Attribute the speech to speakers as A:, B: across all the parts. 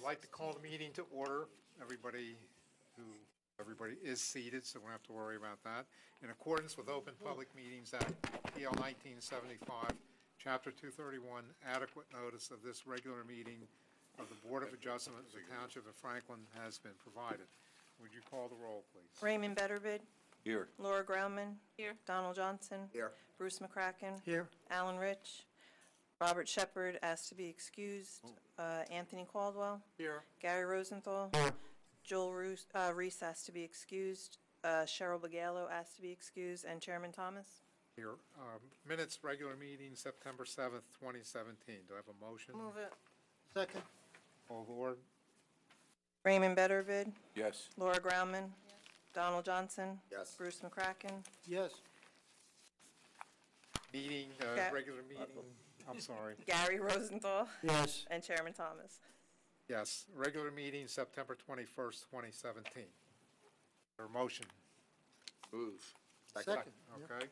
A: like to call the meeting to order. Everybody is seated, so we don't have to worry about that. In accordance with Open Public Meetings Act, PL 1975, Chapter 231, adequate notice of this regular meeting of the Board of Adjustment of the Township of Franklin has been provided. Would you call the roll, please?
B: Raymond Bettervid.
C: Here.
B: Laura Grauman. Here. Donald Johnson.
C: Here.
B: Bruce McCracken.
C: Here.
B: Alan Rich. Robert Shepard asked to be excused. Anthony Caldwell.
A: Here.
B: Gary Rosenthal.
C: Here.
B: Joel Reese asked to be excused. Cheryl Bagallo asked to be excused. And Chairman Thomas.
A: Here. Minutes, regular meeting, September 7th, 2017. Do I have a motion?
B: Move it.
C: Second.
A: Call the board.
B: Raymond Bettervid.
C: Yes.
B: Laura Grauman. Yes. Donald Johnson.
C: Yes.
B: Bruce McCracken.
C: Yes.
A: Meeting, regular meeting, I'm sorry.
B: Gary Rosenthal.
C: Yes.
B: And Chairman Thomas.
A: Yes, regular meeting, September 21st, 2017. Or motion?
C: Move.
A: Second. Okay.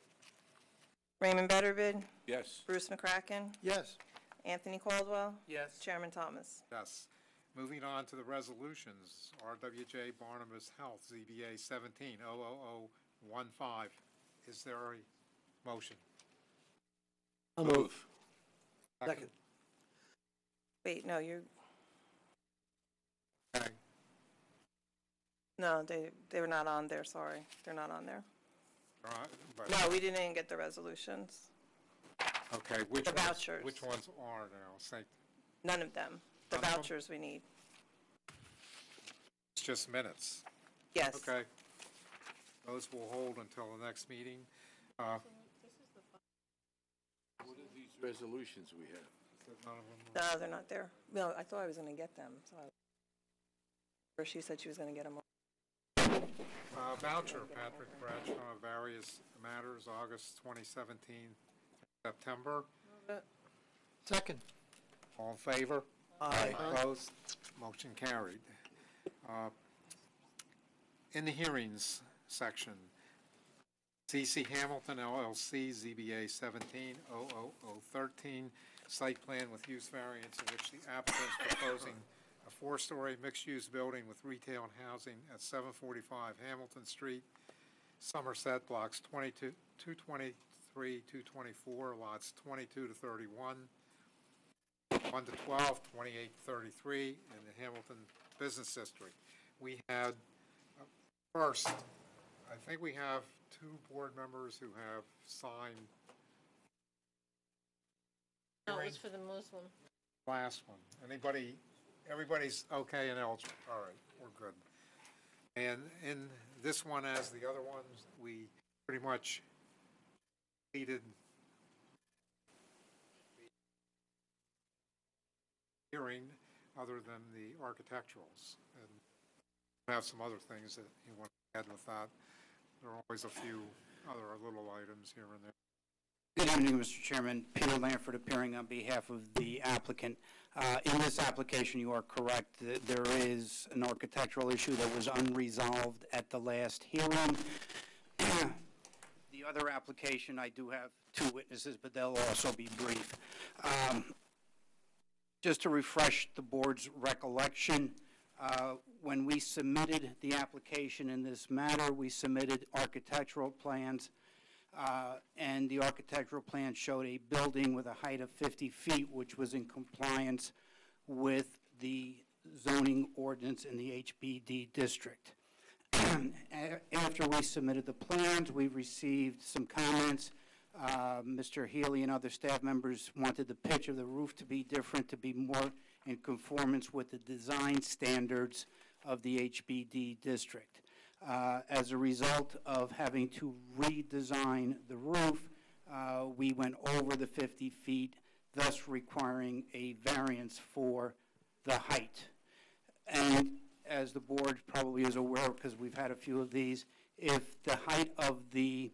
B: Raymond Bettervid.
C: Yes.
B: Bruce McCracken.
C: Yes.
B: Anthony Caldwell.
C: Yes.
B: Chairman Thomas.
A: Yes. Moving on to the resolutions, RWJ Barnabas Health, ZBA 17-00015. Is there a motion?
C: I'll move.
A: Second.
B: Wait, no, you're,
A: Okay.
B: no, they were not on there, sorry. They're not on there.
A: All right, but-
B: No, we didn't even get the resolutions.
A: Okay, which
B: The
A: ones?
B: vouchers.
A: Which ones are now? Say,
B: None of them. The
A: None of them?
B: vouchers we need.
A: it's just minutes.
B: Yes.
A: Okay. Those will hold until the next meeting.
C: What are these resolutions we have?
A: None of them.
B: No, they're not there. No, I thought I was going to get them, so or she said she was going to get them.
A: Voucher, Patrick Bradshaw, various matters, August 2017, September.
C: Second.
A: All in favor?
C: Aye.
A: Opposed? Motion carried. In the hearings section, C.C. Hamilton LLC, ZBA 17-00013, site plan with use variance in which the applicant is proposing a four-story mixed-use building with retail and housing at 745 Hamilton Street, Somerset, blocks 223, 224, lots 22 to 31, 1 to 12, 28 to 33, in the Hamilton Business District. We had, first, I think we have two board members who have signed.
D: No, it was for the Muslim.
A: Last one. Everybody's okay and eligible. All right, we're good. And in this one, as the other ones, we pretty much completed the hearing other than the architecturals. And we have some other things that you want to add with that. There are always a few other little items here and there.
E: Good evening, Mr. Chairman. Peter Lanford appearing on behalf of the applicant. In this application, you are correct. There is an architectural issue that was unresolved at the last hearing. The other application, I do have two witnesses, but they'll also be brief. Just to refresh the board's recollection, when we submitted the application in this matter, we submitted architectural plans. And the architectural plan showed a building with a height of 50 feet, which was in compliance with the zoning ordinance in the HBD district. After we submitted the plans, we received some comments. Mr. Healy and other staff members wanted the pitch of the roof to be different, to be more in conformance with the design standards of the HBD district. As a result of having to redesign the roof, we went over the 50 feet, thus requiring a variance for the height. And as the board probably is aware, because we've had a few of these, if the height of the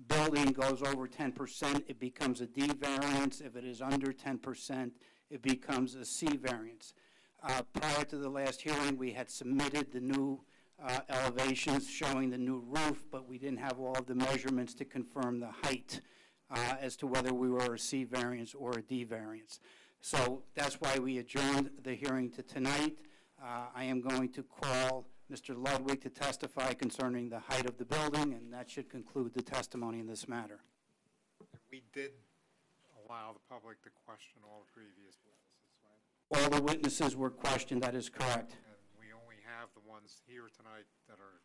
E: building goes over 10%, it becomes a D variance. If it is under 10%, it becomes a C variance. Prior to the last hearing, we had submitted the new elevations showing the new roof, but we didn't have all of the measurements to confirm the height as to whether we were a C variance or a D variance. So that's why we adjourned the hearing to tonight. I am going to call Mr. Ludwig to testify concerning the height of the building, and that should conclude the testimony in this matter.
A: We did allow the public to question all the previous witnesses, right?
E: All the witnesses were questioned, that is correct.
A: And we only have the ones here tonight that are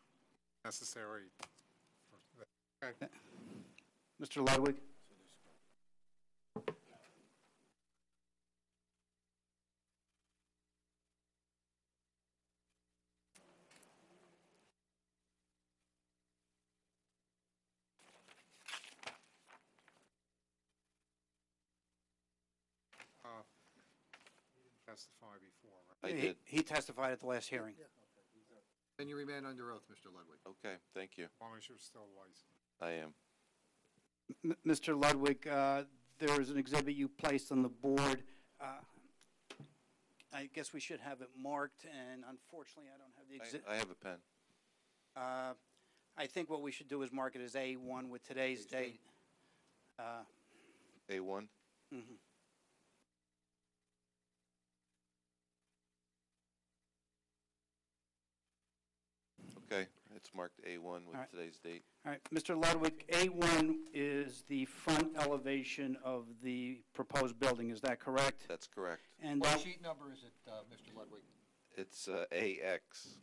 A: necessary. Okay.
E: Mr. Ludwig?
A: He didn't testify before, right?
C: I did.
E: He testified at the last hearing.
F: And you remain under oath, Mr. Ludwig.
C: Okay, thank you.
A: As long as you're still licensed.
C: I am.
E: Mr. Ludwig, there is an exhibit you placed on the board. I guess we should have it marked, and unfortunately, I don't have the exhibit.
C: I have a pen.
E: I think what we should do is mark it as A1 with today's date.
C: A1?
E: Mhm.
C: Okay, it's marked A1 with
E: All right.
C: today's date.
E: All right, Mr. Ludwig, A1 is the front elevation of the proposed building, is that correct?
C: That's correct.
E: And
F: What
E: that,
F: sheet number is it, Mr. Ludwig?
C: It's AX.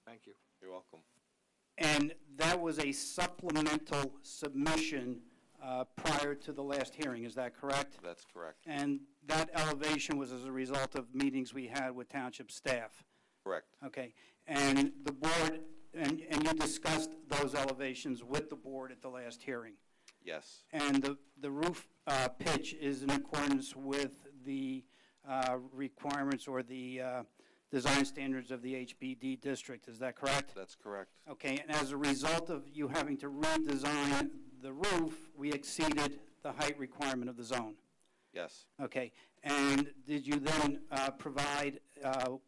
F: Thank you.
C: You're welcome.
E: and that was a supplemental submission prior to the last hearing, is that correct?
C: That's correct.
E: And that elevation was as a result of meetings we had with township staff?
C: Correct.
E: Okay, and the board, and you discussed those elevations with the board at the last hearing?
C: Yes.
E: And the roof pitch is in accordance with the requirements or the design standards of the HBD district, is that correct?
C: That's correct.
E: Okay, and as a result of you having to redesign the roof, we exceeded the height requirement of the zone?
C: Yes.
E: Okay, and did you then provide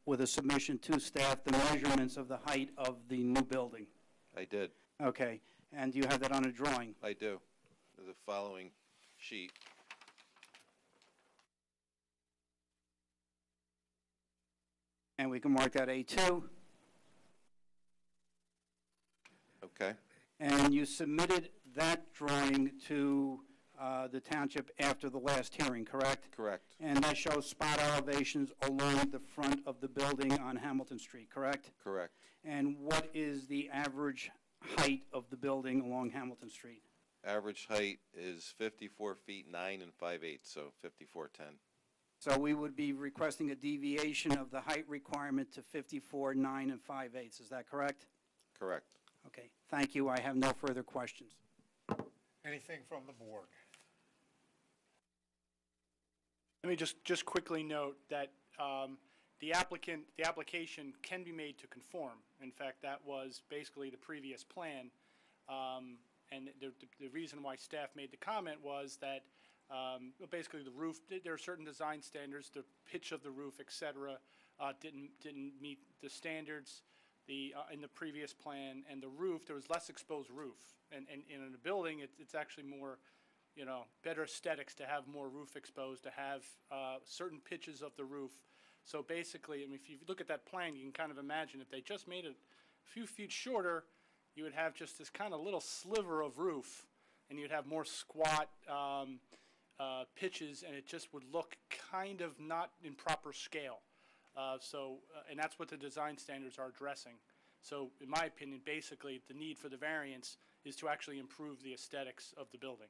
E: with a submission to staff the measurements of the height of the new building?
C: I did.
E: Okay, and do you have that on a drawing?
C: I do. The following sheet.
E: And we can mark that A2.
C: Okay.
E: And you submitted that drawing to the township after the last hearing, correct?
C: Correct.
E: And that shows spot elevations along the front of the building on Hamilton Street, correct?
C: Correct.
E: And what is the average height of the building along Hamilton Street?
C: Average height is 54 feet 9 and 5/8, so 54'10".
E: So we would be requesting a deviation of the height requirement to 54, 9, and 5/8, is that correct?
C: Correct.
E: Okay, thank you. I have no further questions.
A: Anything from the board?
G: Let me just quickly note that the application can be made to conform. In fact, that was basically the previous plan. And the reason why staff made the comment was that basically the roof, there are certain design standards, the pitch of the roof, et cetera, didn't meet the standards in the previous plan, and the roof, there was less exposed roof. And in a building, it's actually more, better aesthetics to have more roof exposed, to have certain pitches of the roof. So basically, I mean, if you look at that plan, you can kind of imagine if they just made it a few feet shorter, you would have just this kind of little sliver of roof, and you'd have more squat pitches, and it just would look kind of not in proper scale. And that's what the design standards are addressing. So in my opinion, basically, the need for the variance is to actually improve the aesthetics of the building.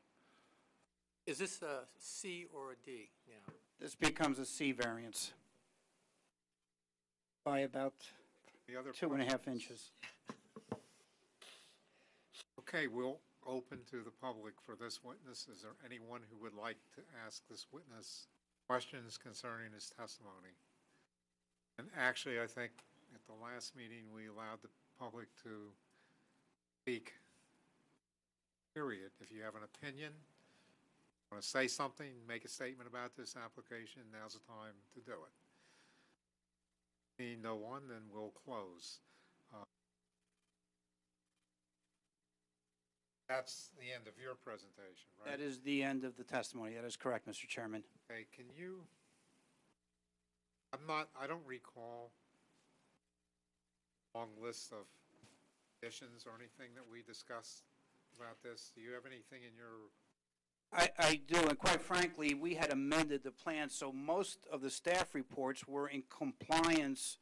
F: Is this a C or a D now?
E: This becomes a C variance by about
A: The other
E: 2.5 inches.
A: Okay, we'll open to the public for this witness. Is there anyone who would like to ask this witness questions concerning his testimony? And actually, I think at the last meeting, we allowed the public to speak, period. If you have an opinion, want to say something, make a statement about this application, now's the time to do it. Seeing no one, then we'll close. That's the end of your presentation, right?
E: That is the end of the testimony. That is correct, Mr. Chairman.
A: Okay, can you I don't recall a long list of conditions or anything that we discussed about this. Do you have anything in your?
E: I do, and quite frankly, we had amended the plan, so most of the staff reports were in compliance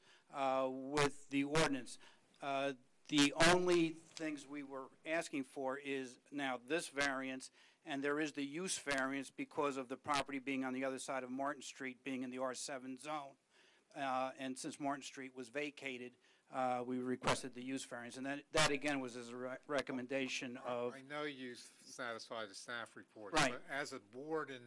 E: with the ordinance. The only things we were asking for is now this variance, and there is the use variance because of the property being on the other side of Martin Street, being in the R7 zone. And since Martin Street was vacated, we requested the use variance, and that again was as a recommendation of.
A: I know you satisfied the staff report.
E: Right.
A: But as a board and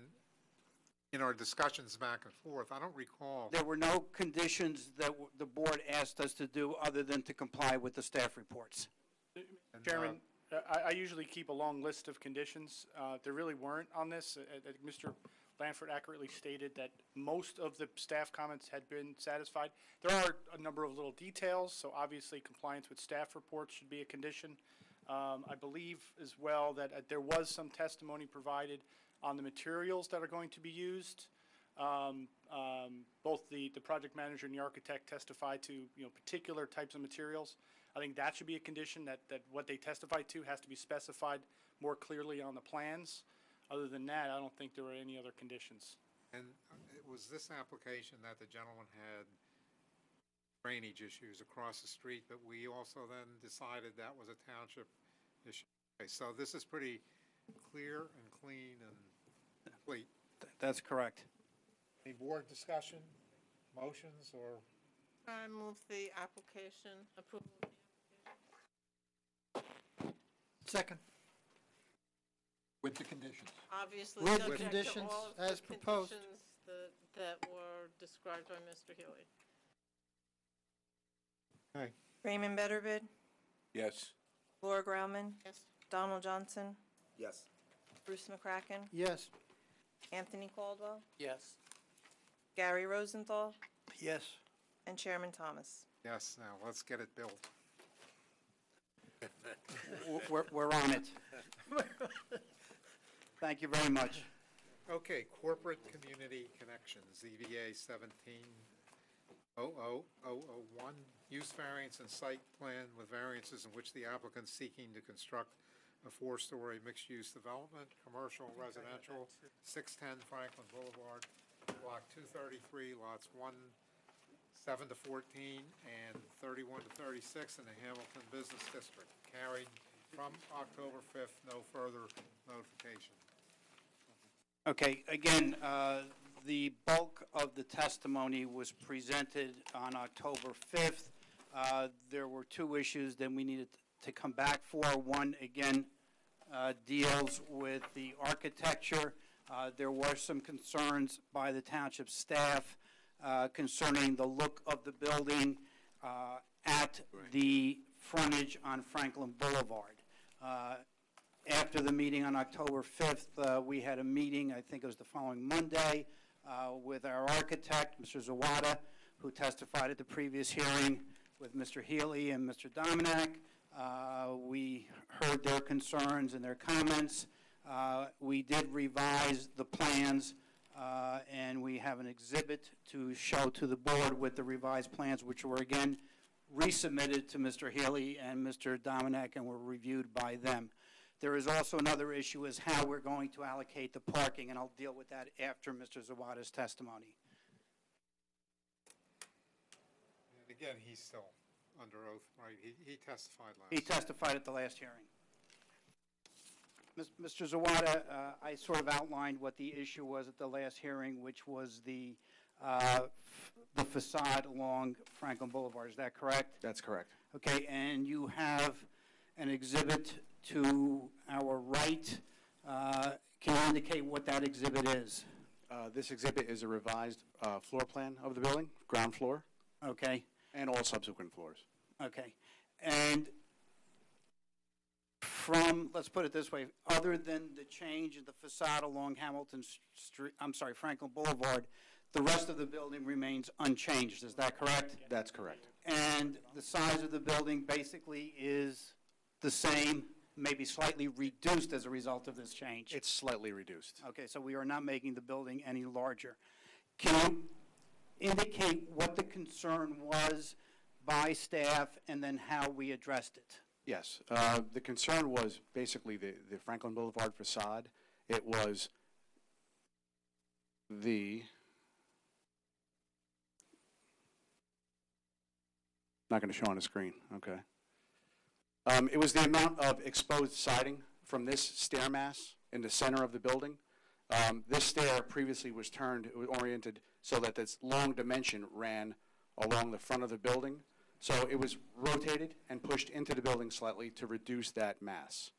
A: in our discussions back and forth, I don't recall.
E: There were no conditions that the board asked us to do other than to comply with the staff reports.
A: And,
G: Chairman, I usually keep a long list of conditions. There really weren't on this. Mr. Lanford accurately stated that most of the staff comments had been satisfied. There are a number of little details, so obviously compliance with staff reports should be a condition. I believe as well that there was some testimony provided on the materials that are going to be used. Both the project manager and the architect testified to particular types of materials. I think that should be a condition that what they testified to has to be specified more clearly on the plans. Other than that, I don't think there were any other conditions.
A: And it was this application that the gentleman had drainage issues across the street, but we also then decided that was a township issue. Okay, so this is pretty clear and clean and complete.
E: That's correct.
A: Any board discussion, motions, or?
D: I move the application, approval of the
F: Second.
H: With the conditions.
D: obviously
F: With the
D: subject to
F: conditions
D: all of the
F: as proposed.
D: conditions that were described by Mr. Healy.
A: Okay.
B: Raymond Betterbid,
H: Yes.
B: Laura Grauman,
D: Yes.
B: Donald Johnson,
H: Yes.
B: Bruce McCracken,
F: Yes.
B: Anthony Caldwell,
F: Yes.
B: Gary Rosenthal,
F: Yes.
B: and Chairman Thomas.
A: Yes, now let's get it built.
E: We're on it. Thank you very much.
A: Okay, Corporate Community Connections, ZBA 17-00001, use variance and site plan with variances in which the applicant seeking to construct a four-story mixed-use development, commercial, residential, 610 Franklin Boulevard, Block 233, lots 7 to 14 and 31 to 36 in the Hamilton Business District. Carried from October 5th, no further notification.
E: Okay, again, the bulk of the testimony was presented on October 5th. There were two issues that we needed to come back for. One, again, deals with the architecture. There were some concerns by the township staff concerning the look of the building at the frontage on Franklin Boulevard. After the meeting on October 5th, we had a meeting, I think it was the following Monday, with our architect, Mr. Zawada, who testified at the previous hearing with Mr. Healy and Mr. Dominack. We heard their concerns and their comments. We did revise the plans, and we have an exhibit to show to the board with the revised plans, which were again resubmitted to Mr. Healy and Mr. Dominack and were reviewed by them. There is also another issue is how we're going to allocate the parking, and I'll deal with that after Mr. Zawada's testimony.
A: And again, he's still under oath, right? He testified last.
E: He testified at the last hearing. Mr. Zawada, I sort of outlined what the issue was at the last hearing, which was the facade along Franklin Boulevard. Is that correct?
H: That's correct.
E: Okay, and you have an exhibit to our right. Can you indicate what that exhibit is?
I: This exhibit is a revised floor plan of the building, ground floor,
E: Okay,
I: and all subsequent floors.
E: okay. And from, let's put it this way, other than the change in the facade along Hamilton Street, Franklin Boulevard, the rest of the building remains unchanged, is that correct?
I: That's correct.
E: And the size of the building basically is the same, maybe slightly reduced as a result of this change?
I: It's slightly reduced.
E: Okay, so we are not making the building any larger. Can you indicate what the concern was by staff and then how we addressed it?
I: Yes, the concern was basically the Franklin Boulevard facade. It was not going to show on the screen, okay. It was the amount of exposed siding from this stair mass in the center of the building. This stair previously was oriented so that this long dimension ran along the front of the building. So it was rotated and pushed into the building slightly to reduce that mass.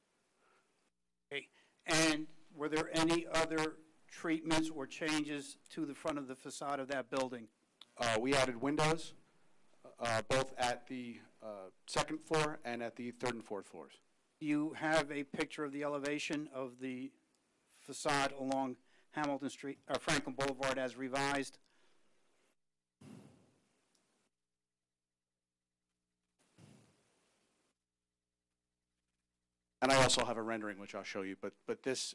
E: Okay. And were there any other treatments or changes to the front of the facade of that building?
I: We added windows, both at the second floor and at the third and fourth floors.
E: You have a picture of the elevation of the facade along Hamilton Street, or Franklin Boulevard as revised?
I: And I also have a rendering, which I'll show you, but this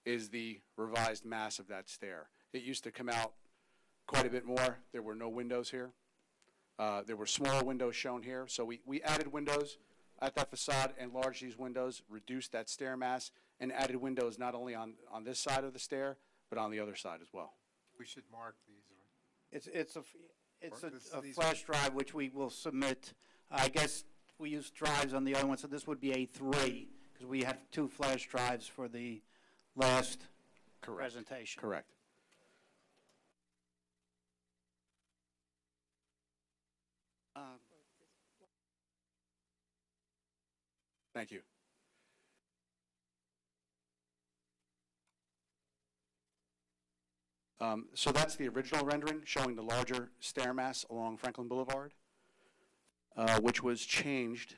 I: is the revised mass of that stair. It used to come out quite a bit more. There were no windows here. There were smaller windows shown here. So we added windows at that facade, enlarged these windows, reduced that stair mass, and added windows not only on this side of the stair, but on the other side as well.
A: We should mark these, right?
E: It's a
A: These-
E: flash drive which we will submit. I guess we use drives on the other one, so this would be A3, because we have 2 flash drives for the last presentation.
I: Correct. Thank you. So that's the original rendering showing the larger stair mass along Franklin Boulevard, which was changed.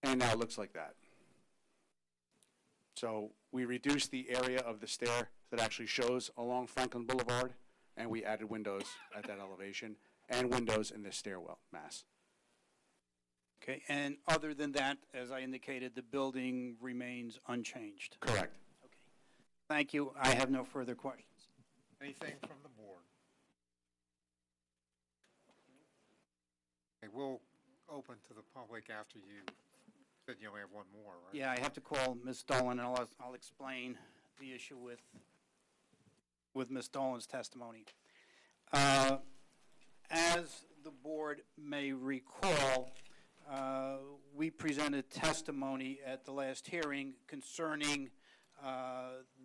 I: And now it looks like that. So we reduced the area of the stair that actually shows along Franklin Boulevard, and we added windows at that elevation and windows in this stairwell mass.
E: Okay, and other than that, as I indicated, the building remains unchanged.
I: Correct.
E: Okay. Thank you. I have no further questions.
A: Anything from the board? Okay, we'll open to the public after you said you only have one more, right?
E: Yeah, I have to call Ms. Dolan, and I'll explain the issue with Ms. Dolan's testimony. As the board may recall, we presented testimony at the last hearing concerning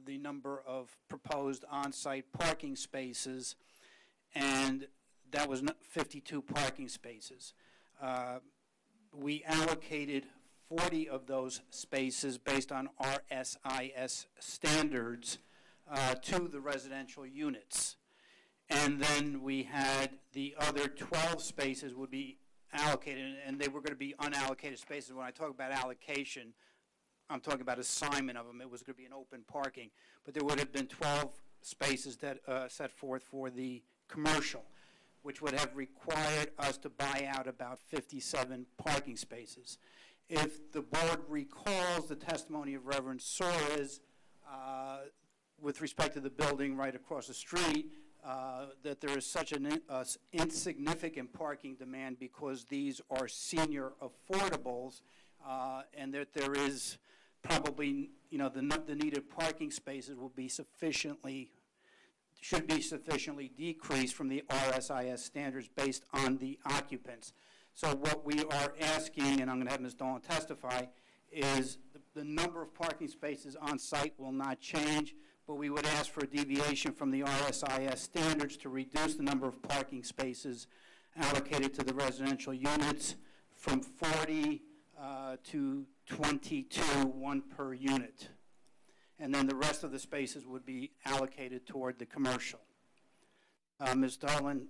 E: the number of proposed on-site parking spaces, and that was 52 parking spaces. We allocated 40 of those spaces based on RSIS standards to the residential units. And then we had the other 12 spaces would be allocated, and they were going to be unallocated spaces. When I talk about allocation, I'm talking about assignment of them. It was going to be an open parking. But there would have been 12 spaces that set forth for the commercial, which would have required us to buy out about 57 parking spaces. If the board recalls the testimony of Reverend Soares with respect to the building right across the street, that there is such an insignificant parking demand because these are senior affordables, and that there is probably, the needed parking spaces will be should be sufficiently decreased from the RSIS standards based on the occupants. So what we are asking, and I'm going to have Ms. Dolan testify, is the number of parking spaces on site will not change, but we would ask for a deviation from the RSIS standards to reduce the number of parking spaces allocated to the residential units from 40 to 22, 1 per unit. And then the rest of the spaces would be allocated toward the commercial. Ms. Dolan?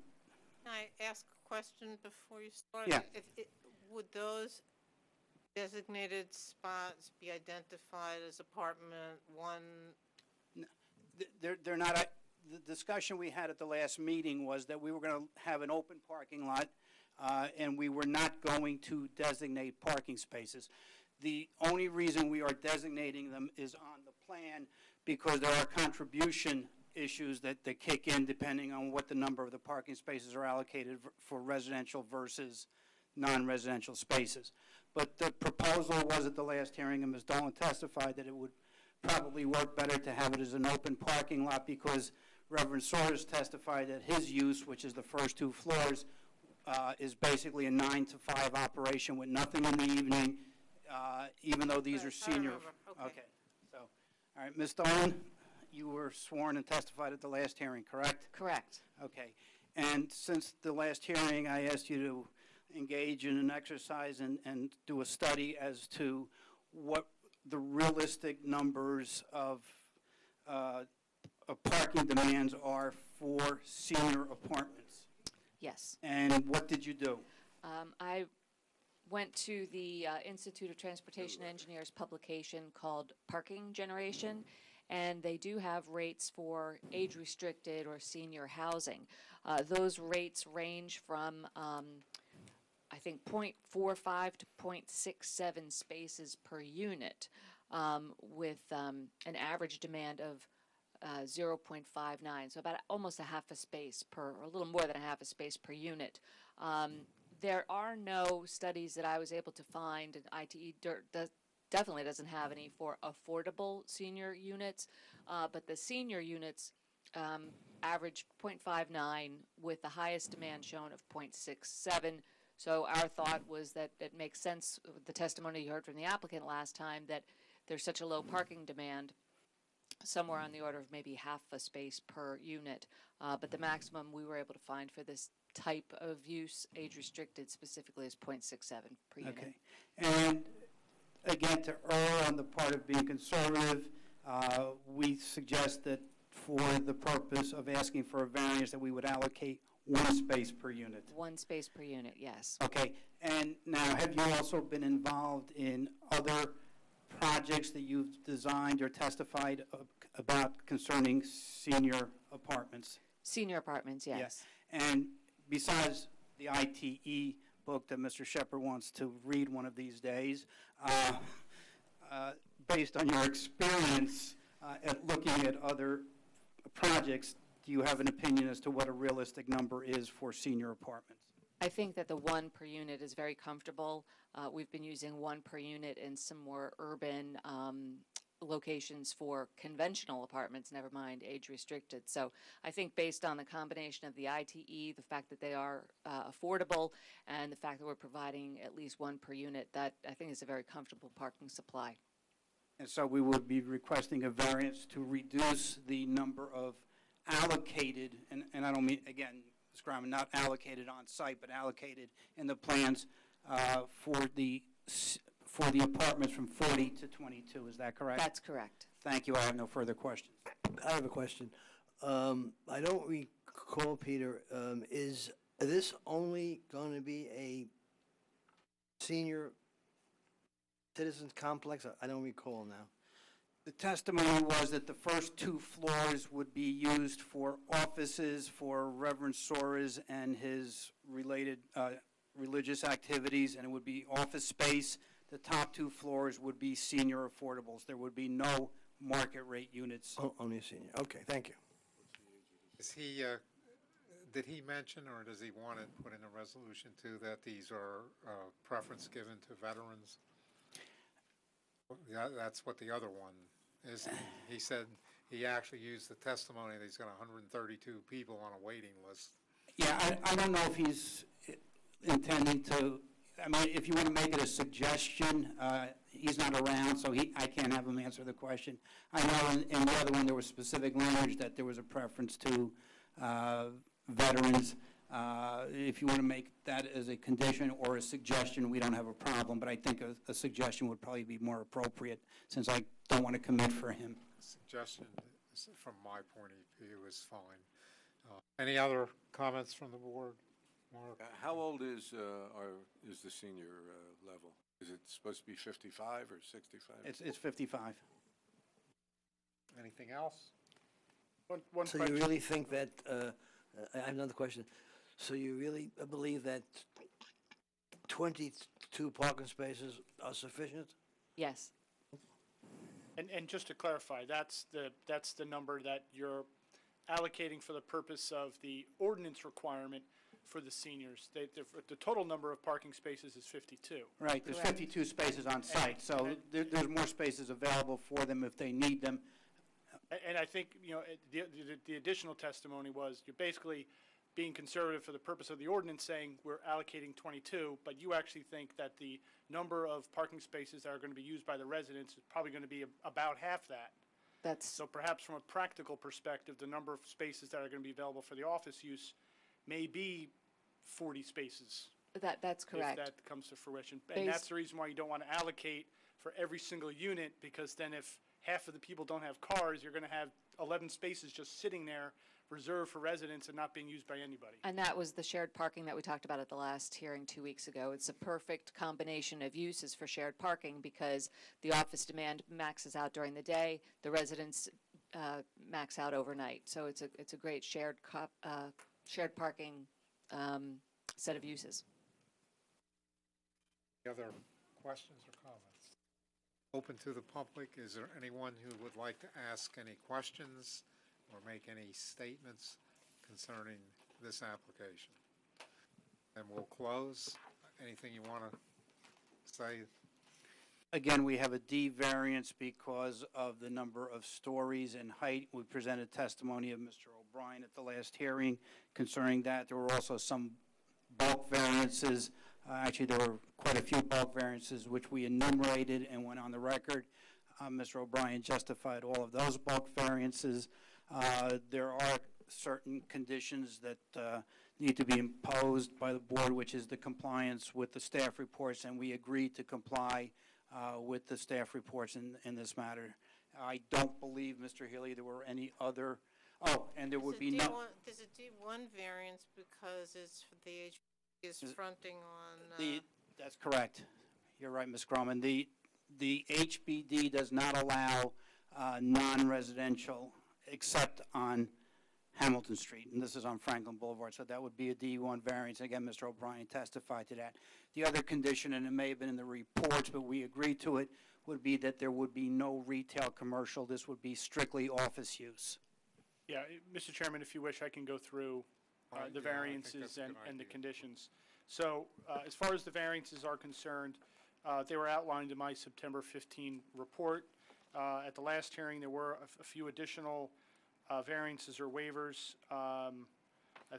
D: Can I ask a question before you start?
E: Yeah.
D: Would those designated spots be identified as apartment 1?
E: They're not. The discussion we had at the last meeting was that we were going to have an open parking lot, and we were not going to designate parking spaces. The only reason we are designating them is on the plan because there are contribution issues that kick in depending on what the number of the parking spaces are allocated for residential versus non-residential spaces. But the proposal was at the last hearing, and Ms. Dolan testified that it would probably work better to have it as an open parking lot, because Reverend Soares testified that his use, which is the first 2 floors, is basically a 9 to 5 operation with nothing in the evening, even though these
D: Right,
E: are senior.
D: I remember. Okay.
E: So, all right, Ms. Dolan, you were sworn and testified at the last hearing, correct?
J: Correct.
E: Okay. And since the last hearing, I asked you to engage in an exercise and do a study as to what the realistic numbers of parking demands are for senior apartments.
J: Yes.
E: And what did you do?
J: I went to the Institute of Transportation Engineers publication called Parking Generation, and they do have rates for age-restricted or senior housing. Those rates range from, I think, 0.45 to 0.67 spaces per unit, with an average demand of 0.59, so about almost a half a space per, or a little more than a half a space per unit. There are no studies that I was able to find, and ITE definitely doesn't have any for affordable senior units, but the senior units average 0.59 with the highest demand shown of 0.67. So our thought was that it makes sense, with the testimony you heard from the applicant last time, that there's such a low parking demand, somewhere on the order of maybe half a space per unit. But the maximum we were able to find for this type of use, age-restricted specifically, is 0.67 per unit.
E: Okay. And again, to err on the part of being conservative, we suggest that for the purpose of asking for a variance, that we would allocate 1 space per unit.
J: 1 space per unit, yes.
E: Okay. And now, have you also been involved in other projects that you've designed or testified about concerning senior apartments?
J: Senior apartments, yes.
E: Yes. And besides the ITE book that Mr. Shepherd wants to read one of these days, based on your experience at looking at other projects, do you have an opinion as to what a realistic number is for senior apartments?
J: I think that the 1 per unit is very comfortable. We've been using 1 per unit in some more urban locations for conventional apartments, never mind age-restricted. So I think based on the combination of the ITE, the fact that they are affordable, and the fact that we're providing at least 1 per unit, that I think is a very comfortable parking supply.
E: And so we would be requesting a variance to reduce the number of allocated, and I don't mean, again, Ms. Graham, not allocated on site, but allocated in the plans for the apartments from 40 to 22. Is that correct?
J: That's correct.
E: Thank you. I have no further questions.
K: I have a question. I don't recall, Peter, is this only going to be a senior citizens complex? I don't recall now.
E: The testimony was that the first 2 floors would be used for offices for Reverend Soares and his related religious activities, and it would be office space. The top 2 floors would be senior affordables. There would be no market rate units.
K: Oh, only a senior. Okay, thank you.
A: Is he, did he mention, or does he want to put in a resolution too, that these are preference given to veterans? Yeah, that's what the other one is. He said he actually used the testimony that he's got 132 people on a waiting list.
E: Yeah, I don't know if he's intending to, I mean, if you want to make it a suggestion, he's not around, so I can't have him answer the question. I know in the other one there was specific language that there was a preference to veterans. If you want to make that as a condition or a suggestion, we don't have a problem, but I think a suggestion would probably be more appropriate, since I don't want to commit for him.
A: Suggestion, from my point of view, is fine. Any other comments from the board? Mark?
H: How old is the senior level? Is it supposed to be 55 or 65?
E: It's 55.
A: Anything else?
G: One
K: So
G: question.
K: you really think that, I have another question. So you really believe that 22 parking spaces are sufficient?
J: Yes.
G: And just to clarify, that's the number that you're allocating for the purpose of the ordinance requirement for the seniors. The total number of parking spaces is 52.
E: Right, there's
B: Correct.
E: 52 spaces on site, so there's more spaces available for them if they need them.
G: And I think, the additional testimony was you're basically being conservative for the purpose of the ordinance, saying we're allocating 22, but you actually think that the number of parking spaces that are going to be used by the residents is probably going to be about half that.
J: That's,
G: So perhaps from a practical perspective, the number of spaces that are going to be available for the office use may be 40 spaces.
J: that's correct.
G: If that comes to fruition. And that's the reason why you don't want to allocate for every single unit, because then if half of the people don't have cars, you're going to have 11 spaces just sitting there reserved for residents and not being used by anybody.
J: And that was the shared parking that we talked about at the last hearing 2 weeks ago. It's a perfect combination of uses for shared parking because the office demand maxes out during the day, the residents max out overnight. So it's a great shared parking set of uses.
A: Any other questions or comments? Open to the public. Is there anyone who would like to ask any questions or make any statements concerning this application? And we'll close. Anything you want to say?
E: Again, we have a D variance because of the number of stories and height. We presented testimony of Mr. O'Brien at the last hearing concerning that. There were also some bulk variances. Actually, there were quite a few bulk variances which we enumerated and went on the record. Mr. O'Brien justified all of those bulk variances. There are certain conditions that need to be imposed by the board, which is the compliance with the staff reports, and we agreed to comply with the staff reports in this matter. I don't believe, Mr. Healy, there were any other, and there would be no...
D: There's a D1 variance because it's the age is fronting on...
E: That's correct. You're right, Ms. Groman. The HBD does not allow non-residential except on Hamilton Street, and this is on Franklin Boulevard, so that would be a D1 variance. Again, Mr. O'Brien testified to that. The other condition, and it may have been in the reports, but we agreed to it, would be that there would be no retail commercial. This would be strictly office use.
G: Yeah, Mr. Chairman, if you wish, I can go through the
A: Yeah, I think
G: variances
A: that's a good
G: and the
A: idea.
G: conditions. So as far as the variances are concerned, they were outlined in my September 15 report. At the last hearing, there were a few additional variances or waivers. I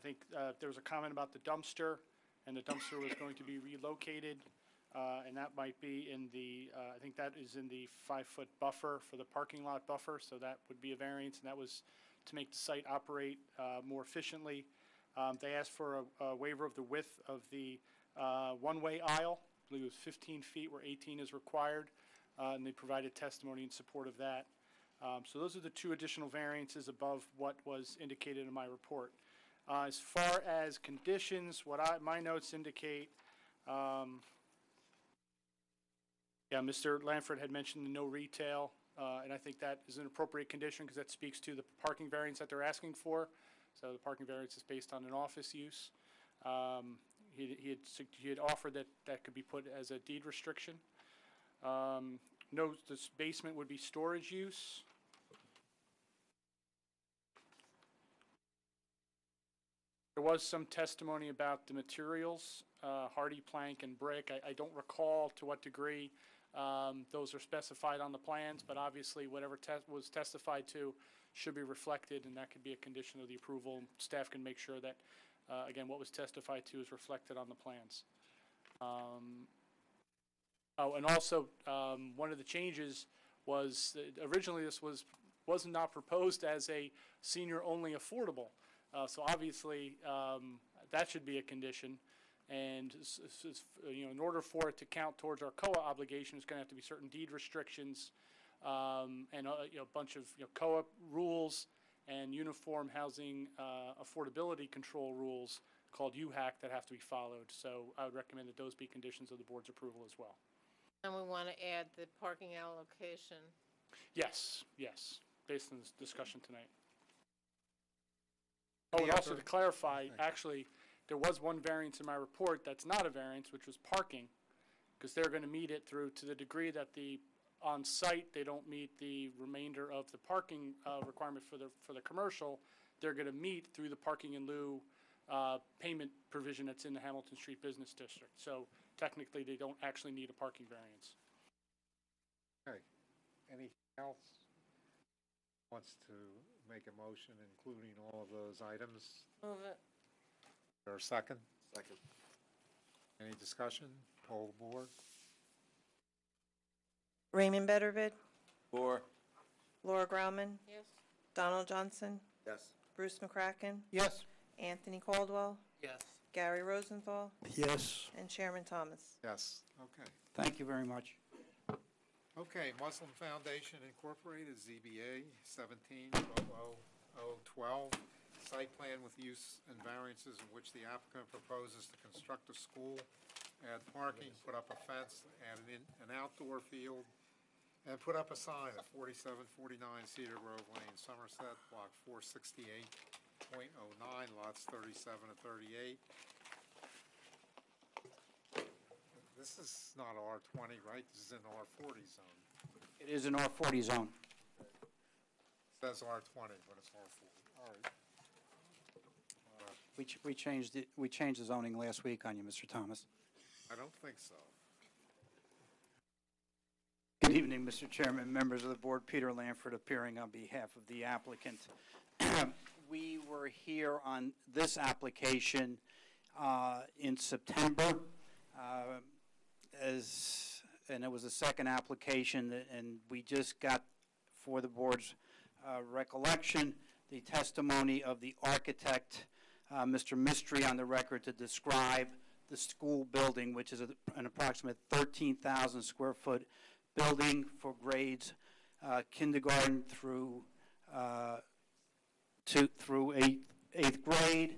G: think there was a comment about the dumpster, and the dumpster was going to be relocated, and that might be in the, I think that is in the 5-foot buffer for the parking lot buffer, so that would be a variance, and that was to make the site operate more efficiently. They asked for a waiver of the width of the one-way aisle. I believe it was 15 feet where 18 is required, and they provided testimony in support of that. So those are the two additional variances above what was indicated in my report. As far as conditions, what my notes indicate, yeah, Mr. Lanford had mentioned the no retail, and I think that is an appropriate condition because that speaks to the parking variance that they're asking for. So the parking variance is based on an office use. He had offered that that could be put as a deed restriction. No, this basement would be storage use. There was some testimony about the materials, hardy plank and brick. I don't recall to what degree those are specified on the plans, but obviously whatever was testified to should be reflected, and that could be a condition of the approval. Staff can make sure that, again, what was testified to is reflected on the plans. Oh, and also, one of the changes was originally this was not proposed as a senior-only affordable. So obviously, that should be a condition. And you know, in order for it to count towards our COA obligation, it's going to have to be certain deed restrictions and you know, a bunch of COA rules and uniform housing affordability control rules called UHAC that have to be followed. So I would recommend that those be conditions of the board's approval as well.
D: And we want to add the parking allocation.
G: Yes, yes, based on this discussion tonight. Oh, and also to clarify, actually, there was one variance in my report that's not a variance, which was parking, because they're going to meet it through to the degree that the on site, they don't meet the remainder of the parking requirement for the commercial, they're going to meet through the parking in lieu payment provision that's in the Hamilton Street Business District. So technically, they don't actually need a parking variance.
A: Okay. Anything else? Wants to make a motion including all of those items?
D: Move it.
A: Is there a second?
H: Second.
A: Any discussion? Poll the board.
B: Raymond Bettervid,
C: For.
B: Laura Grauman,
D: Yes.
B: Donald Johnson,
C: Yes.
B: Bruce McCracken,
E: Yes.
B: Anthony Caldwell,
F: Yes.
B: Gary Rosenthal,
K: Yes.
B: and Chairman Thomas.
A: Yes. Okay.
E: Thank you very much.
A: Okay, Muslim Foundation Incorporated, ZBA 17-00012, site plan with use and variances in which the applicant proposes to construct a school, add parking, put up a fence, add an outdoor field, and put up a sign at 4749 Cedar Grove Lane, Somerset, block 468.09, lots 37 and 38. This is not R20, right? This is in R40 zone.
E: It is an R40 zone.
A: It says R20, but it's R40. All right.
E: We changed it, we changed the zoning last week on you, Mr. Thomas.
A: I don't think so.
E: Good evening, Mr. Chairman, members of the board. Peter Lanford appearing on behalf of the applicant. We were here on this application in September, and it was the second application, and we just got, for the board's recollection, the testimony of the architect, Mr. Mistry, on the record to describe the school building, which is an approximate 13,000 square foot building for grades kindergarten through eighth grade.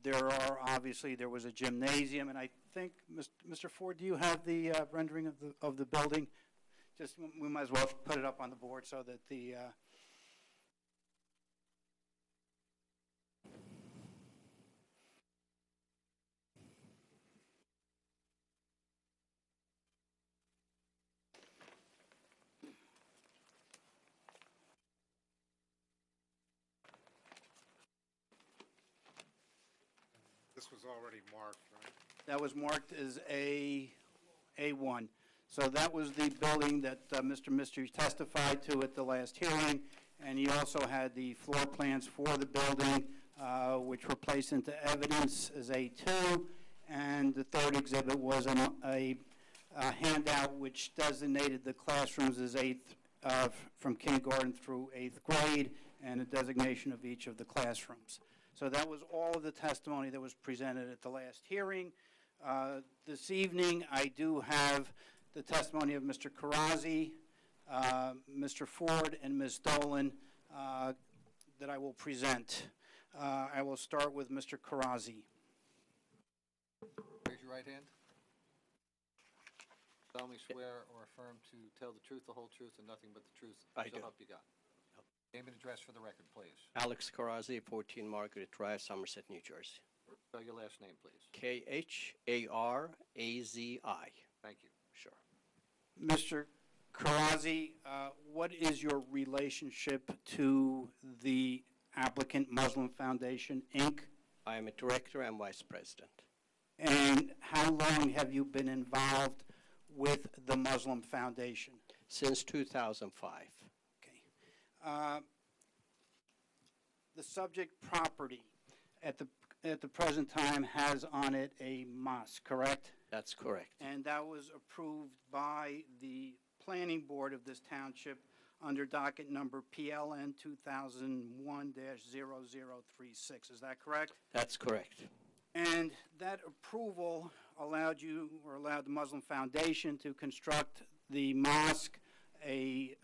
E: There was a gymnasium, and I think, Mr. Ford, do you have the rendering of the building? Just, we might as well put it up on the board so that the
A: This was already marked, right?
E: that was marked as A1. So that was the building that Mr. Mistry testified to at the last hearing, and he also had the floor plans for the building, which were placed into evidence as A2, and the third exhibit was a handout which designated the classrooms as from kindergarten through eighth grade, and a designation of each of the classrooms. So that was all of the testimony that was presented at the last hearing. This evening, I do have the testimony of Mr. Karazi, Mr. Ford, and Ms. Dolan that I will present. I will start with Mr. Karazi.
L: Raise your right hand. Solemnly swear or affirm to tell the truth, the whole truth, and nothing but the truth.
M: I
L: So
M: do.
L: help you God. Name and address for the record, please.
M: Alex Karazi, 14 Margaret Drive, Somerset, New Jersey.
L: Spell your last name, please.
M: Kharazi.
L: Thank you.
M: Sure.
E: Mr. Karazi, what is your relationship to the applicant Muslim Foundation, Inc.?
M: I am a director and vice president.
E: And how long have you been involved with the Muslim Foundation?
M: Since 2005.
E: The subject property at the present time has on it a mosque, correct?
M: That's correct.
E: And that was approved by the planning board of this township under docket number PLN 2001-0036. Is that correct?
M: That's correct.
E: And that approval allowed you, or allowed the Muslim Foundation to construct the mosque, a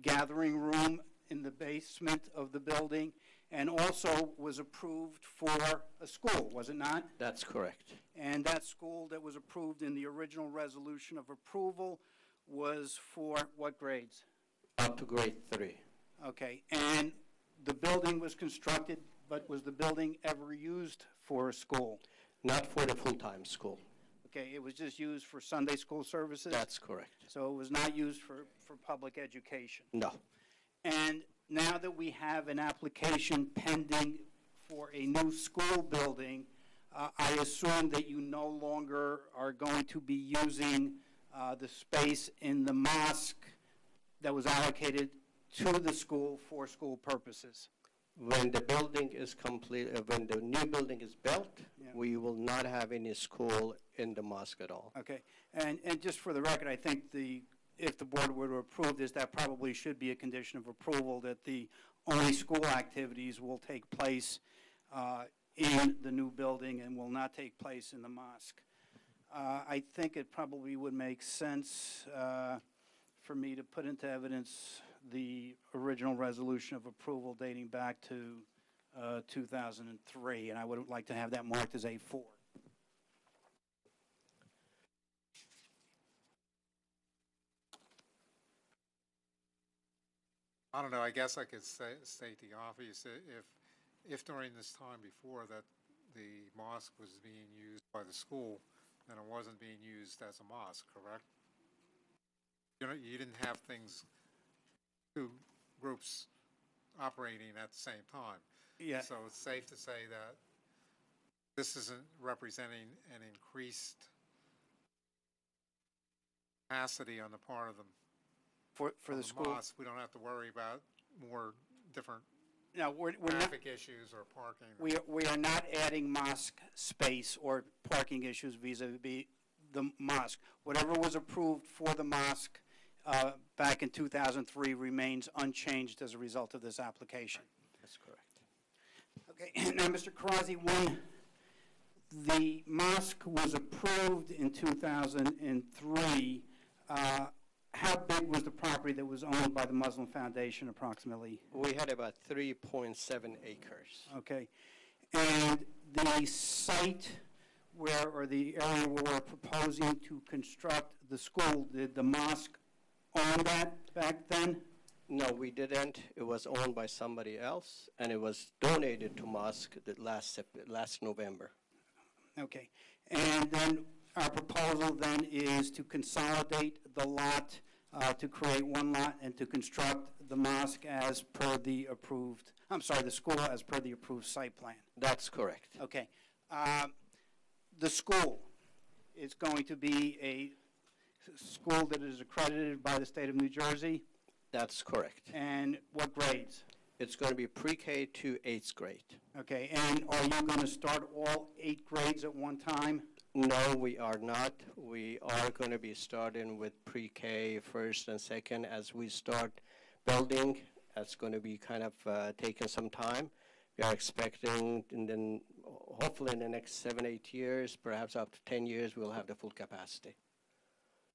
E: gathering room in the basement of the building, and also was approved for a school, was it not?
M: That's correct.
E: And that school that was approved in the original resolution of approval was for what grades?
M: Up to grade 3.
E: Okay, and the building was constructed, but was the building ever used for a school?
M: Not for the full-time school.
E: Okay, it was just used for Sunday school services?
M: That's correct.
E: So it was not used for public education?
M: No.
E: And now that we have an application pending for a new school building, I assume that you no longer are going to be using the space in the mosque that was allocated to the school for school purposes?
M: When the building is complete, when the new building is built,
E: Yeah.
M: we will not have any school in the mosque at all.
E: Okay, and just for the record, I think if the board were to approve this, that probably should be a condition of approval, that the only school activities will take place in the new building and will not take place in the mosque. I think it probably would make sense for me to put into evidence the original resolution of approval dating back to 2003, and I would like to have that marked as A4.
A: I don't know, I guess I could state the obvious. If during this time before that the mosque was being used by the school, then it wasn't being used as a mosque, correct? You didn't have two groups operating at the same time.
E: Yeah.
A: So it's safe to say that this isn't representing an increased capacity on the part of them.
E: For the school?
A: Mosque. We don't have to worry about more different
E: No, we're not.
A: traffic issues or parking.
E: We are not adding mosque space or parking issues vis-a-vis the mosque. Whatever was approved for the mosque back in 2003 remains unchanged as a result of this application.
M: That's correct.
E: Okay, now, Mr. Karazi, when the mosque was approved in 2003, how big was the property that was owned by the Muslim Foundation approximately?
M: We had about 3.7 acres.
E: Okay. And the site where, or the area where we're proposing to construct the school, did the mosque own that back then?
M: No, we didn't. It was owned by somebody else, and it was donated to mosque last November.
E: Okay. And then our proposal then is to consolidate the lot, to create one lot, and to construct the mosque as per the approved, the school as per the approved site plan.
M: That's correct.
E: Okay. The school is going to be a school that is accredited by the state of New Jersey?
M: That's correct.
E: And what grades?
M: It's going to be pre-K to 8th grade.
E: Okay, and are you going to start all 8 grades at one time?
M: No, we are not. We are going to be starting with pre-K first and second as we start building. That's going to be kind of taking some time. We are expecting, hopefully in the next 7-8 years, perhaps up to 10 years, we'll have the full capacity.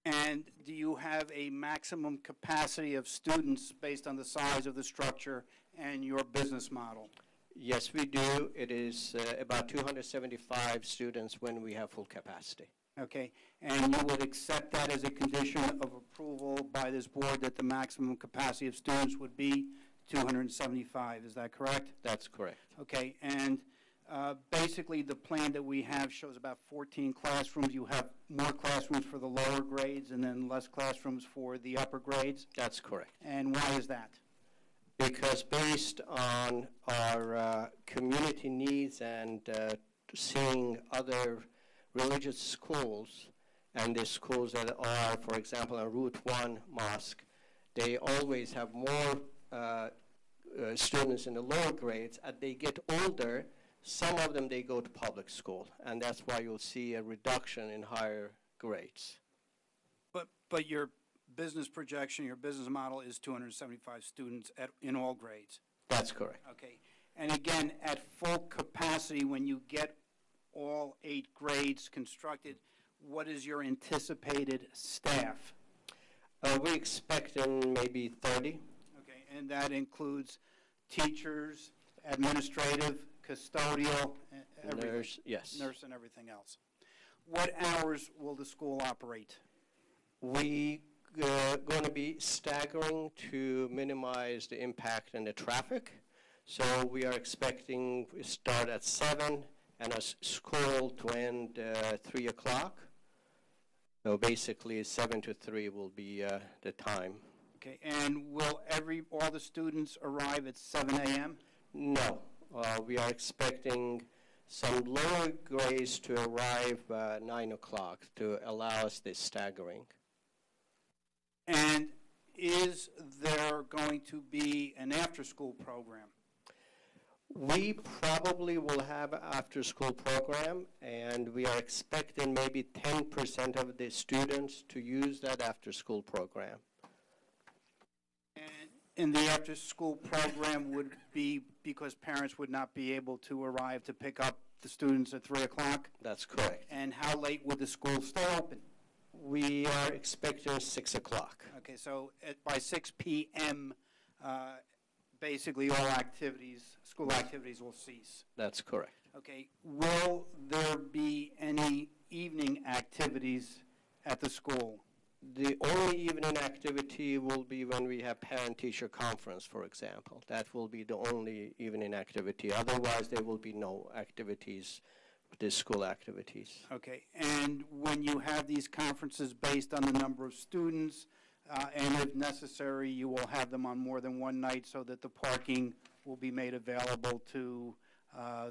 E: And do you have a maximum capacity of students based on the size of the structure and your business model?
M: Yes, we do. It is about 275 students when we have full capacity.
E: Okay, and you would accept that as a condition of approval by this board that the maximum capacity of students would be 275, is that correct?
M: That's correct.
E: Okay, and basically the plan that we have shows about 14 classrooms. You have more classrooms for the lower grades and then less classrooms for the upper grades?
M: That's correct.
E: And why is that?
M: Because based on our community needs and seeing other religious schools and the schools that are, for example, on Route 1 Mosque, they always have more students in the lower grades. As they get older, some of them, they go to public school, and that's why you'll see a reduction in higher grades.
E: But your business projection, your business model is 275 students in all grades?
M: That's correct.
E: Okay. And again, at full capacity, when you get all 8 grades constructed, what is your anticipated staff?
M: We expect in maybe 30.
E: Okay, and that includes teachers, administrative, custodial, everything?
M: Nurse, yes.
E: Nurse and everything else. What hours will the school operate?
M: We going to be staggering to minimize the impact and the traffic. So we are expecting we start at 7 and a school to end 3 o'clock. So basically, 7 to 3 will be the time.
E: Okay, and will all the students arrive at 7 a.m.?
M: No, we are expecting some lower grades to arrive 9 o'clock to allow us this staggering.
E: And is there going to be an after-school program?
M: We probably will have an after-school program, and we are expecting maybe 10% of the students to use that after-school program.
E: And the after-school program would be because parents would not be able to arrive to pick up the students at 3 o'clock?
M: That's correct.
E: And how late would the school stay open?
M: We are expecting 6 o'clock.
E: Okay, so by 6 p.m., basically all school activities will cease.
M: That's correct.
E: Okay, will there be any evening activities at the school?
M: The only evening activity will be when we have parent-teacher conference, for example. That will be the only evening activity. Otherwise, there will be no activities, the school activities.
E: Okay, and when you have these conferences based on the number of students, and if necessary, you will have them on more than one night so that the parking will be made available to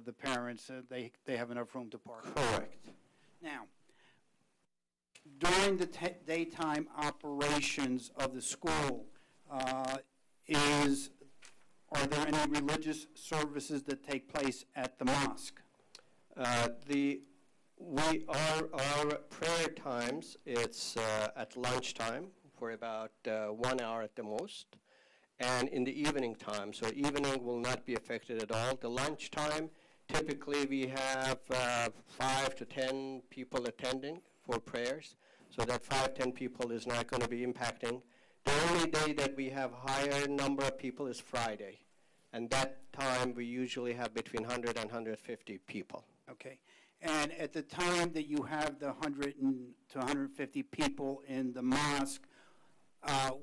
E: the parents. They have enough room to park.
M: Correct.
E: Now, during the daytime operations of the school, are there any religious services that take place at the mosque?
M: Our prayer times, it's at lunchtime for about 1 hour at the most, and in the evening time. So evening will not be affected at all. The lunchtime, typically we have 5 to 10 people attending for prayers. So that 5-10 people is not going to be impacting. The only day that we have higher number of people is Friday. And that time we usually have between 100 and 150 people.
E: Okay. And at the time that you have the 100 to 150 people in the mosque,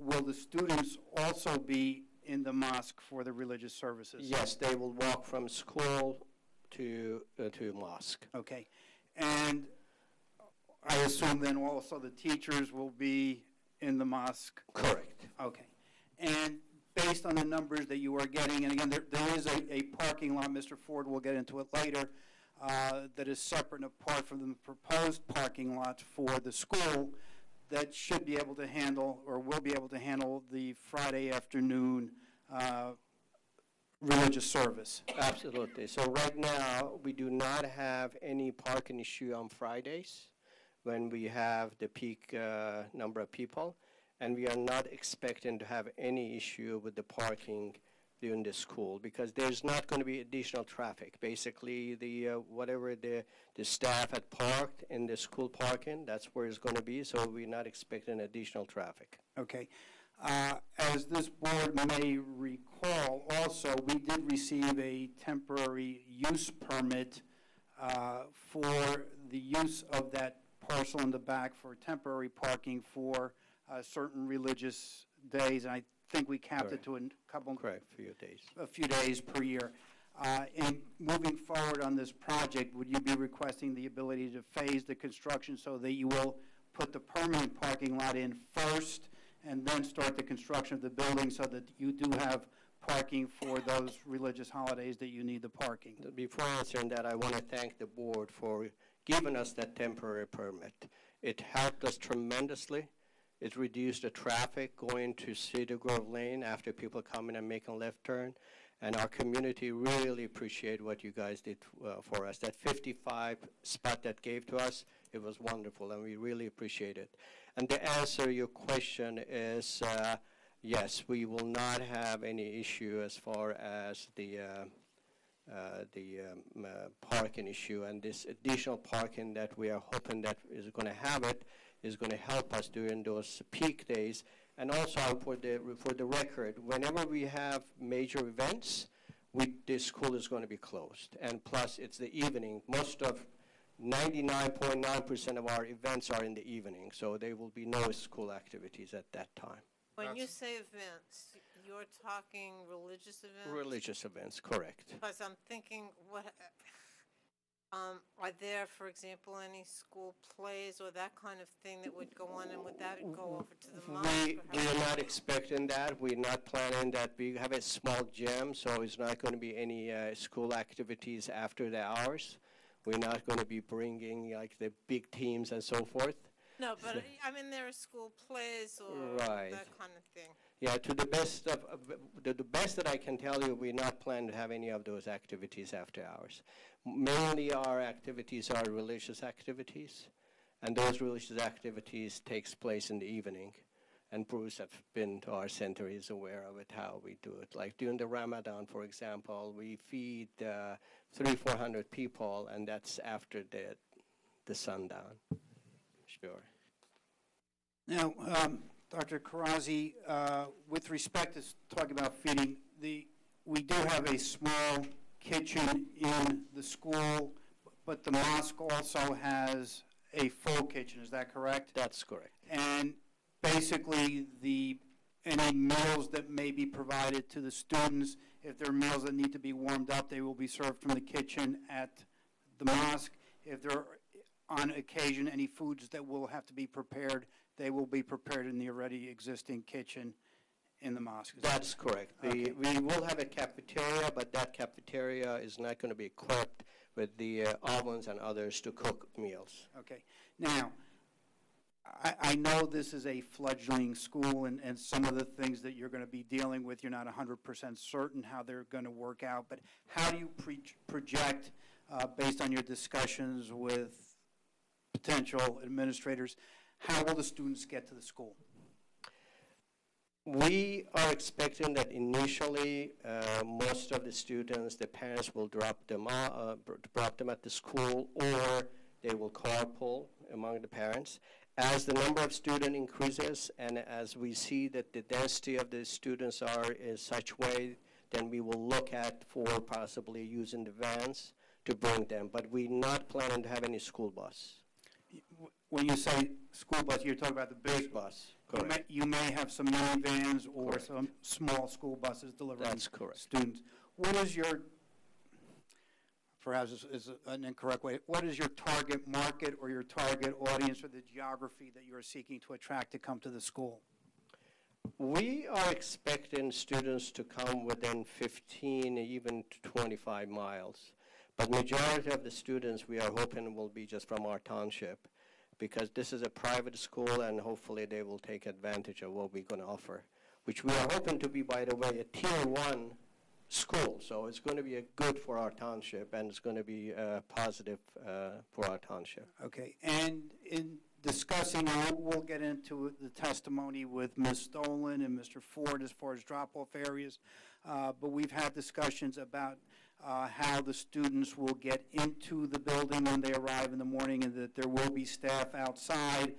E: will the students also be in the mosque for the religious services?
M: Yes, they will walk from school to mosque.
E: Okay. And I assume then also the teachers will be in the mosque?
M: Correct.
E: Okay. And based on the numbers that you are getting, and again, there is a parking lot, Mr. Ford will get into it later, that is separate and apart from the proposed parking lot for the school that should be able to handle, or will be able to handle, the Friday afternoon religious service.
M: Absolutely. So right now, we do not have any parking issue on Fridays when we have the peak number of people, and we are not expecting to have any issue with the parking during the school because there's not going to be additional traffic. Basically, whatever the staff had parked in the school parking, that's where it's going to be, so we're not expecting additional traffic.
E: Okay. As this board may recall, also, we did receive a temporary use permit for the use of that parcel in the back for temporary parking for certain religious days, and I think we capped it to a couple.
M: Correct, a
E: few days per year. In moving forward on this project, would you be requesting the ability to phase the construction so that you will put the permanent parking lot in first and then start the construction of the building so that you do have parking for those religious holidays that you need the parking?
M: Before answering that, I want to thank the board for giving us that temporary permit. It helped us tremendously. It reduced the traffic going to Cedar Grove Lane after people coming and making a left turn. And our community really appreciate what you guys did for us. That 55 spot that gave to us, it was wonderful, and we really appreciate it. And to answer your question is, yes, we will not have any issue as far as the parking issue, and this additional parking that we are hoping that is going to have it is going to help us during those peak days. And also for the record, whenever we have major events, the school is going to be closed. And plus, it's the evening. Most of 99.9% of our events are in the evening, so there will be no school activities at that time.
D: When you say events, you're talking religious events?
M: Religious events, correct.
D: Because I'm thinking, Are there, for example, any school plays or that kind of thing that would go on, and would that go over to the mosque?
M: We are not expecting that. We're not planning that. We have a small gym, so it's not going to be any school activities after the hours. We're not going to be bringing like the big teams and so forth.
D: No, but I mean, there are school plays or
M: Right.
D: that kind of thing.
M: Yeah, to the best of the best that I can tell you, we're not planning to have any of those activities after hours. Mainly, our activities are religious activities, and those religious activities takes place in the evening. And Bruce have been to our center; he's aware of it, how we do it. Like during the Ramadan, for example, we feed 300-400 people, and that's after the sundown. Sure.
E: Now, Dr. Karazi, with respect to talking about feeding, we do have a small kitchen in the school, but the mosque also has a full kitchen. Is that correct?
M: That's correct.
E: And basically, any meals that may be provided to the students, if there are meals that need to be warmed up, they will be served from the kitchen at the mosque. If there are, on occasion, any foods that will have to be prepared, they will be prepared in the already existing kitchen in the mosque.
M: That's correct.
E: Okay.
M: We will have a cafeteria, but that cafeteria is not going to be equipped with the ovens and others to cook meals.
E: Okay. Now, I know this is a fledgling school, and some of the things that you're going to be dealing with, you're not 100% certain how they're going to work out, but how do you project, based on your discussions with potential administrators, how will the students get to the school?
M: We are expecting that initially most of the students, the parents will drop them at the school, or they will carpool among the parents. As the number of students increases and as we see that the density of the students are in such way, then we will look at for possibly using the vans to bring them. But we're not planning to have any school bus.
E: When you say school bus, you're talking about the big
M: bus.
E: Correct. You may have some minivans or some small school buses delivering
M: That's correct.
E: students. What is your, perhaps is an incorrect way, what is your target market or your target audience or the geography that you are seeking to attract to come to the school?
M: We are expecting students to come within 15, even to 25 miles. But majority of the students we are hoping will be just from our township, because this is a private school and hopefully they will take advantage of what we're going to offer, which we are hoping to be, by the way, a tier 1 school. So it's going to be good for our township, and it's going to be positive for our township.
E: Okay, and in discussing, we'll get into the testimony with Ms. Stolen and Mr. Ford as far as drop-off areas, but we've had discussions about how the students will get into the building when they arrive in the morning, and that there will be staff outside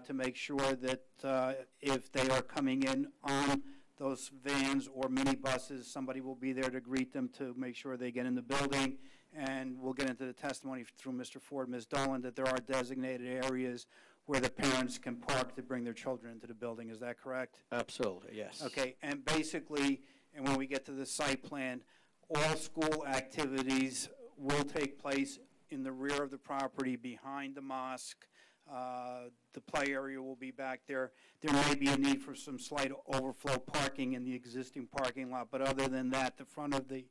E: to make sure that if they are coming in on those vans or minibuses, somebody will be there to greet them to make sure they get in the building. And we'll get into the testimony through Mr. Ford, Ms. Dolan, that there are designated areas where the parents can park to bring their children into the building. Is that correct?
M: Absolutely, yes.
E: Okay, and basically, and when we get to the site plan, all school activities will take place in the rear of the property behind the mosque. The play area will be back there. There may be a need for some slight overflow parking in the existing parking lot, but other than that, the front of the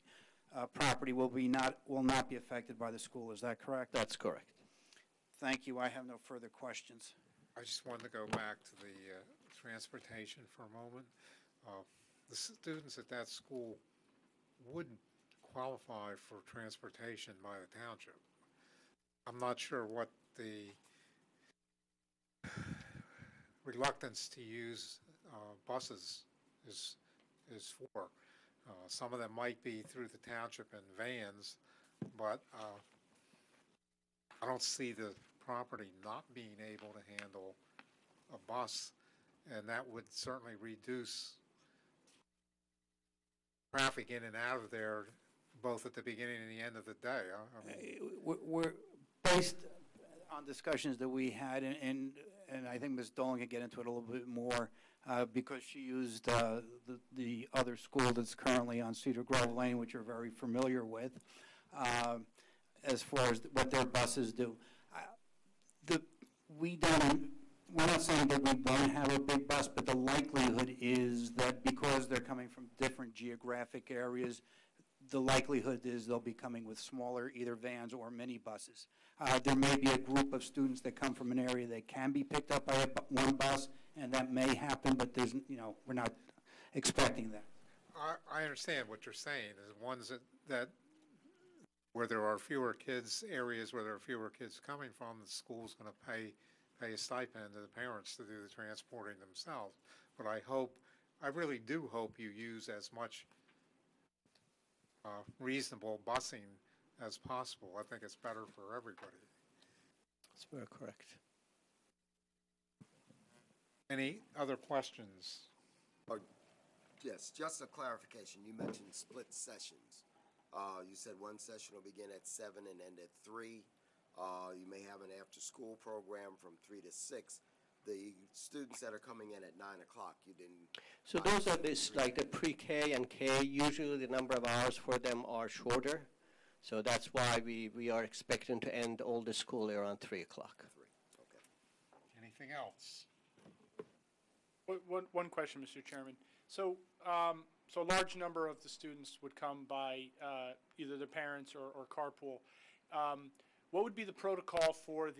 E: property will not be affected by the school. Is that correct?
M: That's correct.
E: Thank you. I have no further questions.
A: I just wanted to go back to the transportation for a moment. The students at that school wouldn't qualify for transportation by the township. I'm not sure what the reluctance to use buses is for. Some of them might be through the township in vans, but I don't see the property not being able to handle a bus, and that would certainly reduce traffic in and out of there, both at the beginning and the end of the day.
E: We're based on discussions that we had, and I think Ms. Dolan can get into it a little bit more because she used the other school that's currently on Cedar Grove Lane, which you're very familiar with. as far as what their buses do. We're not saying that we won't have a big bus, but the likelihood is that because they're coming from different geographic areas, the likelihood is they'll be coming with smaller either vans or minibuses. There may be a group of students that come from an area that can be picked up by one bus, and that may happen, but there's, we're not expecting that.
A: I understand what you're saying, is ones that where there are fewer kids, areas where there are fewer kids coming from, the school's going to pay a stipend to the parents to do the transporting themselves. But I really do hope you use as much reasonable busing as possible. I think it's better for everybody.
M: That's very correct.
A: Any other questions?
N: Yes, just a clarification. You mentioned split sessions. You said one session will begin at 7 and end at 3. You may have an after-school program from 3 to 6. The students that are coming in at 9 o'clock, you didn't...
M: So those are like the pre-K and K. Usually the number of hours for them are shorter. So that's why we are expecting to end all the school around 3 o'clock.
N: Okay.
A: Anything else?
G: One question, Mr. Chairman. So a large number of the students would come by either their parents or carpool. What would be the protocol for at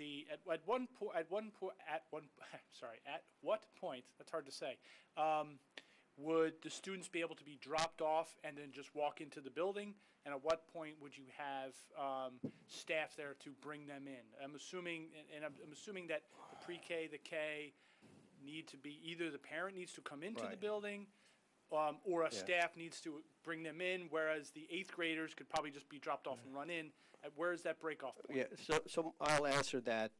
G: what point, that's hard to say, would the students be able to be dropped off and then just walk into the building? And at what point would you have staff there to bring them in? I'm assuming that the pre-K, the K need to be, either the parent needs to come into the building or a staff needs to bring them in, whereas the 8th graders could probably just be dropped off and run in. Where is that break-off point?
M: Yeah, so I'll answer that.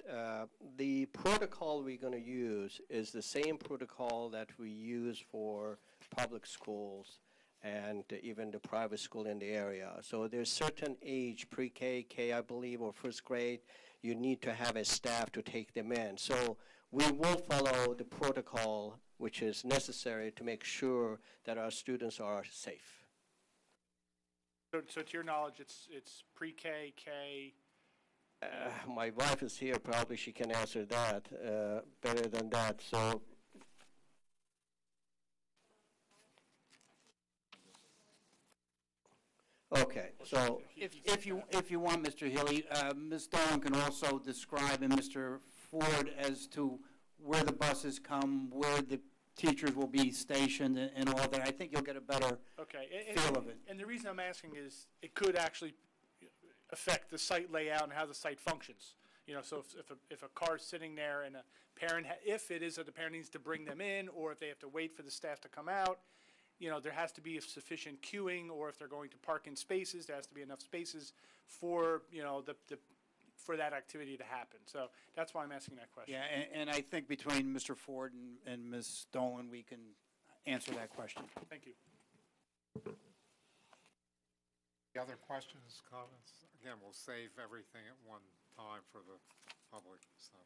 M: The protocol we're going to use is the same protocol that we use for public schools and even the private school in the area. So there's certain age, pre-K, K, I believe, or first grade, you need to have a staff to take them in. So we will follow the protocol which is necessary to make sure that our students are safe.
G: So to your knowledge, it's pre-K, K?
M: My wife is here. Probably she can answer that better than that. So. Okay, so
E: if you want, Mr. Healy, Ms. Dolan can also describe, and Mr. Ford, as to where the buses come, where the teachers will be stationed, and all that. I think you'll get a better feel of it.
G: And the reason I'm asking is it could actually affect the site layout and how the site functions. So if a car is sitting there and a parent, if it is that the parent needs to bring them in, or if they have to wait for the staff to come out, there has to be a sufficient queuing, or if they're going to park in spaces, there has to be enough spaces for, for that activity to happen. So that's why I'm asking that question.
E: Yeah, and I think between Mr. Ford and Ms. Dolan, we can answer that question.
G: Thank you.
A: The other questions, comments? Again, we'll save everything at one time for the public. So,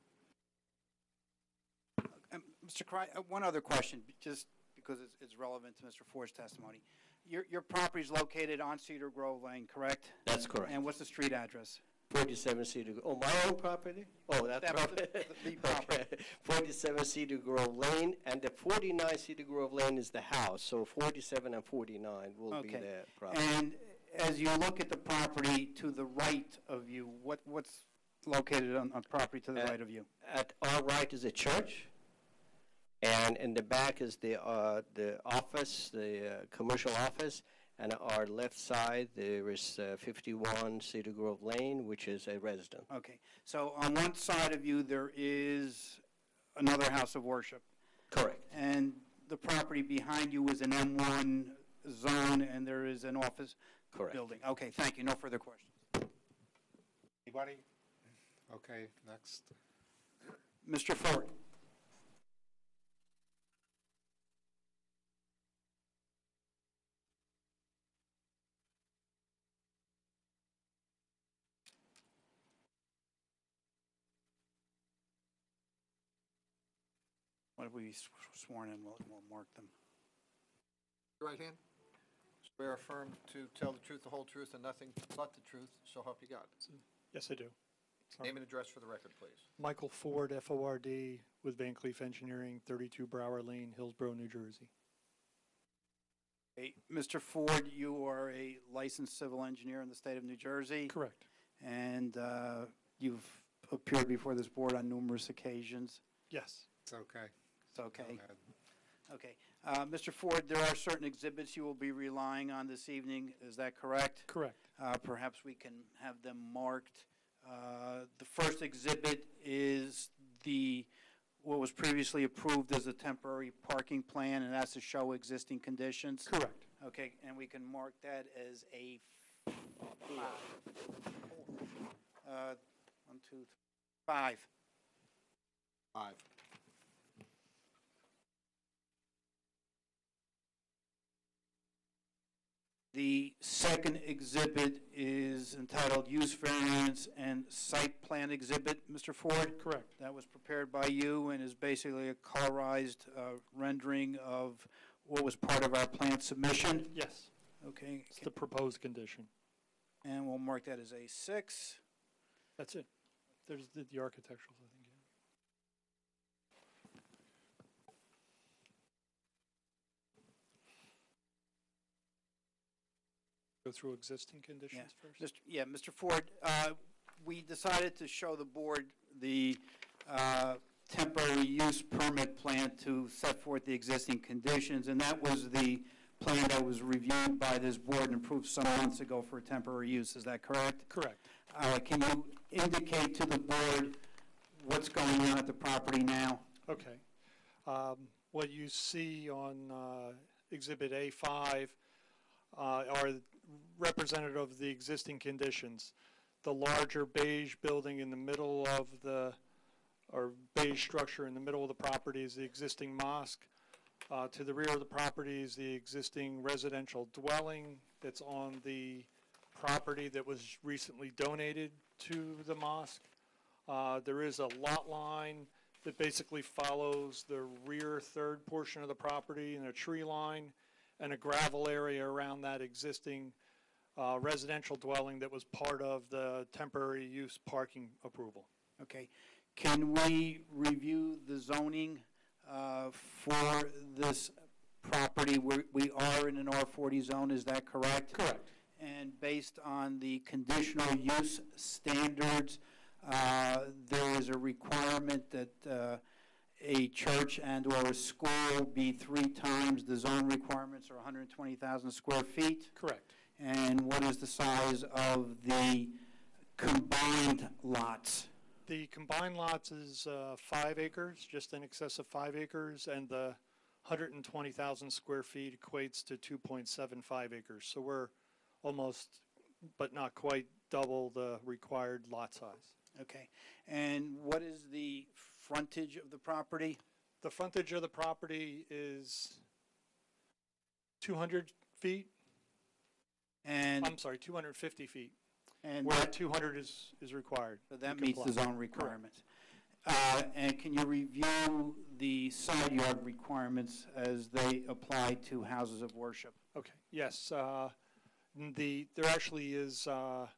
E: Mr. Cry, one other question, just because it's relevant to Mr. Ford's testimony. Your property is located on Cedar Grove Lane, correct?
M: That's correct.
E: And what's the street address?
M: 47 Cedar Grove. Oh, my own property? Oh, that's property.
E: The property.
M: 47 Cedar Grove Lane, and the 49 Cedar Grove Lane is the house. So 47 and 49 will be the property.
E: And as you look at the property to the right of you, what's located on property to the right of you?
M: At our right is a church, and in the back is the office, the commercial office. And our left side, there is 51 Cedar Grove Lane, which is a resident.
E: Okay. So on one side of you, there is another house of worship.
M: Correct.
E: And the property behind you is an M1 zone, and there is an office building. Okay, thank you. No further questions.
A: Anybody? Okay, next.
E: Mr. Ford. What have we sworn in? We'll mark them.
L: Right hand. Swear affirm to tell the truth, the whole truth, and nothing but the truth, so help you God.
O: Yes, I do. Sorry.
L: Name and address for the record, please.
O: Michael Ford, Ford, with Van Cleef Engineering, 32 Brower Lane, Hillsborough, New Jersey.
E: Hey, Mr. Ford, you are a licensed civil engineer in the state of New Jersey.
O: Correct.
E: And you've appeared before this board on numerous occasions.
O: Yes.
A: It's okay.
E: It's okay.
A: Go ahead.
E: Okay. Mr. Ford, there are certain exhibits you will be relying on this evening. Is that correct?
O: Correct.
E: Perhaps we can have them marked. The first exhibit is what was previously approved as a temporary parking plan, and that's to show existing conditions.
O: Correct.
E: Okay, and we can mark that as a 5.
A: 5.
E: The second exhibit is entitled Use Variance and Site Plan Exhibit, Mr. Ford?
O: Correct.
E: That was prepared by you and is basically a colorized rendering of what was part of our plan submission?
O: Yes.
E: Okay.
O: It's the proposed condition.
E: And we'll mark that as a 6.
O: That's it. There's the architectural, I think. Go through existing conditions first?
E: Mr. Ford, we decided to show the board the temporary use permit plan to set forth the existing conditions, and that was the plan that was reviewed by this board and approved some months ago for temporary use. Is that correct?
O: Correct.
E: Can you indicate to the board what's going on at the property now?
O: Okay. What you see on Exhibit A5 are representative of the existing conditions. The larger beige building in the middle of or beige structure in the middle of the property is the existing mosque. To the rear of the property is the existing residential dwelling that's on the property that was recently donated to the mosque. There is a lot line that basically follows the rear third portion of the property and a tree line and a gravel area around that existing residential dwelling that was part of the temporary use parking approval.
E: Okay. Can we review the zoning for this property? We are in an R40 zone, is that correct?
O: Correct.
E: And based on the conditional use standards, there is a requirement that a church and or a school be 3 times the zone requirements, or 120,000 square feet?
O: Correct.
E: And what is the size of the combined lots?
O: The combined lots is 5 acres, just in excess of 5 acres, and the 120,000 square feet equates to 2.75 acres. So we're almost, but not quite, double the required lot size.
E: Okay. And what is the frontage of the property?
O: The frontage of the property is 200 feet.
E: And
O: I'm sorry, 250 feet.
E: And
O: where 200 is required.
E: So that meets the zone requirements. And can you review the side yard requirements as they apply to houses of worship?
O: Okay. Yes. There actually is a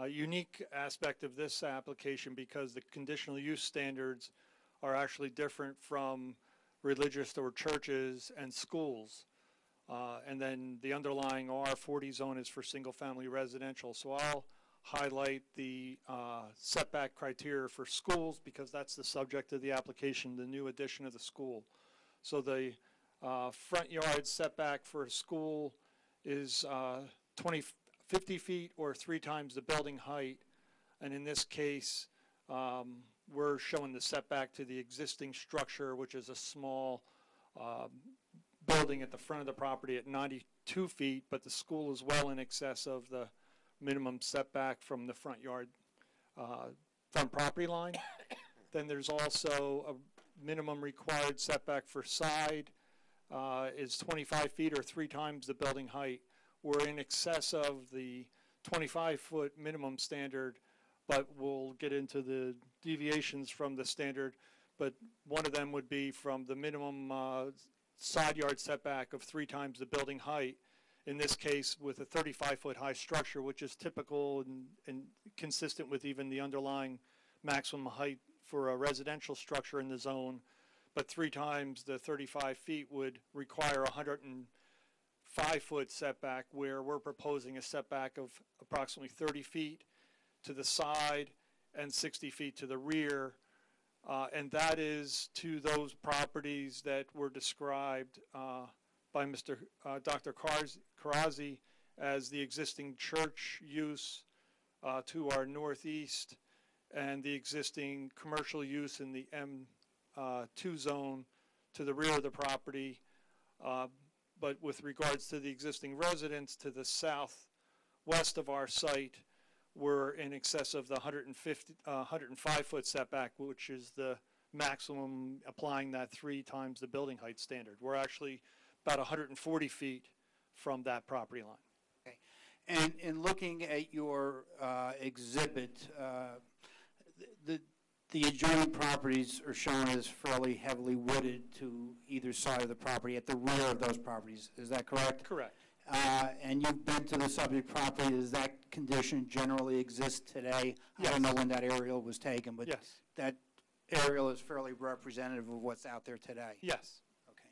O: unique aspect of this application because the conditional use standards are actually different from religious or churches and schools. And then the underlying R40 zone is for single-family residential. So I'll highlight the setback criteria for schools because that's the subject of the application, the new addition of the school. So the front yard setback for a school is 50 feet or 3 times the building height. And in this case, we're showing the setback to the existing structure, which is a small building at the front of the property at 92 feet, but the school is well in excess of the minimum setback from the front yard, front property line. Then there's also a minimum required setback for side is 25 feet or 3 times the building height. We're in excess of the 25-foot minimum standard, but we'll get into the deviations from the standard. But one of them would be from the minimum side yard setback of 3 times the building height in this case with a 35-foot high structure, which is typical and consistent with even the underlying maximum height for a residential structure in the zone, but 3 times the 35 feet would require a 105-foot setback, where we're proposing a setback of approximately 30 feet to the side and 60 feet to the rear. And that is to those properties that were described by Dr. Karazi as the existing church use to our northeast, and the existing commercial use in the M2 zone to the rear of the property. But with regards to the existing residents to the southwest of our site, we're in excess of the 105-foot setback, which is the maximum, applying that 3 times the building height standard. We're actually about 140 feet from that property line.
E: Okay. And in looking at your exhibit, the adjoining properties are shown as fairly heavily wooded to either side of the property, at the rear of those properties. Is that correct?
O: Correct.
E: And you've been to the subject property. Does that condition generally exist today?
O: Yes.
E: I don't know when that aerial was taken, but
O: Yes.
E: that aerial is fairly representative of what's out there today.
O: Yes.
E: Okay.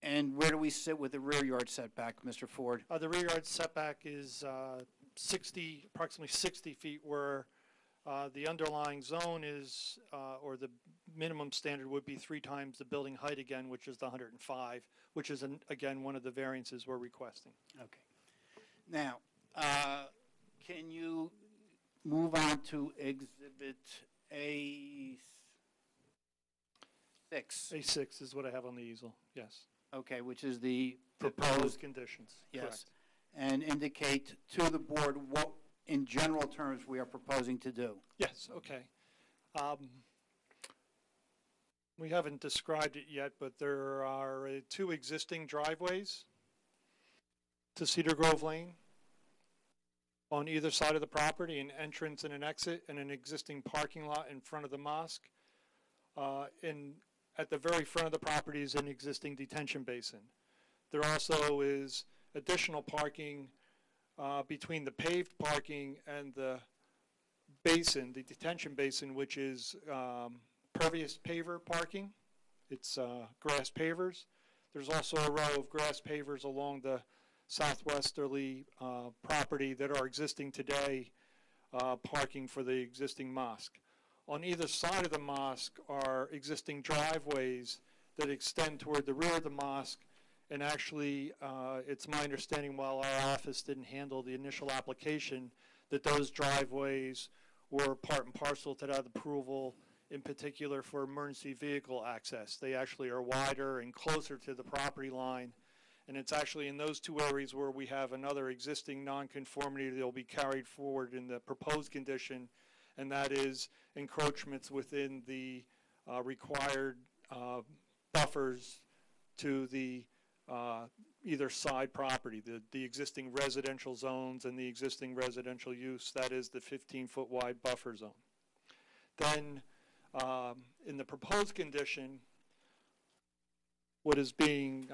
E: And where do we sit with the rear yard setback, Mr. Ford?
O: The rear yard setback is approximately 60 feet, where the underlying zone is, or the minimum standard would be 3 times the building height again, which is the 105, which is, again, one of the variances we're requesting.
E: Okay. Now, can you move on to Exhibit A6?
O: A6 is what I have on the easel, yes.
E: Okay, which is the
O: Proposed
E: proposed,
O: conditions.
E: yes.
O: Correct.
E: And indicate to the board what, in general terms, we are proposing to do.
O: Yes, okay. We haven't described it yet, but there are 2 existing driveways to Cedar Grove Lane on either side of the property, an entrance and an exit, and an existing parking lot in front of the mosque. At the very front of the property is an existing detention basin. There also is additional parking between the paved parking and the basin, the detention basin, which is pervious paver parking. It's grass pavers. There's also a row of grass pavers along the southwesterly property that are existing today, parking for the existing mosque. On either side of the mosque are existing driveways that extend toward the rear of the mosque. And actually, it's my understanding, while our office didn't handle the initial application, that those driveways were part and parcel to that approval, in particular for emergency vehicle access. They actually are wider and closer to the property line. And it's actually in those 2 areas where we have another existing nonconformity that will be carried forward in the proposed condition, and that is encroachments within the required buffers to the either side property, the existing residential zones and the existing residential use. That is the 15-foot wide buffer zone. Then in the proposed condition, what is being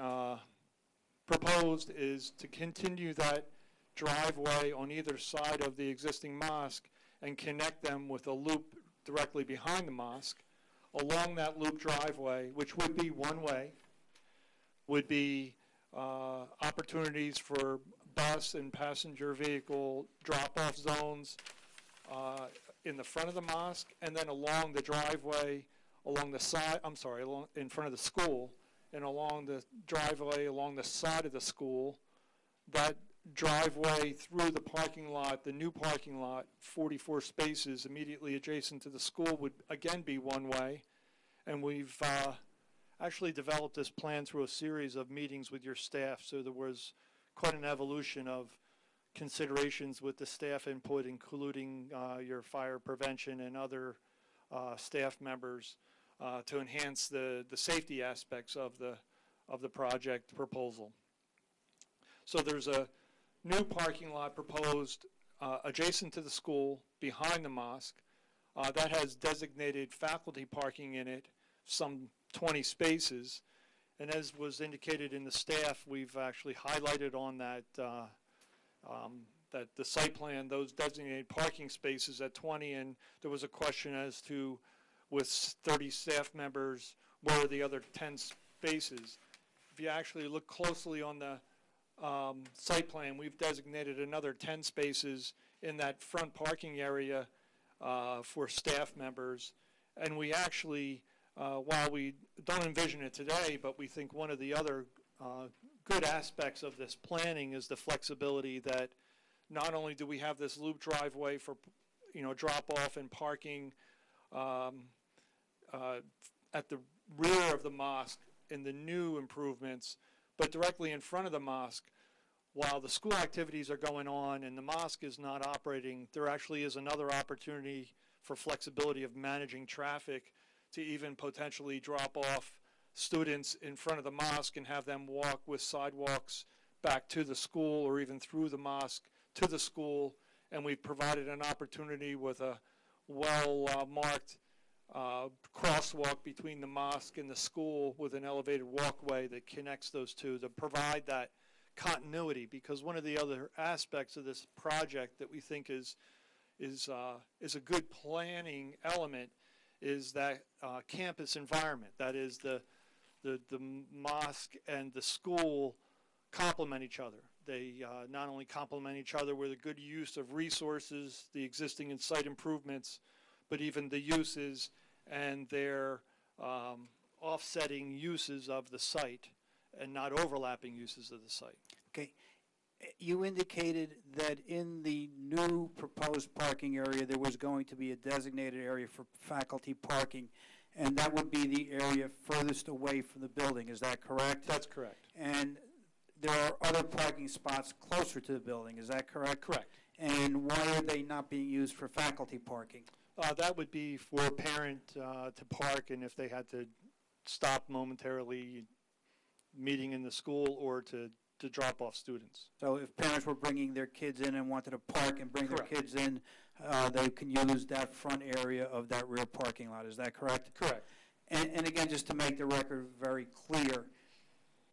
O: proposed is to continue that driveway on either side of the existing mosque and connect them with a loop directly behind the mosque. Along that loop driveway, which would be one way, would be opportunities for bus and passenger vehicle drop-off zones in the front of the mosque, and then along the driveway, along the side, in front of the school, and along the driveway along the side of the school. That driveway through the parking lot, the new parking lot, 44 spaces immediately adjacent to the school, would again be one way. And we've actually developed this plan through a series of meetings with your staff, so there was quite an evolution of considerations with the staff input, including your fire prevention and other staff members, to enhance the safety aspects of the project proposal. So there's a new parking lot proposed adjacent to the school, behind the mosque, that has designated faculty parking in it, some 20 spaces, And as was indicated in the staff, we've actually highlighted on that, that the site plan, those designated parking spaces at 20, and there was a question as to, with 30 staff members, where are the other 10 spaces? If you actually look closely on the site plan, we've designated another 10 spaces in that front parking area for staff members. And we actually, while we don't envision it today, but we think one of the other good aspects of this planning is the flexibility that not only do we have this loop driveway for, drop off and parking at the rear of the mosque in the new improvements, but directly in front of the mosque, while the school activities are going on and the mosque is not operating, there actually is another opportunity for flexibility of managing traffic to even potentially drop off students in front of the mosque and have them walk with sidewalks back to the school or even through the mosque to the school. And we've provided an opportunity with a well-marked crosswalk between the mosque and the school with an elevated walkway that connects those two to provide that continuity, because one of the other aspects of this project that we think is a good planning element is that campus environment. That is the mosque and the school complement each other. They not only complement each other with a good use of resources, the existing and site improvements, but even the uses and their offsetting uses of the site and not overlapping uses of the site.
E: Okay. You indicated that in the new proposed parking area, there was going to be a designated area for faculty parking, and that would be the area furthest away from the building. Is that correct?
O: That's correct.
E: And there are other parking spots closer to the building. Is that correct?
O: Correct.
E: And why are they not being used for faculty parking?
O: That would be for a parent to park, and if they had to stop momentarily meeting in the school or to drop off students.
E: So if parents were bringing their kids in and wanted to park and bring
O: Correct.
E: their kids in, they can use that front area of that rear parking lot. Is that correct?
O: Correct.
E: And again, just to make the record very clear,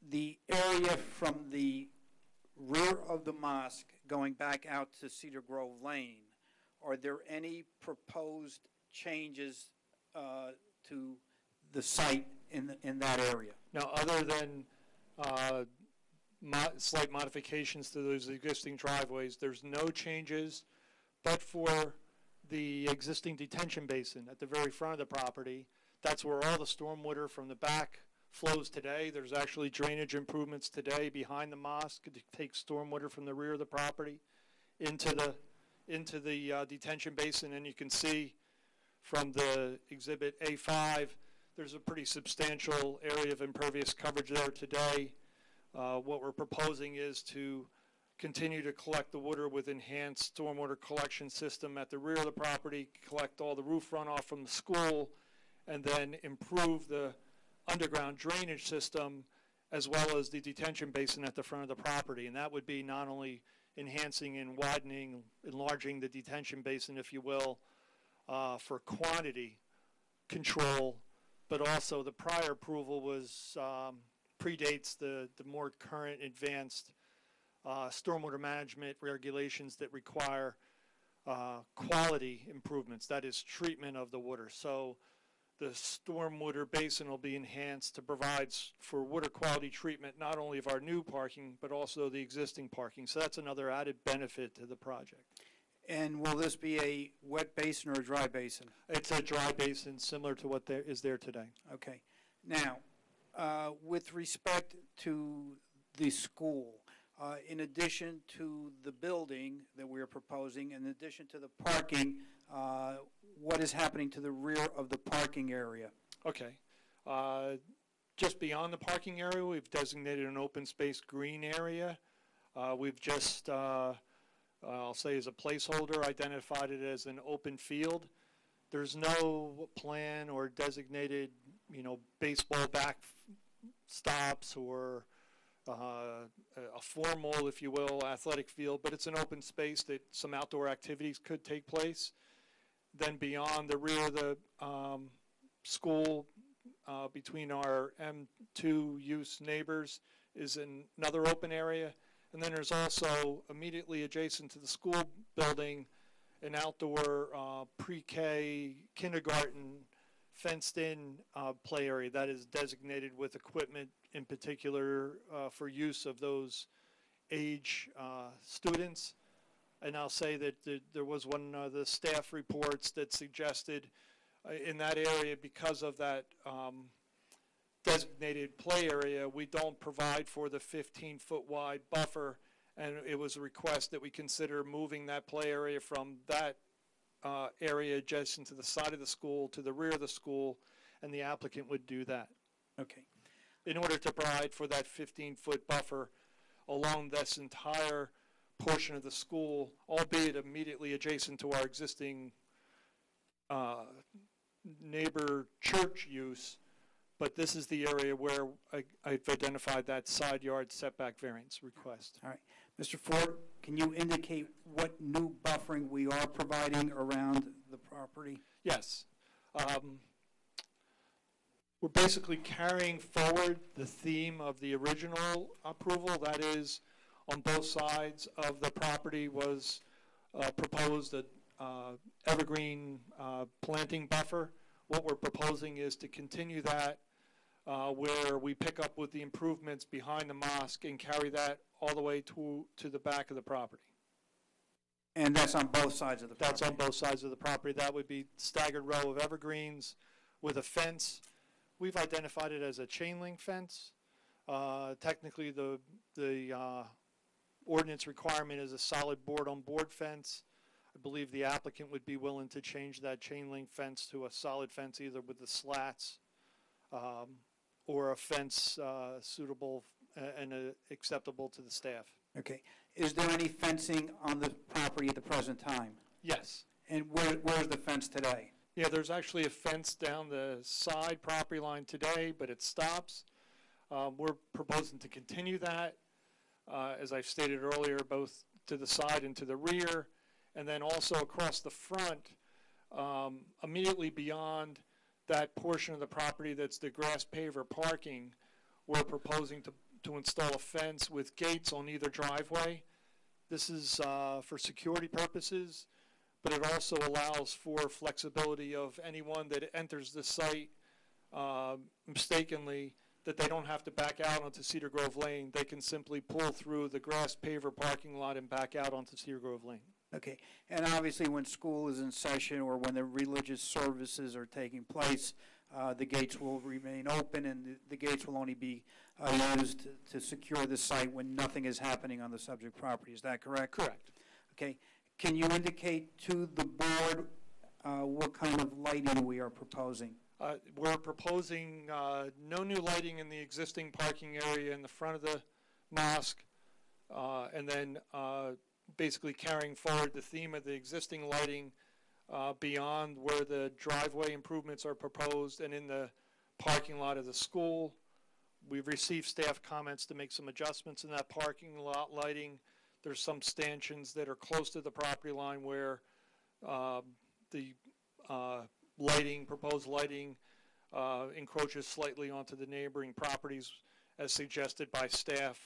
E: the area from the rear of the mosque going back out to Cedar Grove Lane, are there any proposed changes to the site in that area?
O: Now, other than slight modifications to those existing driveways, there's no changes, but for the existing detention basin at the very front of the property, that's where all the stormwater from the back flows today. There's actually drainage improvements today behind the mosque to take stormwater from the rear of the property into the detention basin. And you can see from the exhibit A5, there's a pretty substantial area of impervious coverage there today. What we're proposing is to continue to collect the water with enhanced stormwater collection system at the rear of the property, collect all the roof runoff from the school, and then improve the underground drainage system as well as the detention basin at the front of the property. And that would be not only enhancing and widening, enlarging the detention basin, if you will, for quantity control, but also the prior approval was predates the more current advanced stormwater management regulations that require quality improvements, that is treatment of the water. So the stormwater basin will be enhanced to provide for water quality treatment, not only of our new parking, but also the existing parking. So that's another added benefit to the project.
E: And will this be a wet basin or a dry basin?
O: It's a dry basin similar to what is there today.
E: Okay. Now, with respect to the school, in addition to the building that we're proposing, in addition to the parking, what is happening to the rear of the parking area?
O: Okay. Just beyond the parking area, we've designated an open space green area. We've just, I'll say as a placeholder, identified it as an open field. There's no plan or designated, baseball back stops or a formal, if you will, athletic field, but it's an open space that some outdoor activities could take place. Then beyond the rear of the school between our M2 use neighbors is another open area. And then there's also immediately adjacent to the school building an outdoor pre-K kindergarten fenced-in play area that is designated with equipment in particular for use of those age students. And I'll say that there was one of the staff reports that suggested in that area, because of that designated play area, we don't provide for the 15-foot wide buffer, and it was a request that we consider moving that play area from that area adjacent to the side of the school to the rear of the school, and the applicant would do that.
E: Okay.
O: In order to provide for that 15-foot buffer along this entire portion of the school, albeit immediately adjacent to our existing neighbor church use, but this is the area where I've identified that side yard setback variance request.
E: All right. Mr. Ford, can you indicate what new buffering we are providing around the property?
O: Yes. We're basically carrying forward the theme of the original approval. That is, on both sides of the property was proposed an evergreen planting buffer. What we're proposing is to continue that where we pick up with the improvements behind the mosque and carry that all the way to the back of the property.
E: And that's on both sides of the property?
O: That's on both sides of the property. That would be staggered row of evergreens with a fence. We've identified it as a chain link fence. Technically, the ordinance requirement is a solid board-on-board fence. I believe the applicant would be willing to change that chain link fence to a solid fence, either with the slats or a fence suitable and acceptable to the staff.
E: Okay. Is there any fencing on the property at the present time?
O: Yes.
E: And where's the fence today?
O: Yeah, there's actually a fence down the side property line today, but it stops. We're proposing to continue that, as I've stated earlier, both to the side and to the rear, and then also across the front, immediately beyond that portion of the property that's the grass paver parking. We're proposing to install a fence with gates on either driveway. This is for security purposes, but it also allows for flexibility of anyone that enters the site mistakenly, that they don't have to back out onto Cedar Grove Lane. They can simply pull through the grass paver parking lot and back out onto Cedar Grove Lane.
E: Okay. And obviously when school is in session or when the religious services are taking place, the gates will remain open, and the gates will only be used to secure the site when nothing is happening on the subject property. Is that correct?
O: Correct.
E: Okay. Can you indicate to the board what kind of lighting we are proposing?
O: We're proposing no new lighting in the existing parking area in the front of the mosque, and then basically carrying forward the theme of the existing lighting beyond where the driveway improvements are proposed and in the parking lot of the school. We've received staff comments to make some adjustments in that parking lot lighting. There's some stanchions that are close to the property line where the proposed lighting encroaches slightly onto the neighboring properties as suggested by staff.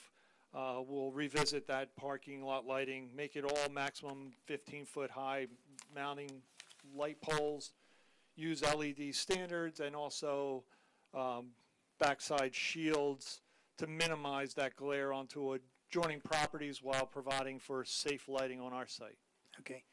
O: We'll revisit that parking lot lighting, make it all maximum 15-foot high mounting light poles, use LED standards, and also backside shields to minimize that glare onto adjoining properties while providing for safe lighting on our site.
E: Okay.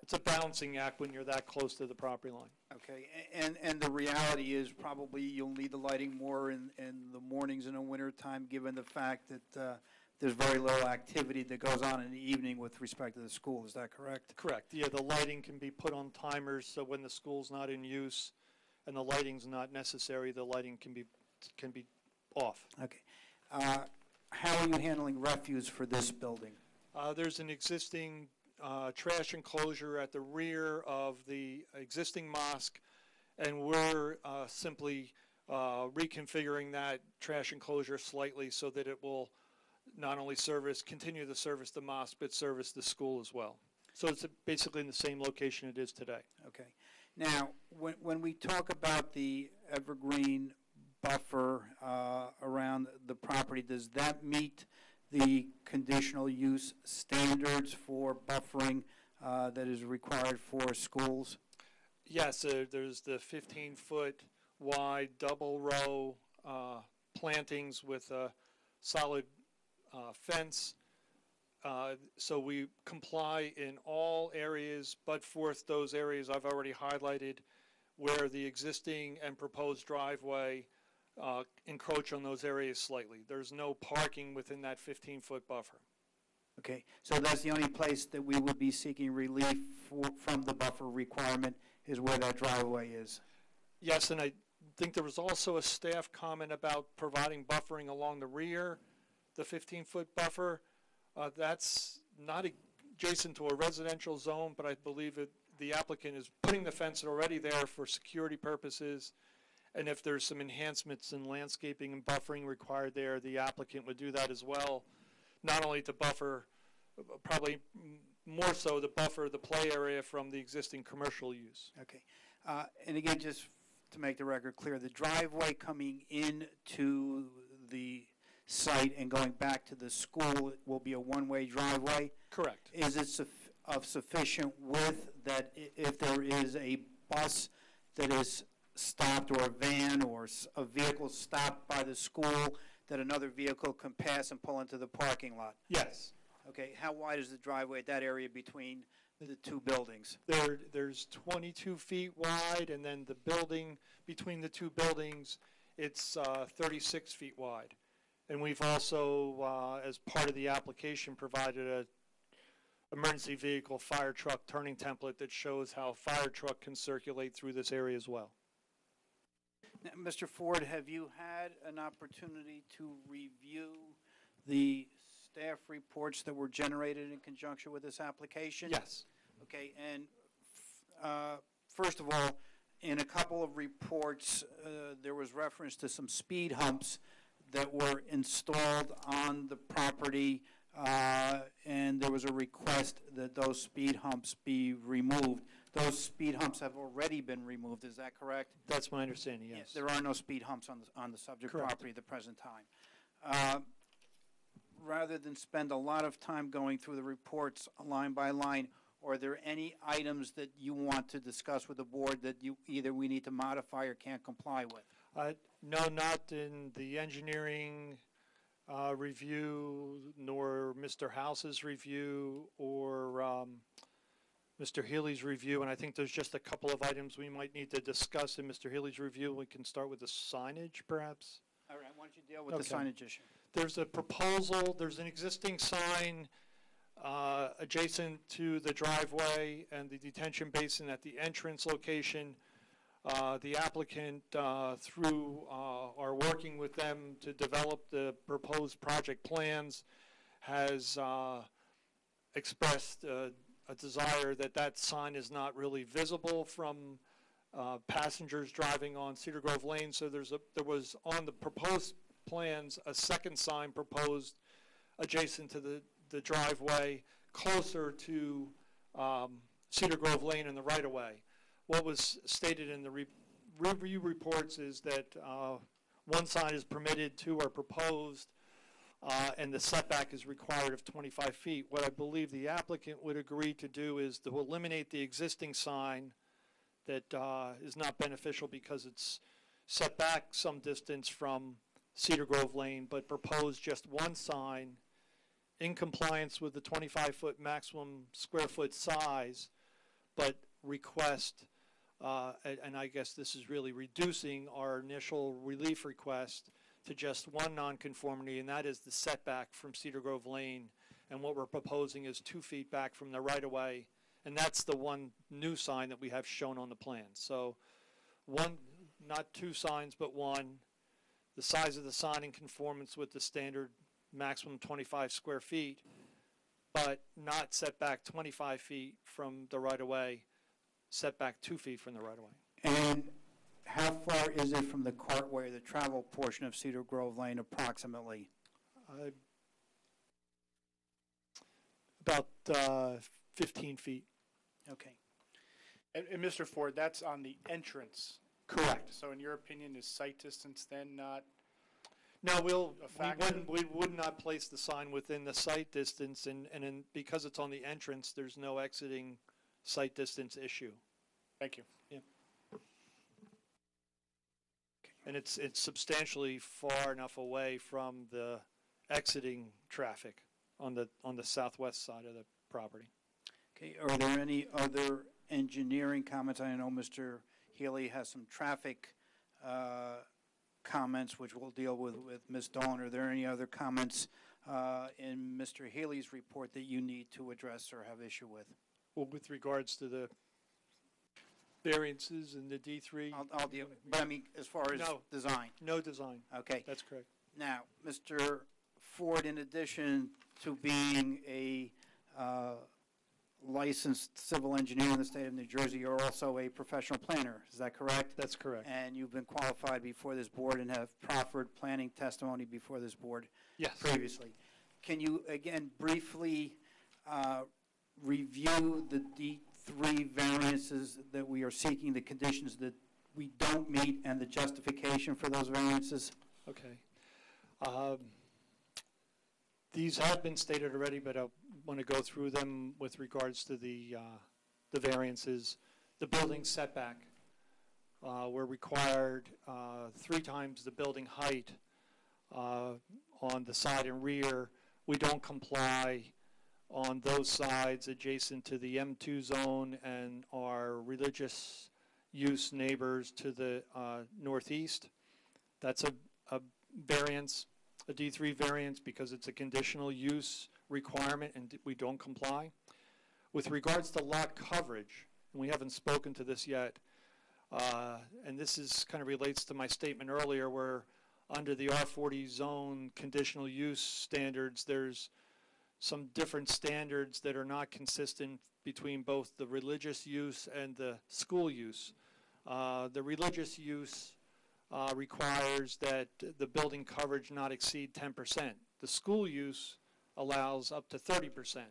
O: It's a balancing act when you're that close to the property line.
E: Okay. And the reality is probably you'll need the lighting more in the mornings in the winter time, given the fact that there's very little activity that goes on in the evening with respect to the school. Is that correct?
O: Correct. Yeah, the lighting can be put on timers, so when the school's not in use and the lighting's not necessary, the lighting can be off.
E: Okay. How are you handling refuse for this building?
O: There's an existing trash enclosure at the rear of the existing mosque, and we're simply reconfiguring that trash enclosure slightly so that it will not only continue to service the mosque, but service the school as well. So it's basically in the same location it is today.
E: Okay. Now, when we talk about the evergreen buffer around the property, does that meet the conditional use standards for buffering that is required for schools?
O: Yes, there's the 15-foot wide double row plantings with a solid fence. So we comply in all areas but forth those areas I've already highlighted where the existing and proposed driveway encroach on those areas slightly. There's no parking within that 15-foot buffer.
E: Okay, so that's the only place that we would be seeking relief from the buffer requirement is where that driveway is?
O: Yes, and I think there was also a staff comment about providing buffering along the rear, the 15-foot buffer. That's not adjacent to a residential zone, but I believe the applicant is putting the fence already there for security purposes. And if there's some enhancements in landscaping and buffering required there, the applicant would do that as well, not only to buffer, probably more so to buffer the play area from the existing commercial use.
E: Okay. And again, just to make the record clear, the driveway coming into the site and going back to the school will be a one-way driveway?
O: Correct.
E: Is it of sufficient width that if there is a bus that is stopped or a van or a vehicle stopped by the school that another vehicle can pass and pull into the parking lot?
O: Yes.
E: Okay, how wide is the driveway at that area between the two buildings?
O: There's 22 feet wide, and then the building, between the two buildings, it's 36 feet wide. And we've also, as part of the application, provided a emergency vehicle fire truck turning template that shows how a fire truck can circulate through this area as well.
E: Now, Mr. Ford, have you had an opportunity to review the staff reports that were generated in conjunction with this application?
O: Yes.
E: Okay, and first of all, in a couple of reports, there was reference to some speed humps that were installed on the property, and there was a request that those speed humps be removed. Those speed humps have already been removed, is that correct?
O: That's my understanding, yes.
E: There are no speed humps on the subject
O: Correct.
E: property at the present time. Rather than spend a lot of time going through the reports line by line, are there any items that you want to discuss with the board that either we need to modify or can't comply with?
O: No, not in the engineering review, nor Mr. House's review, or Mr. Healy's review, and I think there's just a couple of items we might need to discuss in Mr. Healy's review. We can start with the signage, perhaps.
E: All right, why don't you deal with the signage issue?
O: There's a proposal, there's an existing sign adjacent to the driveway and the detention basin at the entrance location. The applicant, through our working with them to develop the proposed project plans, has expressed a desire that sign is not really visible from passengers driving on Cedar Grove Lane. So there was on the proposed plans a second sign proposed adjacent to the driveway, closer to Cedar Grove Lane in the right-of-way. What was stated in the review reports is that one sign is permitted, two are proposed, and the setback is required of 25 feet. What I believe the applicant would agree to do is to eliminate the existing sign that is not beneficial because it's set back some distance from Cedar Grove Lane, but propose just one sign in compliance with the 25-foot maximum square foot size, but request, and I guess this is really reducing our initial relief request to just one nonconformity, and that is the setback from Cedar Grove Lane. And what we're proposing is 2 feet back from the right-of-way, and that's the one new sign that we have shown on the plan. So one, not two signs, but one. The size of the sign in conformance with the standard maximum 25 square feet, but not set back 25 feet from the right-of-way, set back 2 feet from the right-of-way.
E: And how far is it from the cartway, the travel portion of Cedar Grove Lane approximately?
O: About 15 feet.
E: Okay.
G: And Mr. Ford, that's on the entrance.
O: Correct.
G: So in your opinion, is sight distance then not?
O: No,
G: a factor?
O: we would not place the sign within the sight distance, and because it's on the entrance, there's no exiting sight distance issue.
G: Thank you.
O: Yeah. And it's substantially far enough away from the exiting traffic on the southwest side of the property.
E: Okay, are there any other engineering comments? I know Mr. Healy has some traffic comments, which we'll deal with Ms. Dawn. Are there any other comments in Mr. Healy's report that you need to address or have issue with?
O: Well, with regards to the variances in the D3?
E: I'll deal, but I mean, as far as
O: No.
E: design.
O: No design.
E: Okay.
O: That's correct.
E: Now, Mr. Ford, in addition to being a licensed civil engineer in the state of New Jersey, you're also a professional planner. Is that correct?
O: That's correct.
E: And you've been qualified before this board and have proffered planning testimony before this board
O: Yes.
E: previously. Can you, again, briefly review the D3 variances that we are seeking, the conditions that we don't meet, and the justification for those variances?
O: Okay. These have been stated already, but I want to go through them with regards to the variances. The building setback, we're required 3 times the building height on the side and rear. We don't comply on those sides adjacent to the M2 zone and our religious use neighbors to the northeast. That's a variance, a D3 variance, because it's a conditional use requirement and we don't comply. With regards to lot coverage, and we haven't spoken to this yet, and this is kind of relates to my statement earlier where under the R40 zone conditional use standards, there's some different standards that are not consistent between both the religious use and the school use. The religious use requires that the building coverage not exceed 10%. The school use allows up to 30%.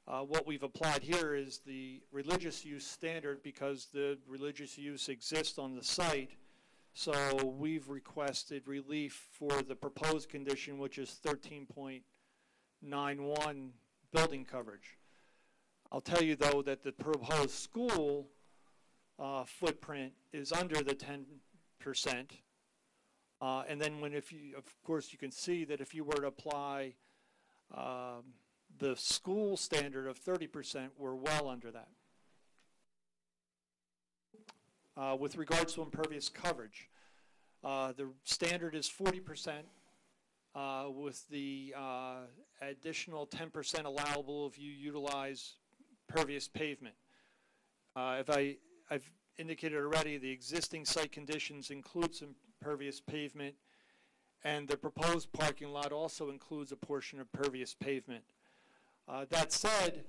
O: What we've applied here is the religious use standard because the religious use exists on the site. So we've requested relief for the proposed condition, which is 13.91 building coverage. I'll tell you, though, that the proposed school footprint is under the 10%. And then when if you, of course, you can see that if you were to apply the school standard of 30%, we're well under that. With regards to impervious coverage, the standard is 40%, with the additional 10% allowable if you utilize pervious pavement. I've indicated already, the existing site conditions include some pervious pavement, and the proposed parking lot also includes a portion of pervious pavement. That said,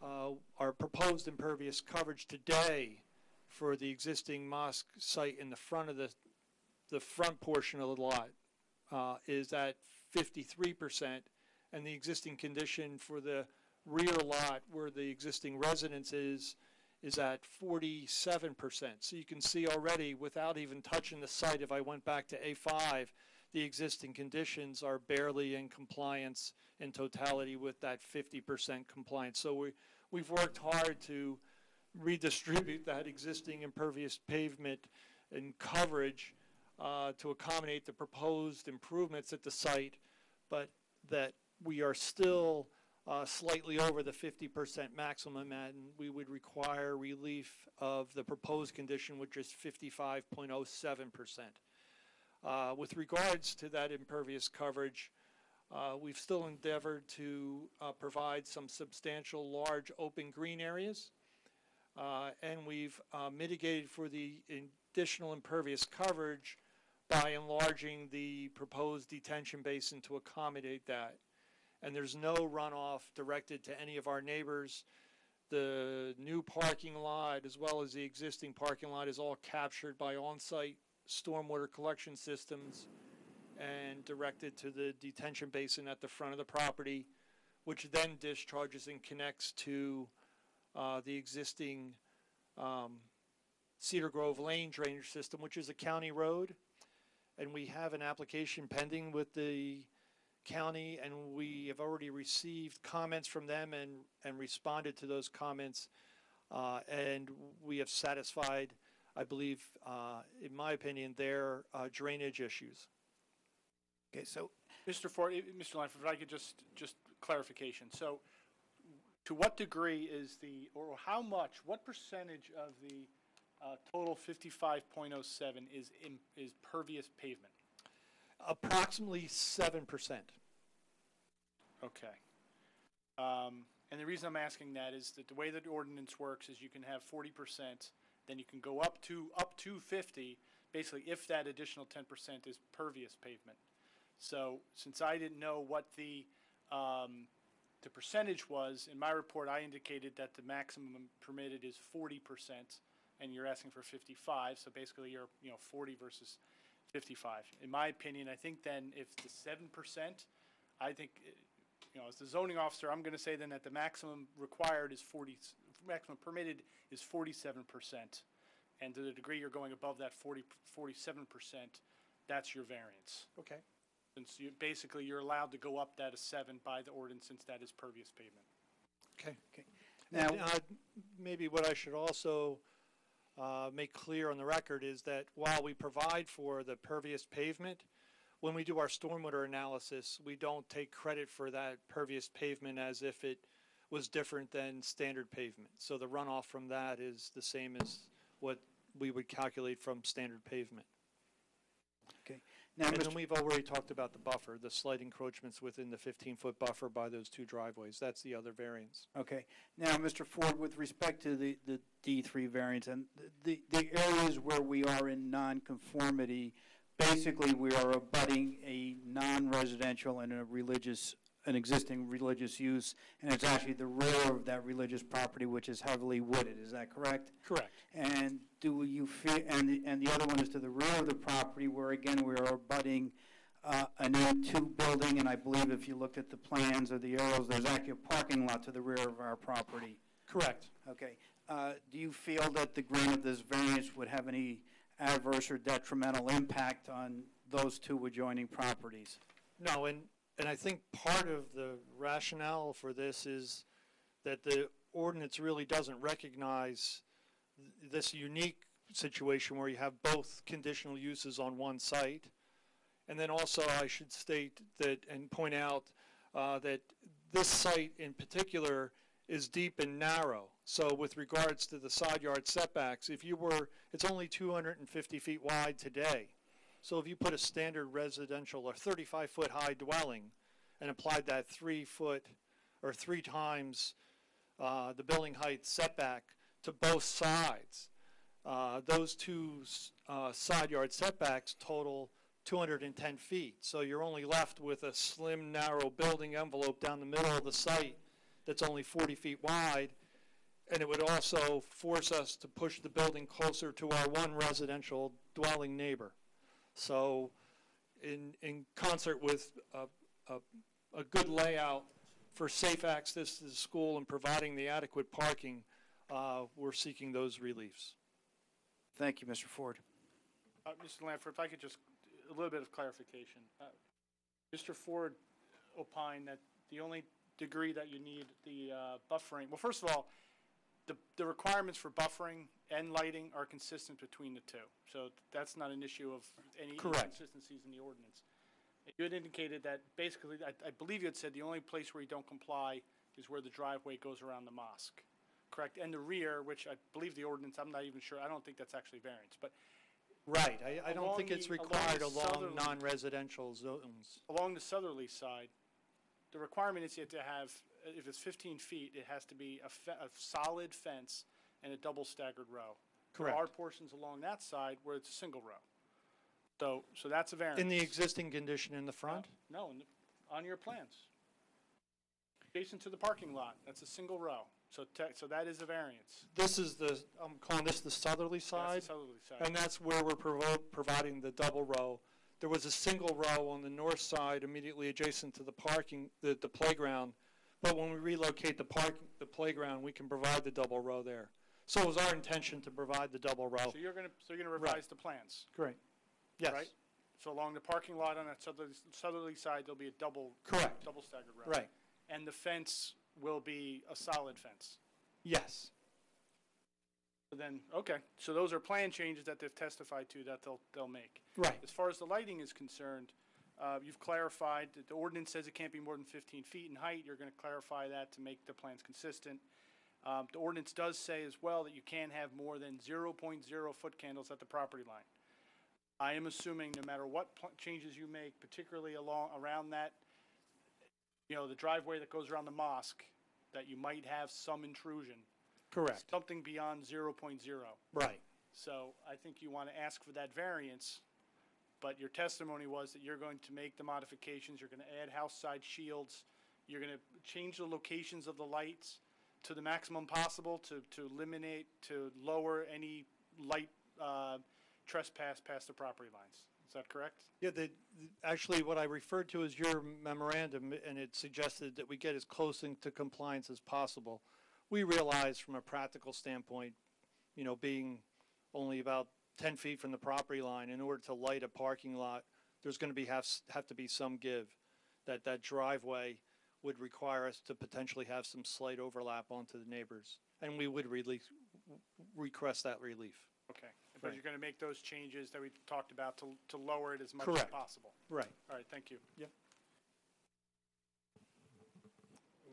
O: our proposed impervious coverage today for the existing mosque site in the front of the front portion of the lot is at 53%, and the existing condition for the rear lot where the existing residence is at 47%. So you can see already, without even touching the site, if I went back to A5, the existing conditions are barely in compliance in totality with that 50% compliance. So we've worked hard to redistribute that existing impervious pavement and coverage to accommodate the proposed improvements at the site, but that we are still slightly over the 50% maximum, and we would require relief of the proposed condition, which is 55.07%. With regards to that impervious coverage, we've still endeavored to provide some substantial large open green areas, and we've mitigated for the additional impervious coverage by enlarging the proposed detention basin to accommodate that. And there's no runoff directed to any of our neighbors. The new parking lot, as well as the existing parking lot, is all captured by on-site stormwater collection systems and directed to the detention basin at the front of the property, which then discharges and connects to the existing Cedar Grove Lane drainage system, which is a county road. And we have an application pending with the county, and we have already received comments from them and responded to those comments. And we have satisfied, I believe, in my opinion, their drainage issues.
E: Okay, so
G: Mr. Ford, Mr. Lanford, if I could just clarification. So to what degree is or how much, what percentage of the total 55.07 is pervious pavement?
O: Approximately 7%.
G: Okay. And the reason I'm asking that is that the way that the ordinance works is you can have 40%, then you can go up to 50, basically if that additional 10% is pervious pavement. So since I didn't know what the percentage was, in my report I indicated that the maximum permitted is 40%, and you're asking for 55, so basically you're 40 versus 55. In my opinion, I think then if the 7%, I think, as the zoning officer, I'm going to say then that the maximum required is maximum permitted is 47%. And to the degree you're going above that 47%, that's your variance.
O: Okay.
G: Since basically you're allowed to go up that a 7 by the ordinance since that is pervious pavement.
O: Okay.
E: Now,
O: And, maybe what I should also make clear on the record is that while we provide for the pervious pavement, when we do our stormwater analysis, we don't take credit for that pervious pavement as if it was different than standard pavement. So the runoff from that is the same as what we would calculate from standard pavement.
E: okay. Now,
O: And
E: Mr.
O: then we've already talked about the buffer, the slight encroachments within the 15-foot buffer by those two driveways. That's the other variance.
E: Okay. Now, Mr. Ford, with respect to the D3 variance and the areas where we are in nonconformity, basically we are abutting a non-residential and an existing religious use, and it's actually the rear of that religious property which is heavily wooded. Is that correct?
O: Correct.
E: And do you feel, and the other one is to the rear of the property where again we are abutting an M2 building, and I believe if you looked at the plans or the arrows, there's actually a parking lot to the rear of our property.
O: Correct.
E: Okay. Do you feel that the grant of this variance would have any adverse or detrimental impact on those two adjoining properties?
O: No, and I think part of the rationale for this is that the ordinance really doesn't recognize this unique situation where you have both conditional uses on one site. And then also I should state that and point out that this site in particular is deep and narrow. So with regards to the side yard setbacks, it's only 250 feet wide today. So if you put a standard residential or 35-foot high dwelling and applied that 3 foot or 3 times the building height setback to both sides, those two side yard setbacks total 210 feet. So you're only left with a slim, narrow building envelope down the middle of the site that's only 40 feet wide. And it would also force us to push the building closer to our one residential dwelling neighbor. So in concert with a good layout for safe access to the school and providing the adequate parking, we're seeking those reliefs.
E: Thank you, Mr. Ford.
G: Mr. Lanford, if I could just, a little bit of clarification. Mr. Ford opined that the only degree that you need the buffering, well, first of all, the requirements for buffering and lighting are consistent between the two. So that's not an issue of any inconsistencies in the ordinance. You had indicated that basically, I believe you had said the only place where you don't comply is where the driveway goes around the mosque, correct? And the rear, which I believe the ordinance, I'm not even sure, I don't think that's actually variance, but.
O: Right, I don't think it's required along non-residential zones.
G: Along the southerly side, the requirement is you have to have, if it's 15 feet, it has to be a solid fence and a double staggered row.
O: Correct.
G: There are portions along that side where it's a single row. So that's a variance.
O: In the existing condition in the front?
G: No, on your plans. Adjacent to the parking lot, that's a single row. So that is a variance.
O: This is I'm calling this the southerly side.
G: That's the southerly side.
O: And that's where we're providing the double row. There was a single row on the north side immediately adjacent to the playground. But when we relocate the playground, we can provide the double row there. So it was our intention to provide the double row.
G: So you're gonna revise the plans,
O: Great. Yes.
G: right? So along the parking lot on that southerly side, there'll be a double staggered row.
O: Right.
G: And the fence will be a solid fence.
O: Yes.
G: So then, okay, so those are plan changes that they've testified to that they'll make.
O: Right.
G: As far as the lighting is concerned, you've clarified that the ordinance says it can't be more than 15 feet in height. You're going to clarify that to make the plans consistent. The ordinance does say as well that you can't have more than 0.0 foot candles at the property line. I am assuming no matter what changes you make, particularly around that, the driveway that goes around the mosque, that you might have some intrusion.
O: Correct.
G: Something beyond 0.0.
O: Right.
G: So I think you want to ask for that variance, but your testimony was that you're going to make the modifications, you're going to add house side shields, you're going to change the locations of the lights to the maximum possible to eliminate, to lower any light trespass past the property lines. Is that correct?
O: Yeah, actually, what I referred to is your memorandum, and it suggested that we get as close into compliance as possible. We realize from a practical standpoint, being only about 10 feet from the property line, in order to light a parking lot, there's going to have to be some give. That driveway would require us to potentially have some slight overlap onto the neighbors, and we would request that relief.
G: Okay. But you're going to make those changes that we talked about to lower it as much as
O: Correct.
G: possible.
O: Right.
G: All right, thank you.
O: Yep.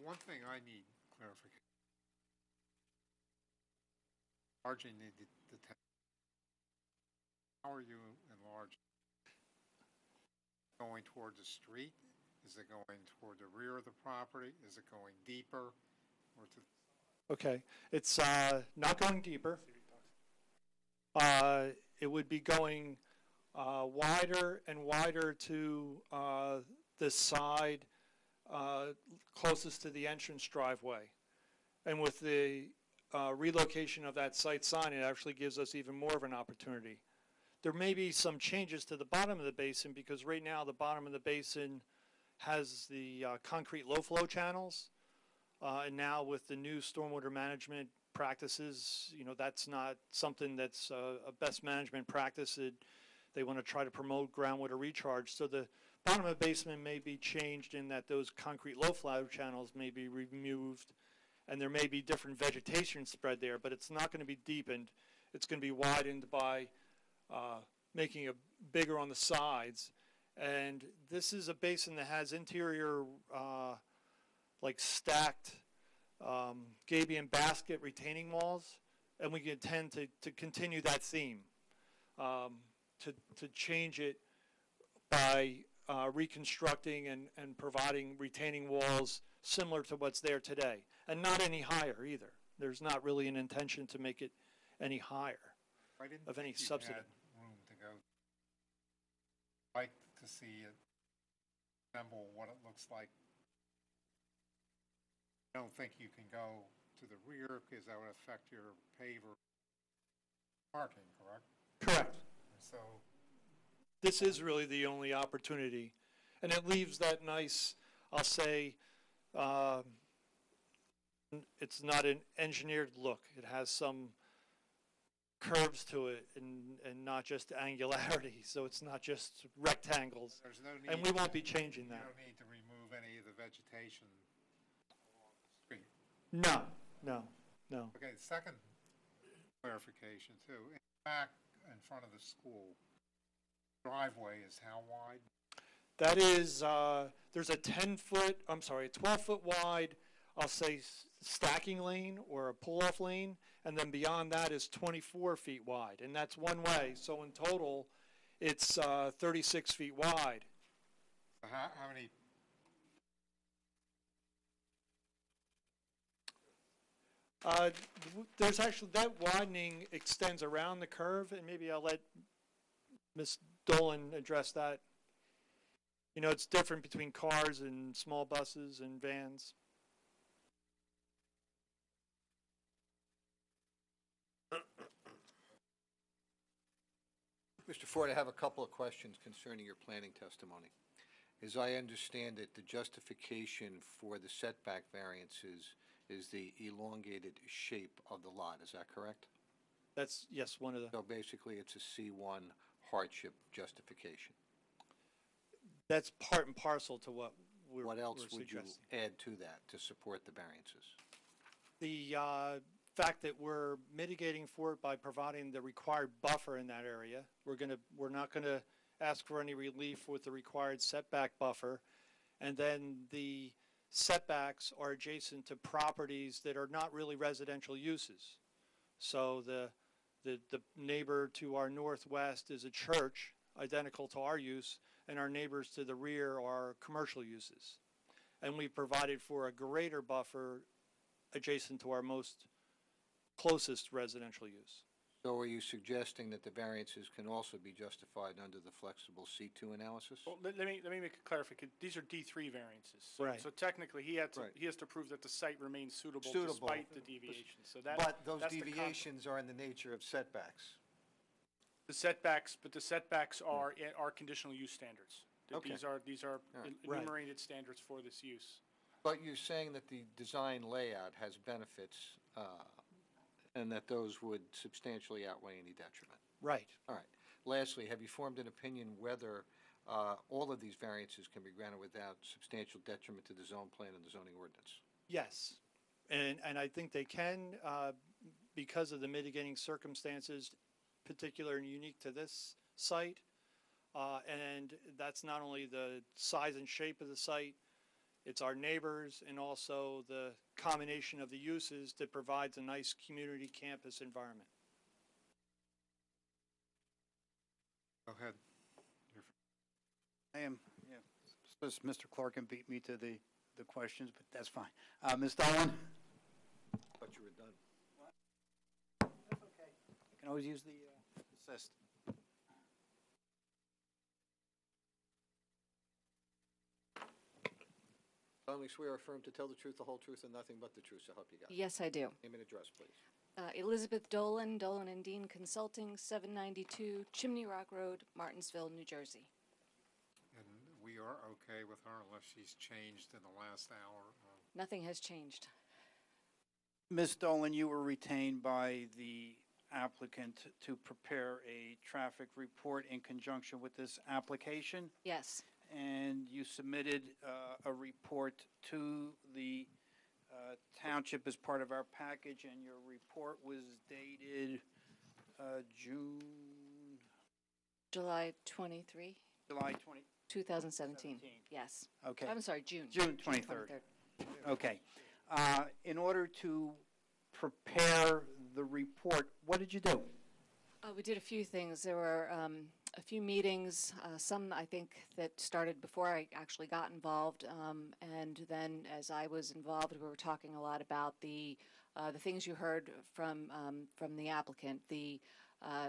A: One thing I need clarification. Enlarging the how are you enlarging? Going toward the street? Is it going toward the rear of the property? Is it going deeper? Or to?
O: Okay. It's not going deeper. It would be going wider and wider to the side closest to the entrance driveway. And with the relocation of that site sign, it actually gives us even more of an opportunity. There may be some changes to the bottom of the basin, because right now the bottom of the basin has the concrete low flow channels. And now with the new stormwater management practices, that's not something that's a best management practice. They want to try to promote groundwater recharge. So the bottom of the basement may be changed in that those concrete low flow channels may be removed, and there may be different vegetation spread there, but it's not going to be deepened. It's going to be widened by making it bigger on the sides. And this is a basin that has interior like stacked gabion basket retaining walls, and we intend to continue that theme, to change it by reconstructing and providing retaining walls similar to what's there today, and not any higher either. There's not really an intention to make it any higher of any subsidy.
A: Room to go. I'd like to see it resemble what it looks like. I don't think you can go to the rear because that would affect your paver parking, correct?
O: Correct.
A: So
O: this is really the only opportunity, and it leaves that nice, I'll say, it's not an engineered look. It has some curves to it and not just angularity, so it's not just rectangles.
A: there's no need,
O: and we won't be changing that.
A: You don't need to remove any of the vegetation along the street.
O: No, no, no.
A: Okay, second clarification too. In back, in front of the school, driveway is how wide?
O: That is, there's a 12-foot wide, I'll say, stacking lane or a pull-off lane, and then beyond that is 24 feet wide, and that's one way. So in total, it's 36 feet wide.
A: How many?
O: There's actually, that widening extends around the curve, and maybe I'll let Ms. Dolan address that. It's different between cars and small buses and vans.
L: Mr. Ford, I have a couple of questions concerning your planning testimony. As I understand it, the justification for the setback variances is the elongated shape of the lot, is that correct?
O: That's, yes, one of the,
L: So basically, it's a C1 hardship justification.
O: that's part and parcel to what we're
L: What else
O: we're
L: would you
O: suggesting.
L: add to that to support the variances?
O: The fact that we're mitigating for it by providing the required buffer in that area. We're not gonna ask for any relief with the required setback buffer. And then the setbacks are adjacent to properties that are not really residential uses. So the neighbor to our northwest is a church, identical to our use, and our neighbors to the rear are commercial uses. And we provided for a greater buffer adjacent to our most closest residential use.
L: So are you suggesting that the variances can also be justified under the flexible C2 analysis?
G: Well, let me make a clarification. These are D3 variances. So-
O: Right.
G: So technically, he has to prove that the site remains suitable despite the deviation. So that.
L: But those
G: that's the
L: deviations are in the nature of setbacks.
G: The setbacks, but the setbacks are conditional use standards.
L: Okay.
G: These are
L: right.
G: enumerated standards for this use.
L: But you're saying that the design layout has benefits, and that those would substantially outweigh any detriment?
O: Right.
L: All right. Lastly, have you formed an opinion whether all of these variances can be granted without substantial detriment to the zone plan and the zoning ordinance?
O: Yes. And I think they can, because of the mitigating circumstances, particular and unique to this site. And that's not only the size and shape of the site, it's our neighbors and also the combination of the uses that provides a nice community campus environment.
A: Go ahead.
E: I am, yeah, suppose Mr. Clark can beat me to the questions, but that's fine. Ms. Dolan?
L: Thought you were done.
E: That's okay. I can always use the assist.
L: solemnly swear or affirm to tell the truth, the whole truth, and nothing but the truth, so help you God.
J: Yes, I do.
L: Name and address, please.
J: Elizabeth Dolan, Dolan and Dean Consulting, 792 Chimney Rock Road, Martinsville, New Jersey.
A: And we are okay with her unless she's changed in the last hour.
J: Nothing has changed.
E: Ms. Dolan, you were retained by the applicant to prepare a traffic report in conjunction with this application,
J: Yes.
E: and you submitted a report to the township as part of our package, and your report was dated June,
J: July 23,
E: July 20,
J: 2017. Yes.
E: okay.
J: I'm sorry, June.
E: June 23rd. Okay. In order to prepare the report, what did you do?
J: We did a few things. There were a few meetings, some I think that started before I actually got involved, and then as I was involved, we were talking a lot about the things you heard from the applicant, the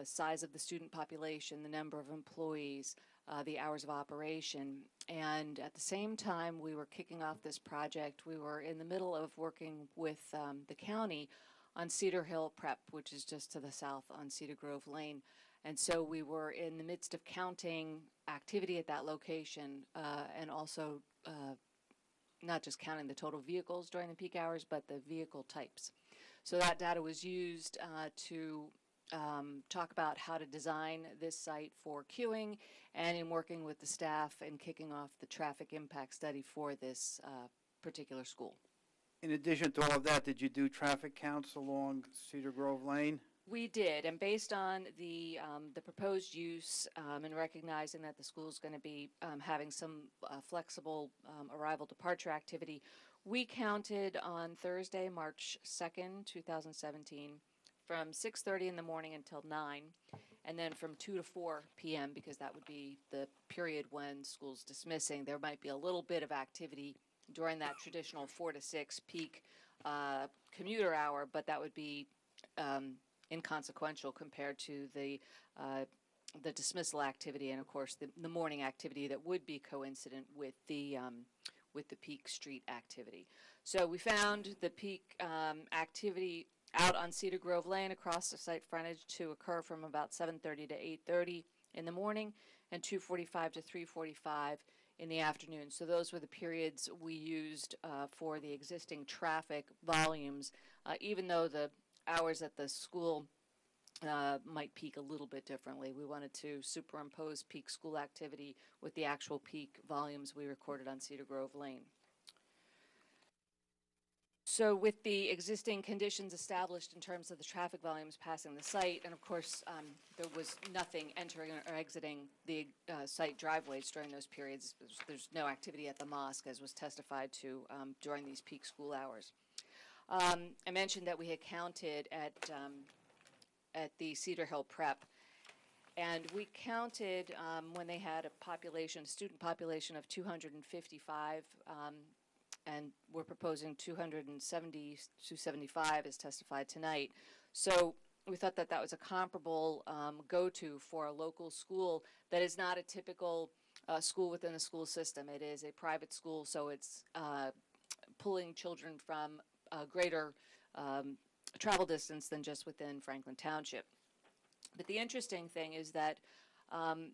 J: size of the student population, the number of employees, the hours of operation, and at the same time we were kicking off this project. We were in the middle of working with the county on Cedar Hill Prep, which is just to the south on Cedar Grove Lane. And so we were in the midst of counting activity at that location, and also not just counting the total vehicles during the peak hours, but the vehicle types. So that data was used to talk about how to design this site for queuing, and in working with the staff and kicking off the traffic impact study for this particular school.
E: In addition to all of that, did you do traffic counts along Cedar Grove Lane?
J: We did, and based on the proposed use, and recognizing that the school is going to be having some flexible arrival departure activity, we counted on Thursday, March 2nd, 2017, from 6:30 in the morning until 9, and then from 2 to 4 p.m., because that would be the period when school's dismissing. There might be a little bit of activity during that traditional 4 to 6 peak commuter hour, but that would be inconsequential compared to the dismissal activity, and of course the morning activity that would be coincident with the peak street activity. So we found the peak activity out on Cedar Grove Lane across the site frontage to occur from about 7:30 to 8:30 in the morning, and 2:45 to 3:45 in the afternoon. So those were the periods we used for the existing traffic volumes, even though the hours at the school might peak a little bit differently. We wanted to superimpose peak school activity with the actual peak volumes we recorded on Cedar Grove Lane. So with the existing conditions established in terms of the traffic volumes passing the site, and of course there was nothing entering or exiting the site driveways during those periods. There's no activity at the mosque, as was testified to during these peak school hours. I mentioned that we had counted at the Cedar Hill Prep, and we counted when they had a student population of 255, and we're proposing 270 to 75 as testified tonight. So we thought that that was a comparable go-to for a local school that is not a typical school within the school system. It is a private school, so it's pulling children from a greater travel distance than just within Franklin Township. But the interesting thing is that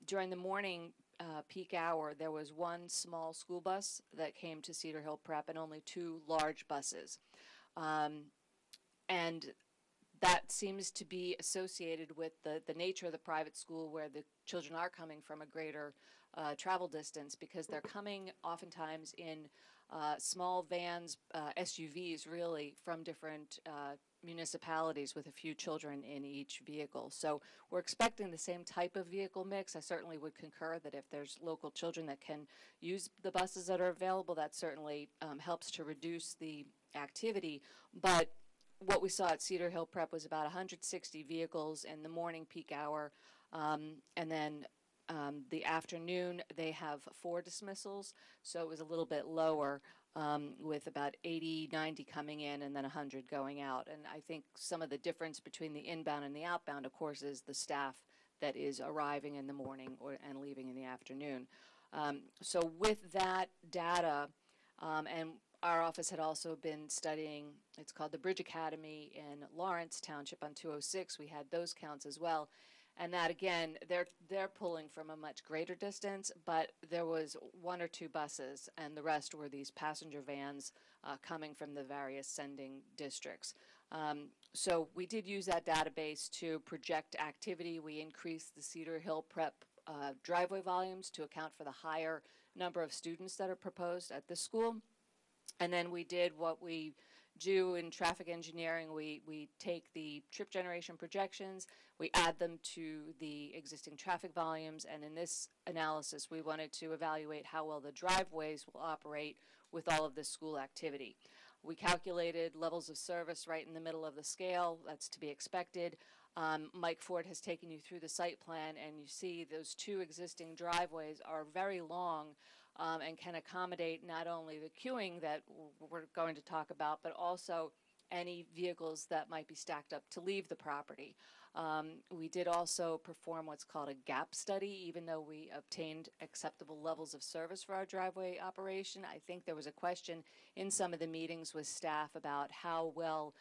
J: during the morning peak hour, there was one small school bus that came to Cedar Hill Prep and only 2 large buses. And that seems to be associated with the nature of the private school, where the children are coming from a greater travel distance, because they're coming oftentimes in small vans, SUVs really, from different municipalities with a few children in each vehicle. So we're expecting the same type of vehicle mix. I certainly would concur that if there's local children that can use the buses that are available, that certainly helps to reduce the activity. But what we saw at Cedar Hill Prep was about 160 vehicles in the morning peak hour, and then the afternoon they have 4 dismissals, so it was a little bit lower, with about 80, 90 coming in and then 100 going out. And I think some of the difference between the inbound and the outbound, of course, is the staff that is arriving in the morning and leaving in the afternoon. So with that data, and our office had also been studying, it's called the Bridge Academy in Lawrence Township on 206. We had those counts as well. And that, again, they're pulling from a much greater distance, but there was 1 or 2 buses, and the rest were these passenger vans coming from the various sending districts. So we did use that database to project activity. We increased the Cedar Hill Prep driveway volumes to account for the higher number of students that are proposed at this school. And then we did what we do in traffic engineering. We take the trip generation projections, we add them to the existing traffic volumes, and in this analysis we wanted to evaluate how well the driveways will operate with all of this school activity. We calculated levels of service right in the middle of the scale. That's to be expected. Mike Ford has taken you through the site plan, and you see those 2 existing driveways are very long, and can accommodate not only the queuing that we're going to talk about, but also any vehicles that might be stacked up to leave the property. We did also perform what's called a gap study, even though we obtained acceptable levels of service for our driveway operation. I think there was a question in some of the meetings with staff about how well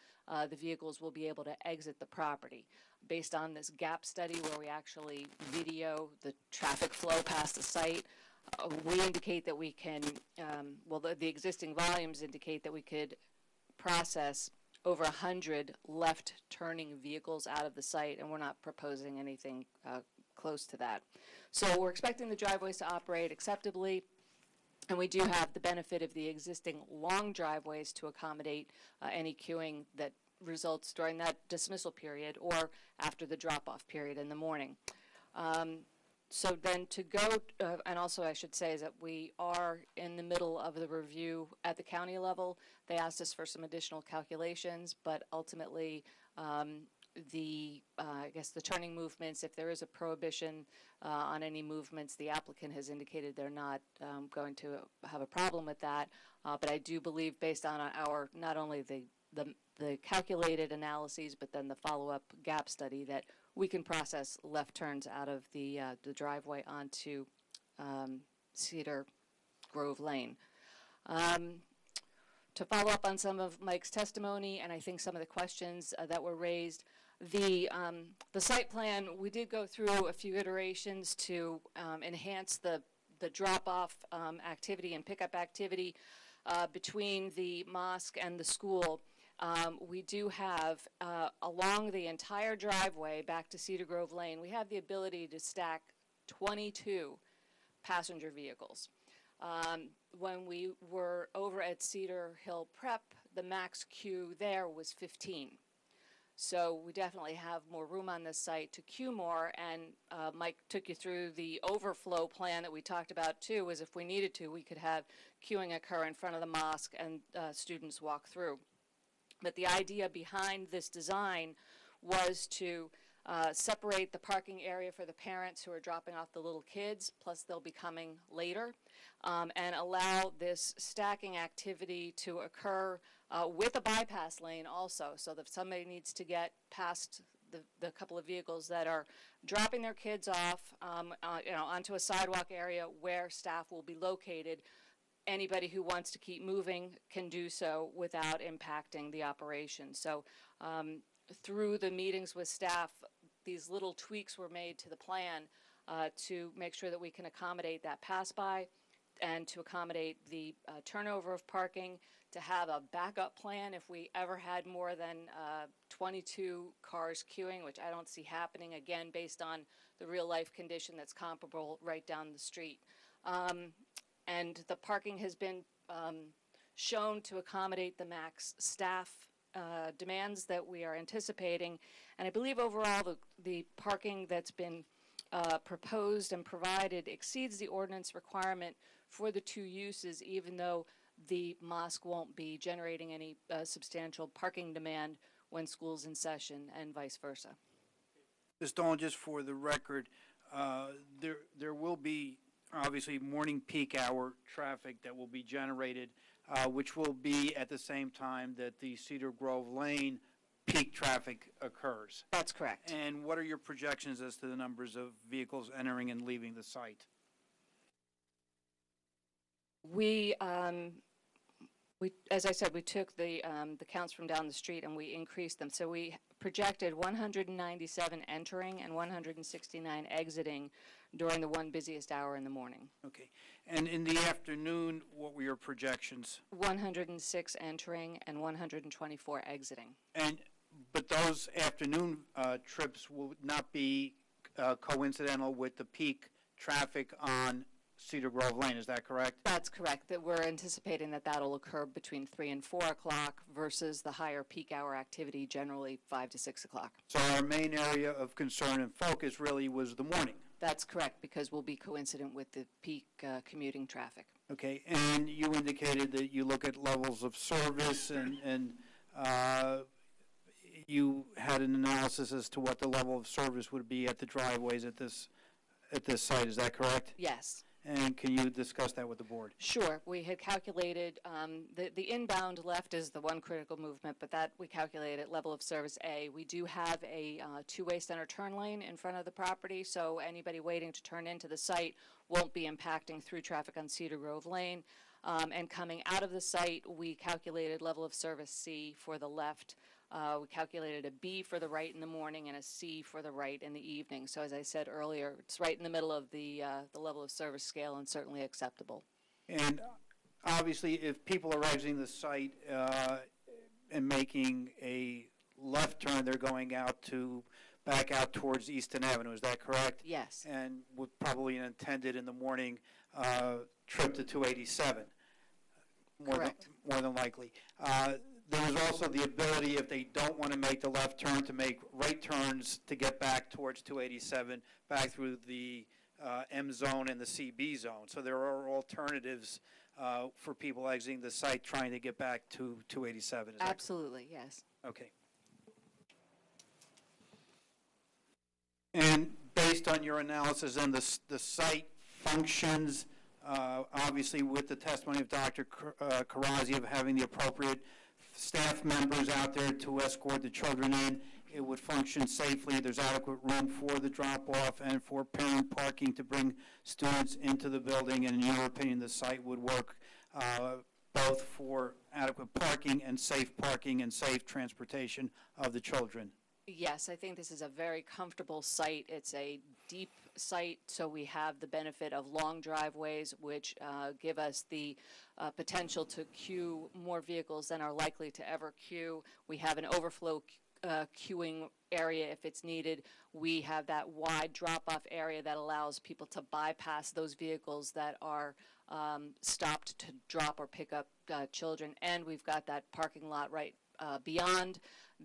J: the vehicles will be able to exit the property. Based on this gap study, where we actually video the traffic flow past the site, we indicate that we can, the existing volumes indicate that we could process over 100 left-turning vehicles out of the site, and we're not proposing anything close to that. So we're expecting the driveways to operate acceptably, and we do have the benefit of the existing long driveways to accommodate any queuing that results during that dismissal period or after the drop-off period in the morning. So then to go, and also I should say is that we are in the middle of the review at the county level. They asked us for some additional calculations, but ultimately I guess the turning movements, if there is a prohibition on any movements, the applicant has indicated they're not going to have a problem with that. But I do believe, based on our, not only the calculated analyses, but then the follow-up gap study, that we can process left turns out of the driveway onto Cedar Grove Lane. To follow up on some of Mike's testimony, and I think some of the questions that were raised, the site plan, we did go through a few iterations to enhance the the drop-off activity and pickup activity between the mosque and the school, we do have along the entire driveway back to Cedar Grove Lane, we have the ability to stack 22 passenger vehicles. When we were over at Cedar Hill Prep, the max queue there was 15. So we definitely have more room on this site to queue more, and Mike took you through the overflow plan that we talked about too, is if we needed to, we could have queuing occur in front of the mosque and students walk through. But the idea behind this design was to separate the parking area for the parents who are dropping off the little kids, plus they'll be coming later, and allow this stacking activity to occur with a bypass lane also, so that if somebody needs to get past the couple of vehicles that are dropping their kids off onto a sidewalk area where staff will be located, anybody who wants to keep moving can do so without impacting the operation. So through the meetings with staff, these little tweaks were made to the plan to make sure that we can accommodate that pass-by and to accommodate the turnover of parking, to have a backup plan if we ever had more than 22 cars queuing, which I don't see happening, again, based on the real-life condition that's comparable right down the street. And the parking has been shown to accommodate the max staff demands that we are anticipating. And I believe overall the parking that's been proposed and provided exceeds the ordinance requirement for the two uses, even though the mosque won't be generating any substantial parking demand when school's in session and vice versa.
E: Ms. Dolan, just for the record, there will be obviously morning peak hour traffic that will be generated, which will be at the same time that the Cedar Grove Lane peak traffic occurs.
J: That's correct.
E: And what are your projections as to the numbers of vehicles entering and leaving the site?
J: We, as I said, we took the counts from down the street and we increased them. So we projected 197 entering and 169 exiting during the one busiest hour in the morning.
E: Okay. And in the afternoon, what were your projections?
J: 106 entering and 124 exiting.
E: But those afternoon trips will not be coincidental with the peak traffic on Cedar Grove Lane, is that correct?
J: That's correct. That we're anticipating that that'll occur between 3 and 4 o'clock versus the higher peak hour activity, generally 5 to 6 o'clock.
E: So our main area of concern and focus really was the morning.
J: That's correct, because we'll be coincident with the peak commuting traffic.
E: Okay, and you indicated that you look at levels of service and you had an analysis as to what the level of service would be at the driveways at this site, is that correct?
J: Yes.
E: And can you discuss that with the board?
J: Sure. We had calculated, the inbound left is the one critical movement, but that we calculated level of service A. We do have a two-way center turn lane in front of the property, so anybody waiting to turn into the site won't be impacting through traffic on Cedar Grove Lane. And coming out of the site, we calculated level of service C for the left. We calculated a B for the right in the morning and a C for the right in the evening. So as I said earlier, it's right in the middle of the level of service scale and certainly acceptable.
E: And obviously, if people are exiting the site and making a left turn, they're going back out towards Easton Avenue, is that correct?
J: Yes.
E: And with probably an intended in the morning trip to 287.
J: Correct.
E: More than likely. There is also the ability, if they don't want to make the left turn, to make right turns to get back towards 287, back through the M zone and the CB zone. So there are alternatives for people exiting the site trying to get back to 287. Is that
J: Absolutely, yes.
E: okay. And based on your analysis and the site functions, obviously with the testimony of Dr. Karazi of having the appropriate staff members out there to escort the children in, it would function safely. There's adequate room for the drop-off and for parent parking to bring students into the building, and in your opinion, the site would work both for adequate parking and safe transportation of the children.
J: Yes, I think this is a very comfortable site. It's a deep site, so we have the benefit of long driveways, which give us the potential to queue more vehicles than are likely to ever queue. We have an overflow queuing area if it's needed. We have that wide drop-off area that allows people to bypass those vehicles that are stopped to drop or pick up children. And we've got that parking lot right beyond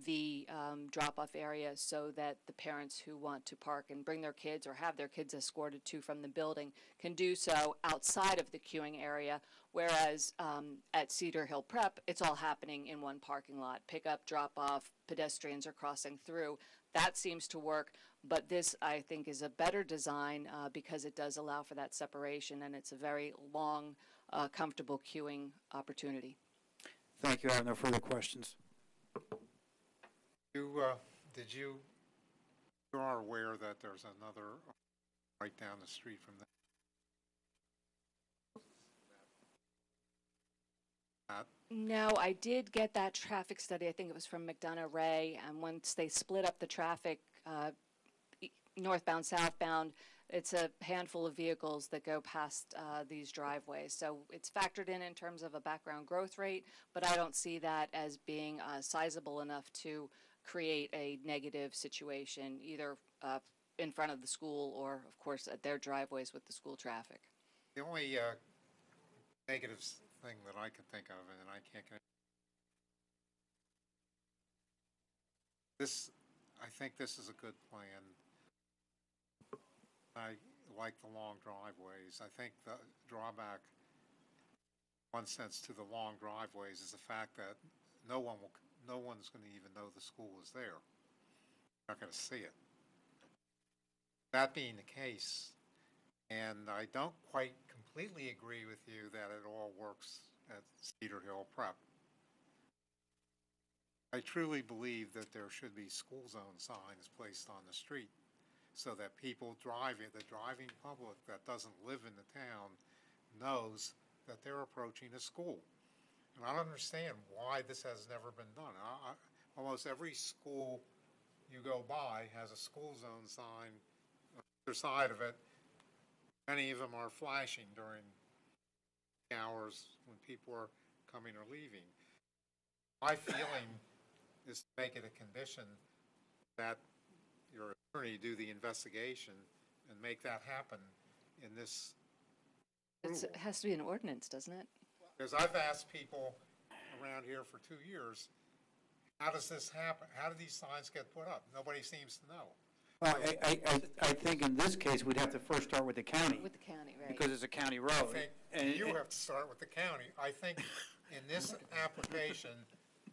J: the drop-off area so that the parents who want to park and bring their kids or have their kids escorted to from the building can do so outside of the queuing area, whereas at Cedar Hill Prep, it's all happening in one parking lot. Pick-up, drop-off, pedestrians are crossing through. That seems to work, but this, I think, is a better design because it does allow for that separation, and it's a very long, comfortable queuing opportunity.
E: Thank you. I have no further questions.
A: You are aware that there's another right down the street from that?
J: No, I did get that traffic study. I think it was from McDonough Ray, and once they split up the traffic northbound, southbound, it's a handful of vehicles that go past these driveways. So it's factored in terms of a background growth rate, but I don't see that as being sizable enough to create a negative situation, either in front of the school or, of course, at their driveways with the school traffic.
A: The only negative thing that I can think of, and I can't get this, I think this is a good plan. I like the long driveways. I think the drawback, in one sense, to the long driveways is the fact that no one's going to even know the school is there. They're not going to see it. That being the case, and I don't quite completely agree with you that it all works at Cedar Hill Prep. I truly believe that there should be school zone signs placed on the street so that people driving, the driving public that doesn't live in the town, knows that they're approaching a school. And I don't understand why this has never been done. Almost every school you go by has a school zone sign on the other side of it. Many of them are flashing during hours when people are coming or leaving. My feeling is to make it a condition that your attorney do the investigation and make that happen in this
J: It has to be an ordinance, doesn't it?
A: Because I've asked people around here for 2 years, how does this happen? How do these signs get put up? Nobody seems to know.
E: Well, I think in this case, we'd have to first start with the county.
J: With the county, right.
E: Because it's a county road.
A: I think you have to start with the county. I think in this application,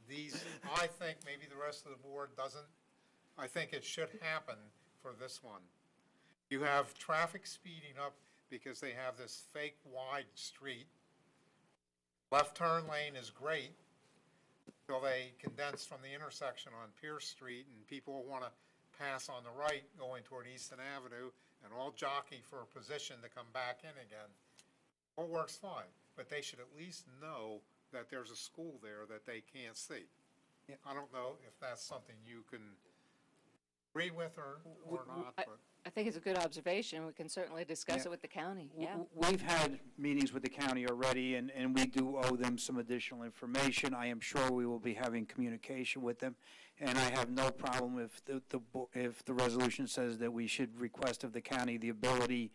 A: I think maybe the rest of the board doesn't. I think it should happen for this one. You have traffic speeding up because they have this fake wide street. Left turn lane is great until they condense from the intersection on Pierce Street and people want to pass on the right going toward Easton Avenue and all jockey for a position to come back in again. All works fine, but they should at least know that there's a school there that they can't see.
E: Yeah.
A: I don't know if that's something you can agree with or not, but.
J: I think it's a good observation. We can certainly discuss it with the county, yeah.
E: We've had meetings with the county already, and we do owe them some additional information. I am sure we will be having communication with them, and I have no problem if the resolution says that we should request of the county the ability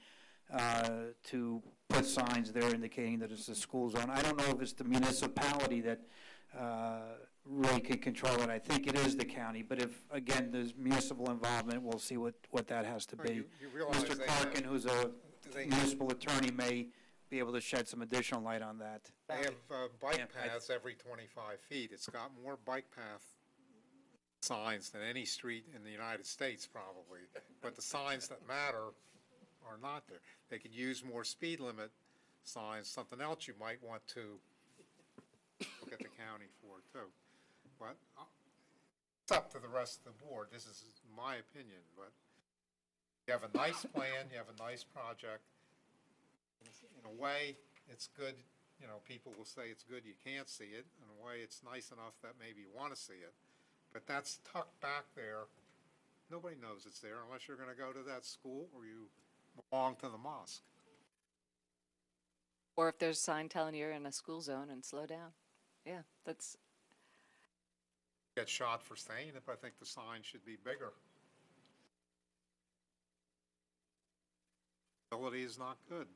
E: to put signs there indicating that it's a school zone. I don't know if it's the municipality that really can control it. I think it is the county, but if, again, there's municipal involvement, we'll see what that has to be.
A: You realize
E: Mr. Clarkin, who's a municipal attorney, may be able to shed some additional light on that.
A: They have bike paths every 25 feet. It's got more bike path signs than any street in the United States, probably. But the signs that matter are not there. They could use more speed limit signs, something else you might want to look at the county for, too. But it's up to the rest of the board. This is my opinion, but you have a nice plan, you have a nice project. In a way, it's good, you know, people will say it's good you can't see it. In a way, it's nice enough that maybe you want to see it. But that's tucked back there Nobody knows it's there unless you're gonna go to that school or you belong to the mosque.
J: Or if there's a sign telling you're in a school zone and slow down. Yeah, that's,
A: Get shot for saying it, but I think the sign should be bigger. Visibility is not good.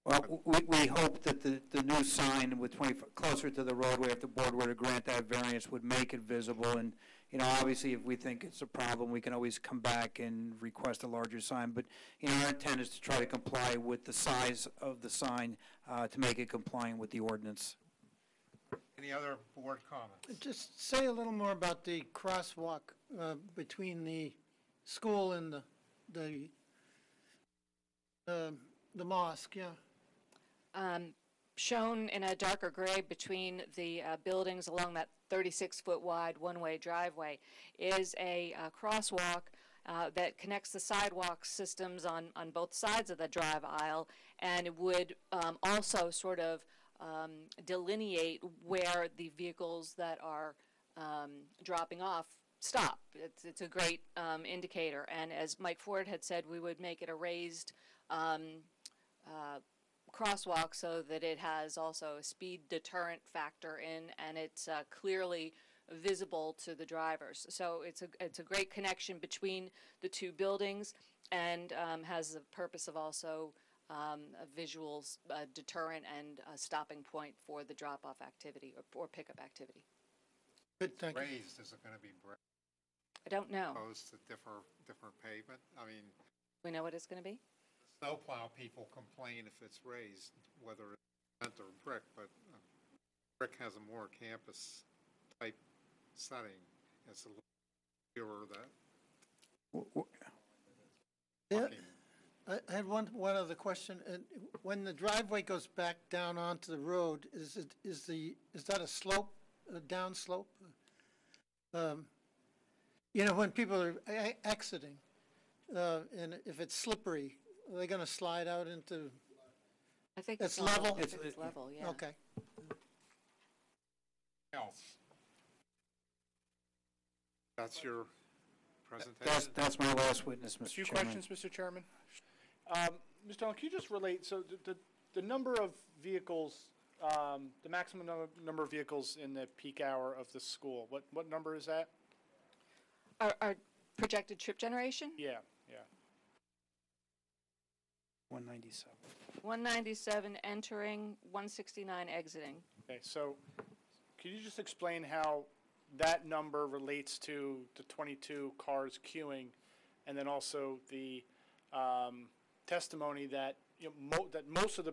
E: Well, we hope that the new sign with 20 foot closer to the roadway, if the board were to grant that variance, would make it visible. And, you know, obviously, if we think it's a problem, we can always come back and request a larger sign. But, you know, our intent is to try to comply with the size of the sign to make it compliant with the ordinance.
A: Any other board comments?
P: Just say a little more about the crosswalk between the school and the mosque, yeah.
J: shown in a darker gray between the buildings along that 36-foot wide one-way driveway is a crosswalk that connects the sidewalk systems on both sides of the drive aisle, and it would also sort of delineate where the vehicles that are dropping off stop. It's a great indicator, and as Mike Ford had said, we would make it a raised crosswalk so that it has also a speed deterrent factor in, and it's clearly visible to the drivers. So it's a great connection between the two buildings, and has the purpose of also a visual deterrent and a stopping point for the drop-off activity or pickup activity.
P: Good, thank you.
A: Raised, is it gonna be
J: I don't know.
A: opposed to different pavement? I mean,
J: We know what it's going to be?
A: snowplow people complain if it's raised, whether it's cement or brick, but brick has a more campus type setting. It's a little clearer that.
P: Yeah, I had one other question. When the driveway goes back down onto the road, is that a slope, a down slope? You know, when people are exiting, and if it's slippery, are they going to slide out into?
J: I think
P: it's level.
J: It's level, yeah.
P: Okay.
A: Else. That's your presentation?
E: That's my last witness, Mr. Chairman.
G: A few questions, Mr. Chairman. Mr. Allen, can you just relate, so the number of vehicles, the maximum number of vehicles in the peak hour of the school, what number is that?
J: Our projected trip generation?
G: Yeah.
E: 197.
J: 197 entering, 169 exiting.
G: Okay, so can you just explain how that number relates to the 22 cars queuing, and then also the testimony that that most of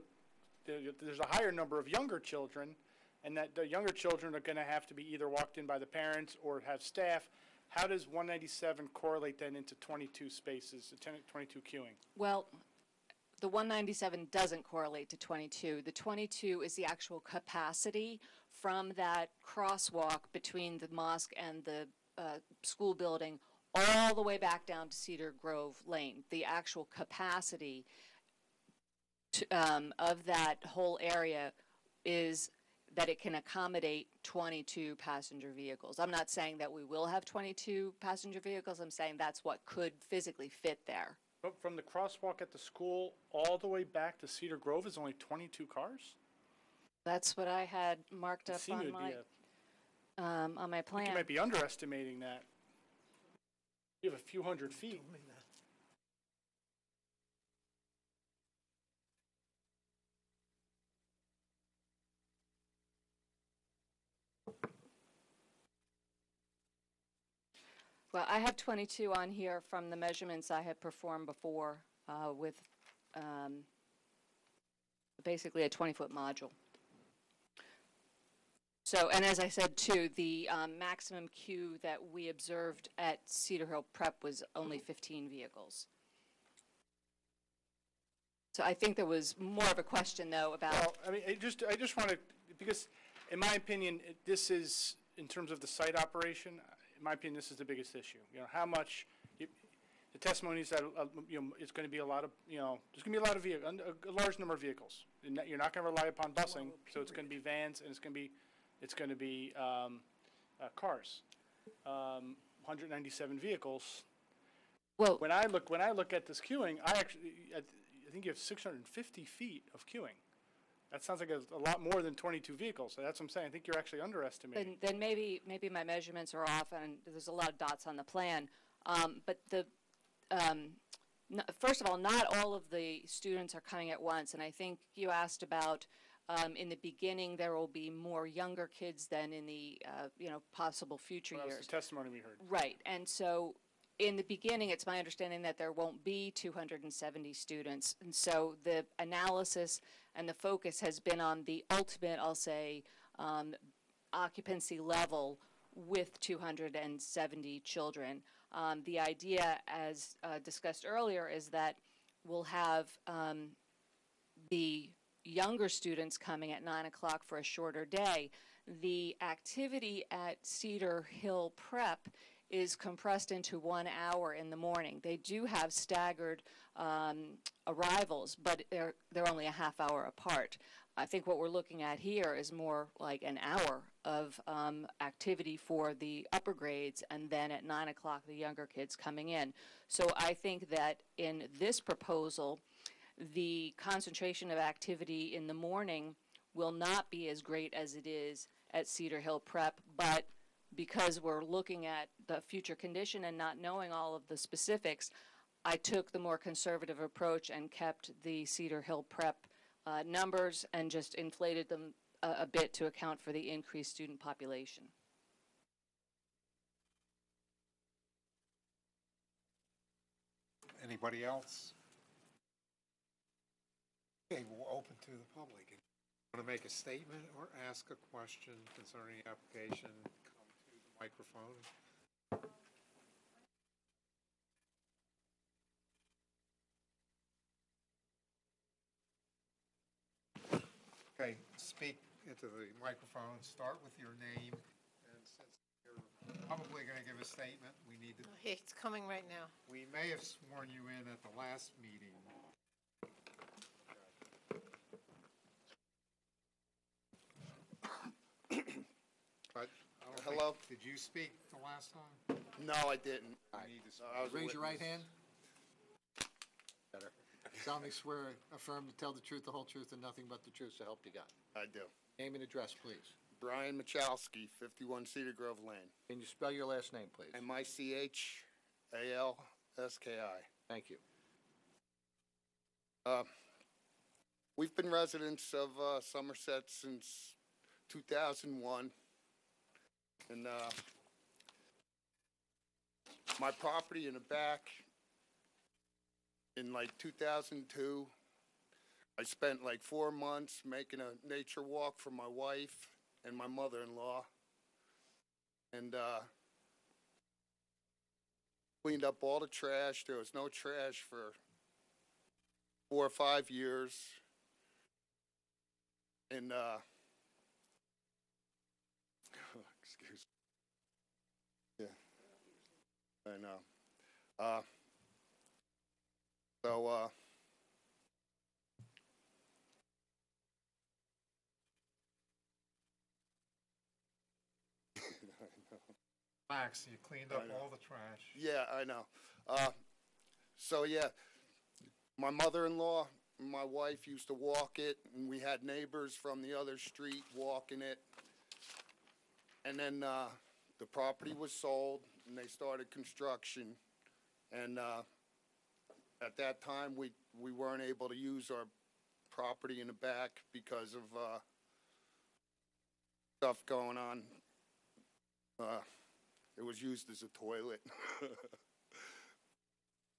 G: there's a higher number of younger children, and that the younger children are going to have to be either walked in by the parents or have staff. How does 197 correlate then into 22 spaces, 22 queuing?
J: Well, the 197 doesn't correlate to 22. The 22 is the actual capacity from that crosswalk between the mosque and the school building all the way back down to Cedar Grove Lane. The actual capacity of that whole area is that it can accommodate 22 passenger vehicles. I'm not saying that we will have 22 passenger vehicles. I'm saying that's what could physically fit there.
G: But from the crosswalk at the school all the way back to Cedar Grove is only 22 cars?
J: That's what I had marked up on my
G: I
J: plan.
G: think you might be underestimating that. You have a few hundred feet.
J: Well, I have 22 on here from the measurements I had performed before with basically a 20-foot module. So, and as I said too, the maximum queue that we observed at Cedar Hill Prep was only 15 vehicles. So I think there was more of a question though about.
G: Well, I mean, I just want to, because in my opinion, this is, in terms of the site operation, in my opinion, this is the biggest issue. You know, how much, the testimony is that, it's going to be a lot of, there's going to be a lot of vehicles, a large number of vehicles. You're not going to rely upon busing, so it's going to be vans and it's going to be cars. 197 vehicles.
J: Well,
G: When I look at this queuing, I think you have 650 feet of queuing. That sounds like a lot more than 22 vehicles. So that's what I'm saying. I think you're actually underestimating.
J: then maybe my measurements are off, and there's a lot of dots on the plan. But first of all, not all of the students are coming at once, and I think you asked about in the beginning there will be more younger kids than in the possible future
G: Well, that was
J: years.
G: the testimony we heard.
J: Right, and so in the beginning, it's my understanding that there won't be 270 students, and so the analysis and the focus has been on the ultimate, I'll say, occupancy level with 270 children. The idea, as discussed earlier, is that we'll have the younger students coming at 9 o'clock for a shorter day. The activity at Cedar Hill Prep is compressed into 1 hour in the morning. They do have staggered arrivals, but they're only a half hour apart. I think what we're looking at here is more like an hour of activity for the upper grades, and then at 9 o'clock the younger kids coming in. So I think that in this proposal, the concentration of activity in the morning will not be as great as it is at Cedar Hill Prep, but because we're looking at the future condition and not knowing all of the specifics, I took the more conservative approach and kept the Cedar Hill Prep numbers and just inflated them a bit to account for the increased student population.
A: Anybody else? Okay, we'll open to the public. If you want to make a statement or ask a question concerning the application, come to the microphone. Okay, speak into the microphone, start with your name, and since you're probably going to give a statement, we need to,
D: It's coming right now.
A: we may have sworn you in at the last meeting. But I don't think-
Q: Hello?
A: Did you speak the last time?
Q: No, I didn't.
A: You need to speak.
Q: I was a
L: Raise your right
Q: witness.
L: hand. Better. Solemnly swear, affirm to tell the truth, the whole truth, and nothing but the truth, so help you God.
Q: I do.
L: Name and address, please.
Q: Brian Michalski, 51 Cedar Grove Lane.
L: Can you spell your last name, please?
Q: Michalski.
L: Thank you.
Q: We've been residents of Somerset since 2001. And my property in the back, in like 2002, I spent like 4 months making a nature walk for my wife and my mother-in-law. And cleaned up all the trash. There was no trash for 4 or 5 years. And excuse me. Yeah, I know. So
A: Max, you cleaned up
Q: I know.
A: all the trash.
Q: yeah, I know. So yeah, my mother-in-law and my wife used to walk it, and we had neighbors from the other street walking it. And then the property was sold, and they started construction. And at that time, we weren't able to use our property in the back because of stuff going on. It was used as a toilet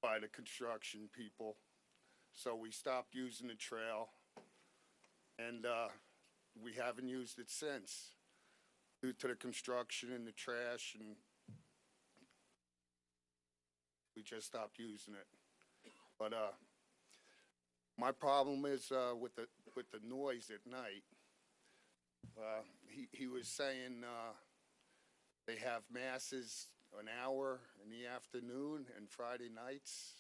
Q: by the construction people. So we stopped using the trail, and we haven't used it since due to the construction and the trash, and we just stopped using it. But my problem is with the noise at night. He was saying they have masses an hour in the afternoon and Friday nights.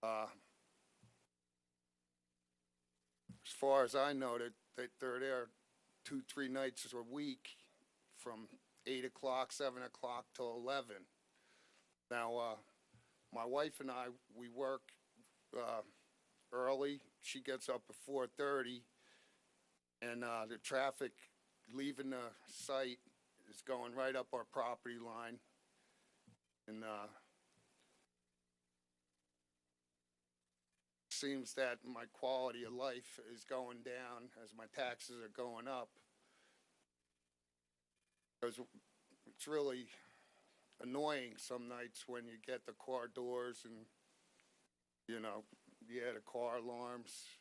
Q: As far as I know, that they're there 2-3 nights a week from 8 o'clock, 7 o'clock till 11. Now, my wife and I, we work early. She gets up at 4:30, and the traffic leaving the site is going right up our property line. And seems that my quality of life is going down as my taxes are going up. Because it's really annoying some nights when you get the car doors and, you know, yeah, the car alarms.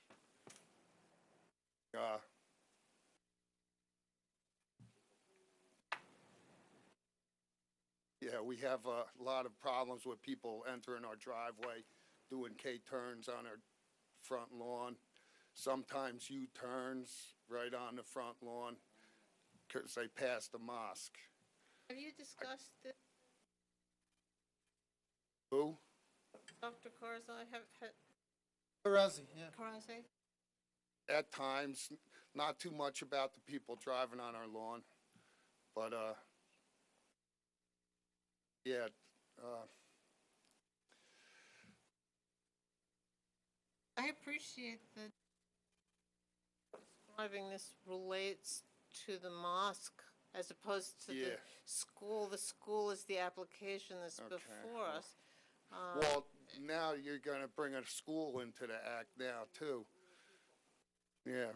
Q: Yeah, we have a lot of problems with people entering our driveway, doing K-turns on our front lawn, sometimes U-turns right on the front lawn because they pass the mosque.
D: Have you discussed this,
Q: Who?
D: Dr. Karzai?
P: Karazi, yeah.
D: Karzai?
Q: At times, not too much about the people driving on our lawn, but yeah,
D: I appreciate that describing this relates to the mosque as opposed to the school. The school is the application that's before us.
Q: Well, now you're going to bring a school into the act now, too. Yeah.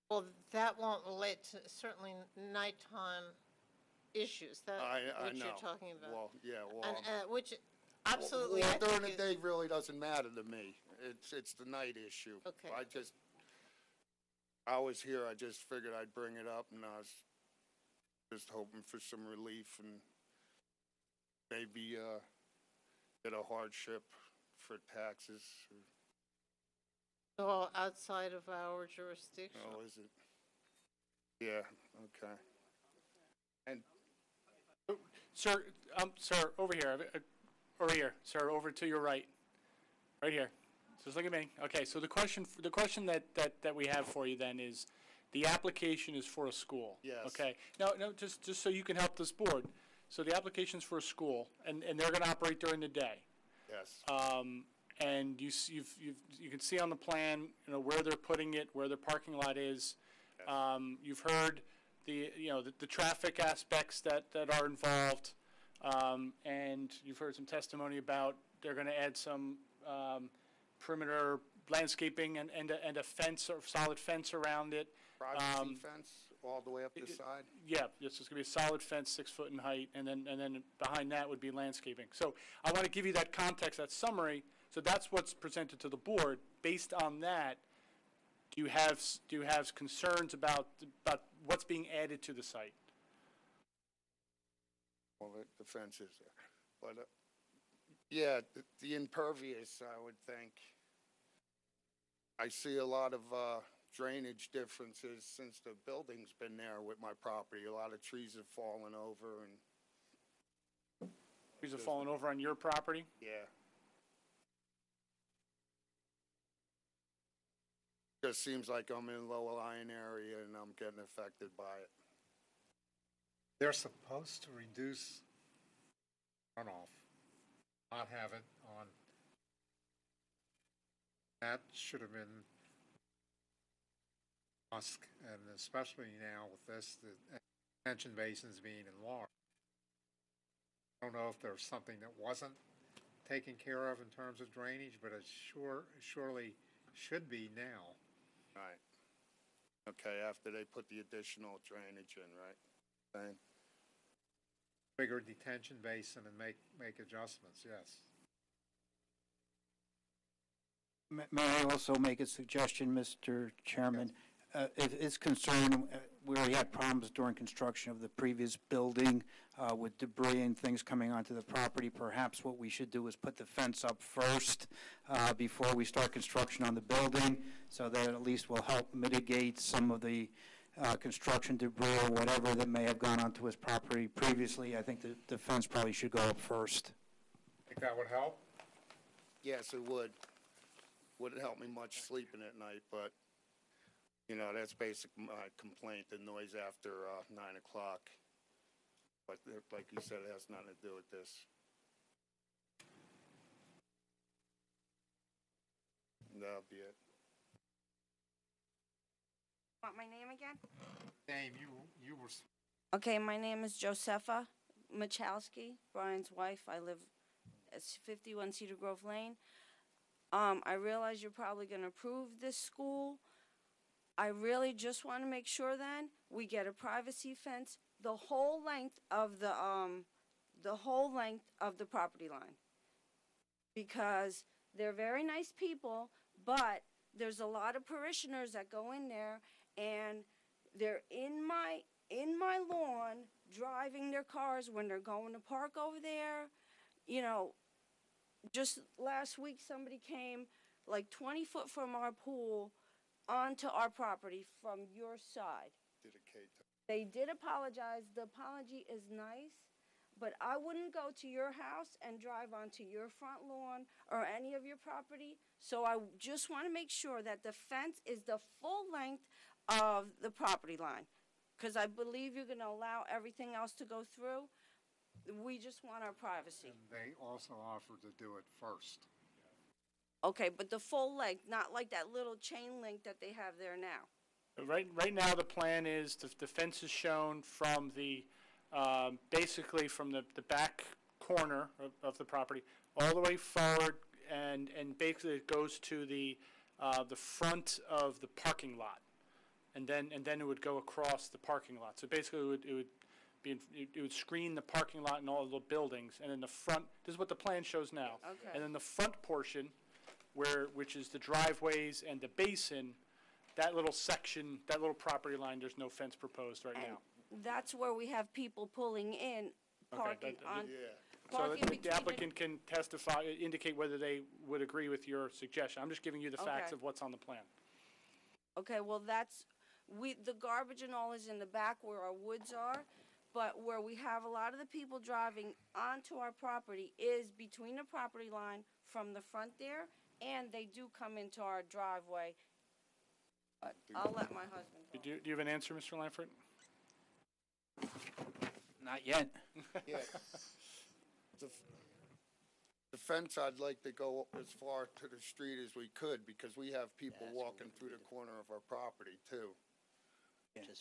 D: Well, that won't relate to certainly nighttime issues. That
Q: I
D: what
Q: know.
D: you're talking about.
Q: Well, yeah, well.
D: And which absolutely.
Q: Well,
D: I
Q: during
D: think
Q: the day really doesn't matter to me. It's the night issue.
D: Okay.
Q: I was here, I just figured I'd bring it up, and I was just hoping for some relief and maybe get a hardship for taxes.
D: all outside of our jurisdiction.
Q: Oh, is it? Yeah, okay. And
G: Sir, over here, sir, over to your right, right here. Just look at me. Okay, so the question that we have for you then is, the application is for a school.
Q: Yes.
G: Okay. No, just so you can help this board. So the application is for a school, and they're going to operate during the day.
Q: yes.
G: And you can see on the plan, where they're putting it, where their parking lot is. You've heard the traffic aspects that are involved, and you've heard some testimony about they're going to add some perimeter landscaping and a fence or solid fence around it.
Q: Privacy fence all the way up the side?
G: Yeah, it's just going to be a solid fence, 6 foot in height, and then behind that would be landscaping. So I want to give you that context, that summary. So that's what's presented to the board. Based on that, do you have concerns about what's being added to the site?
Q: Well, the fence is there. But, yeah, the impervious, I would think. I see a lot of drainage differences since the building's been there with my property. A lot of trees have fallen over and.
G: Trees have fallen over on your property?
Q: Yeah. Just seems like I'm in Lower Lyon area and I'm getting affected by it.
A: They're supposed to reduce runoff, not have it on. That should have been mosque, and especially now with this, the detention basins being enlarged. I don't know if there's something that wasn't taken care of in terms of drainage, but it surely should be now.
Q: Right. Okay, after they put the additional drainage in, right? Same.
A: Bigger detention basin and make adjustments, yes.
E: May I also make a suggestion, Mr. Chairman? If it's concerned, we already had problems during construction of the previous building with debris and things coming onto the property. Perhaps what we should do is put the fence up first before we start construction on the building, so that at least will help mitigate some of the construction debris or whatever that may have gone onto his property previously. I think the fence probably should go up first.
A: Think that would help?
Q: Yes, it would. Wouldn't help me much sleeping at night, but You know, that's basic my complaint, the noise after 9 o'clock. But like you said, it has nothing to do with this. That'll be it.
R: Want my name again?
A: Dame, you were,
R: Okay, my name is Josepha Michalski, Brian's wife. I live at 51 Cedar Grove Lane. I realize you're probably going to approve this school. I really just want to make sure then we get a privacy fence the whole length of the property line. Because they're very nice people, but there's a lot of parishioners that go in there and they're in my lawn driving their cars when they're going to park over there. You know, just last week somebody came like 20 foot from our pool onto our property from your side. They did apologize. The apology is nice, but I wouldn't go to your house and drive onto your front lawn or any of your property. So I just want to make sure that the fence is the full length of the property line, because I believe you're going to allow everything else to go through. We just want our privacy.
A: and they also offered to do it first.
R: Okay, but the full length, not like that little chain link that they have there now.
G: Right now, the plan is the fence is shown from the, basically from the back corner of the property, all the way forward, and basically it goes to the front of the parking lot. And then it would go across the parking lot. So basically it would screen the parking lot and all the buildings, and in the front, this is what the plan shows now.
R: Okay.
G: And then the front portion, which is the driveways and the basin, that little section, that little property line, there's no fence proposed right now.
R: That's where we have people pulling in, parking on.
G: So
R: Parking between
G: the applicant can testify, indicate whether they would agree with your suggestion. I'm just giving you the facts
R: Okay.
G: of what's on the plan.
R: Okay, well, the garbage and all is in the back where our woods are, but where we have a lot of the people driving onto our property is between the property line from the front there, and they do come into our driveway. But I'll let my husband talk.
G: Do you have an answer, Mr. Lanford?
E: Not yet.
Q: Yeah. The fence, I'd like to go as far to the street as we could, because we have people walking through the corner of our property too.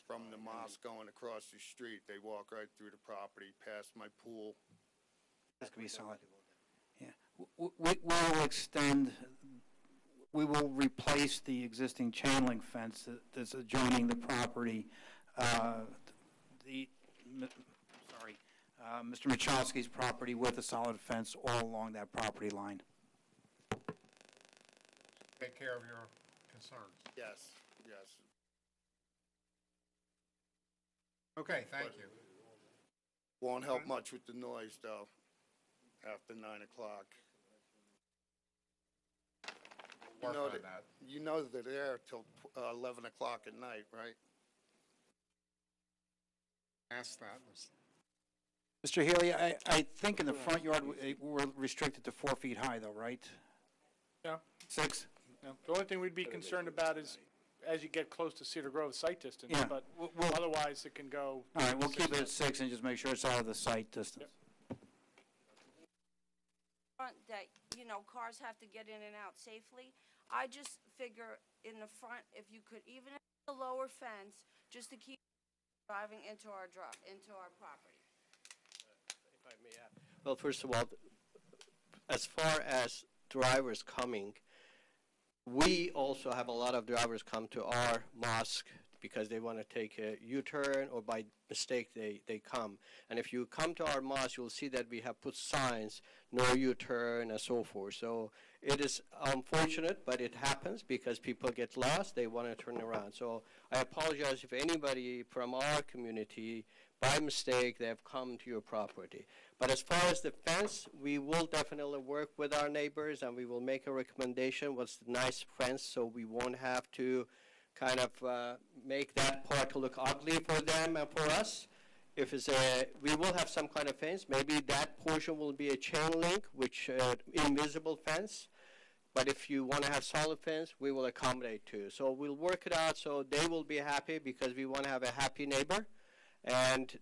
Q: From the mosque going across the street, they walk right through the property, past my pool.
E: That's going to be solid. Yeah. We will extend, we will replace the existing chain link fence that's adjoining the property. Mr. Michalski's property with a solid fence all along that property line.
A: Take care of your concerns.
Q: Yes, yes.
A: Okay, thank you.
Q: Won't help much with the noise though, after 9 o'clock.
A: Work on that.
Q: You know they're there till 11 o'clock at night, right?
A: Ask that.
E: Mr. Healy, I think in the front yard, we're restricted to 4 feet high though, right?
G: Yeah.
E: 6?
G: Yeah. The only thing we'd be concerned about is as you get close to Cedar Grove, sight distance,
E: Yeah.
G: but otherwise it can go.
E: All right, we'll keep it at 6 and just make sure it's out of the sight distance.
R: Front that, cars have to get in and out safely. I just figure in the front, if you could, even the lower fence, just to keep driving into our property.
M: If I may add. Well, first of all, as far as drivers coming, we also have a lot of drivers come to our mosque because they want to take a U-turn or by mistake they come. And if you come to our mosque, you'll see that we have put signs, no U-turn and so forth. So it is unfortunate, but it happens because people get lost, they want to turn around. So I apologize if anybody from our community, by mistake, they have come to your property. But as far as the fence, we will definitely work with our neighbors and we will make a recommendation what's the nice fence so we won't have to kind of make that part look ugly for them and for us. If it's we will have some kind of fence. Maybe that portion will be a chain link, which invisible fence. But if you want to have solid fence, we will accommodate too. So we'll work it out so they will be happy because we want to have a happy neighbor. And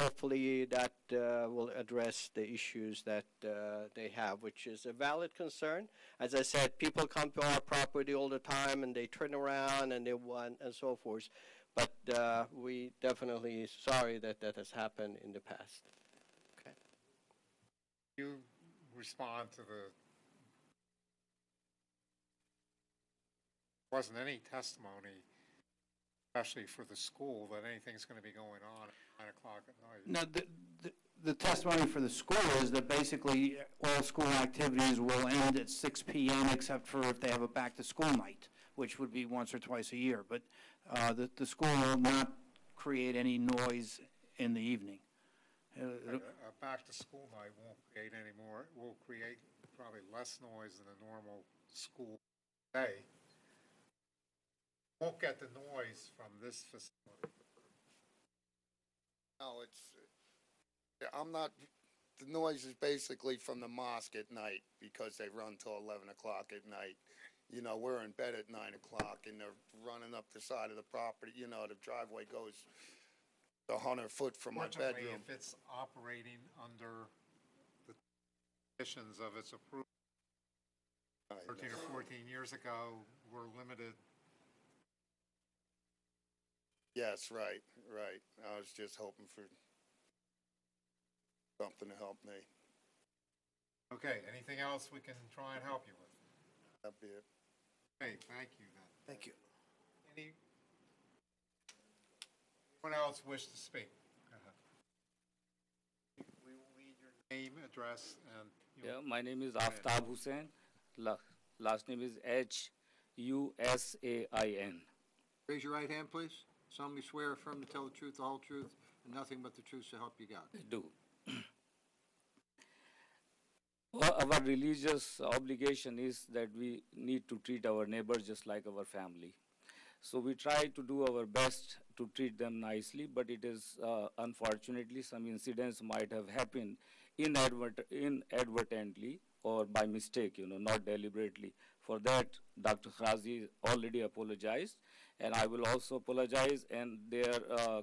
M: hopefully that will address the issues that they have, which is a valid concern. As I said, people come to our property all the time and they turn around and they want and so forth. But we definitely sorry that that has happened in the past. Okay.
A: You respond to the, wasn't any testimony, especially for the school, that anything's going to be going on at 9 o'clock at night.
E: No, the testimony for the school is that basically all school activities will end at 6 p.m. except for if they have a back-to-school night, which would be once or twice a year. But the school will not create any noise in the evening.
A: A back-to-school night won't create any more, it will create probably less noise than a normal school day. Won't get the noise from this facility.
Q: No, I'm not, the noise is basically from the mosque at night because they run till 11 o'clock at night. You know, we're in bed at 9 o'clock and they're running up the side of the property. You know, the driveway goes 100 foot from my
A: Fortunately,
Q: bedroom.
A: if it's operating under the conditions of its approval, 13 or 14 years ago, we're limited.
Q: Yes, right. I was just hoping for something to help me.
A: Okay, anything else we can try and help you with?
Q: That'd be it.
A: Okay, thank you then.
K: Thank you.
A: Anyone else wish to speak? Go ahead. We will need your name, address, and.
S: Yeah, my name is Aftab Hussain. Last name is Husain.
L: Raise your right hand, please. Solemnly swear or affirm to tell the truth, the whole truth, and nothing but the truth so help you God.
S: I do. Our religious obligation is that we need to treat our neighbors just like our family. So we try to do our best to treat them nicely, but it is unfortunately some incidents might have happened inadvertently or by mistake, not deliberately. For that, Dr. Khazi already apologized, and I will also apologize, and their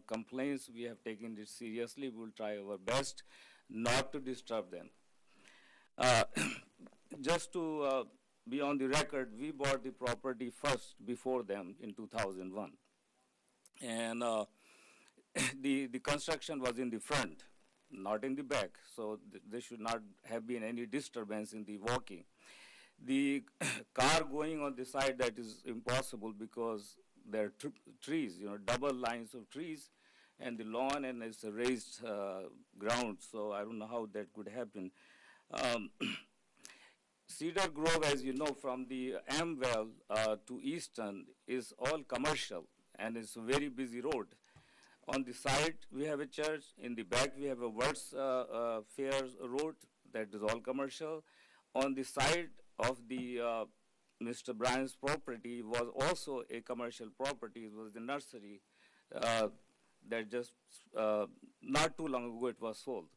S: complaints, we have taken it seriously. We will try our best not to disturb them. Just to be on the record, we bought the property first before them in 2001. And the construction was in the front, not in the back, so there should not have been any disturbance in the walking. The car going on the side, that is impossible because there are trees, double lines of trees, and the lawn, and it's a raised ground, so I don't know how that could happen. Cedar Grove, as you know, from the Amwell to Easton is all commercial, and it's a very busy road. On the side, we have a church. In the back, we have a World's Fair road that is all commercial. On the side of the Mr. Bryan's property was also a commercial property. It was the nursery that just not too long ago it was sold.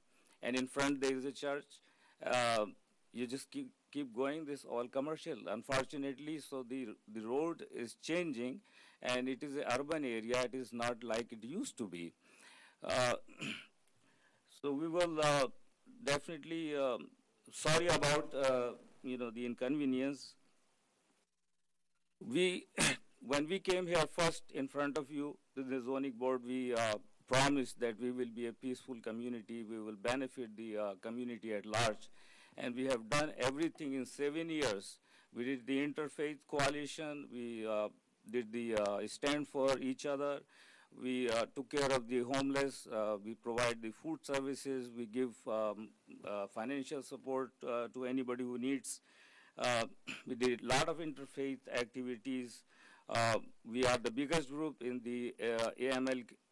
S: And in front there is a church. You just keep going, this all commercial. Unfortunately, so the road is changing, and it is an urban area. It is not like it used to be. So we will definitely, sorry about, the inconvenience. When we came here first in front of you, the zoning board, we promised that we will be a peaceful community. We will benefit the community at large. And we have done everything in 7 years. We did the interfaith coalition. We did the stand for each other. We took care of the homeless. We provide the food services. We give financial support to anybody who needs. We did a lot of interfaith activities. We are the biggest group in the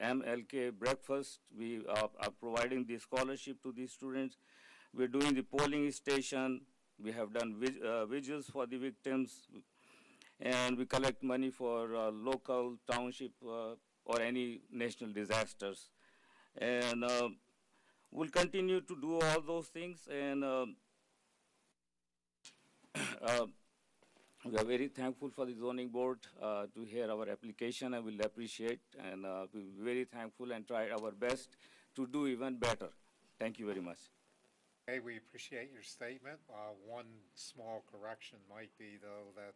S: MLK breakfast. We are providing the scholarship to these students. We're doing the polling station. We have done vigils for the victims. And we collect money for local, township, or any national disasters. And we'll continue to do all those things. And We are very thankful for the zoning board to hear our application. I will appreciate, and we'll be very thankful and try our best to do even better. Thank you very much.
A: Okay, we appreciate your statement. One small correction might be, though, that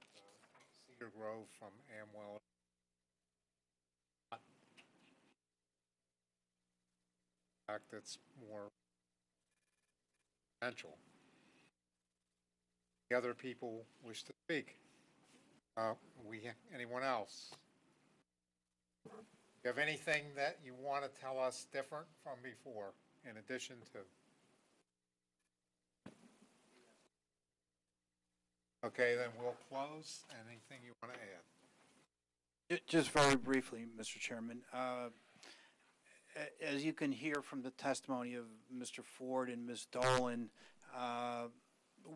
A: Cedar Grove from Amwell. In fact, it's more potential. The other people wish to speak. Anyone else? You have anything that you want to tell us different from before, in addition to? Okay, then we'll close. Anything you want to add?
E: Just very briefly, Mr. Chairman. As you can hear from the testimony of Mr. Ford and Ms. Dolan,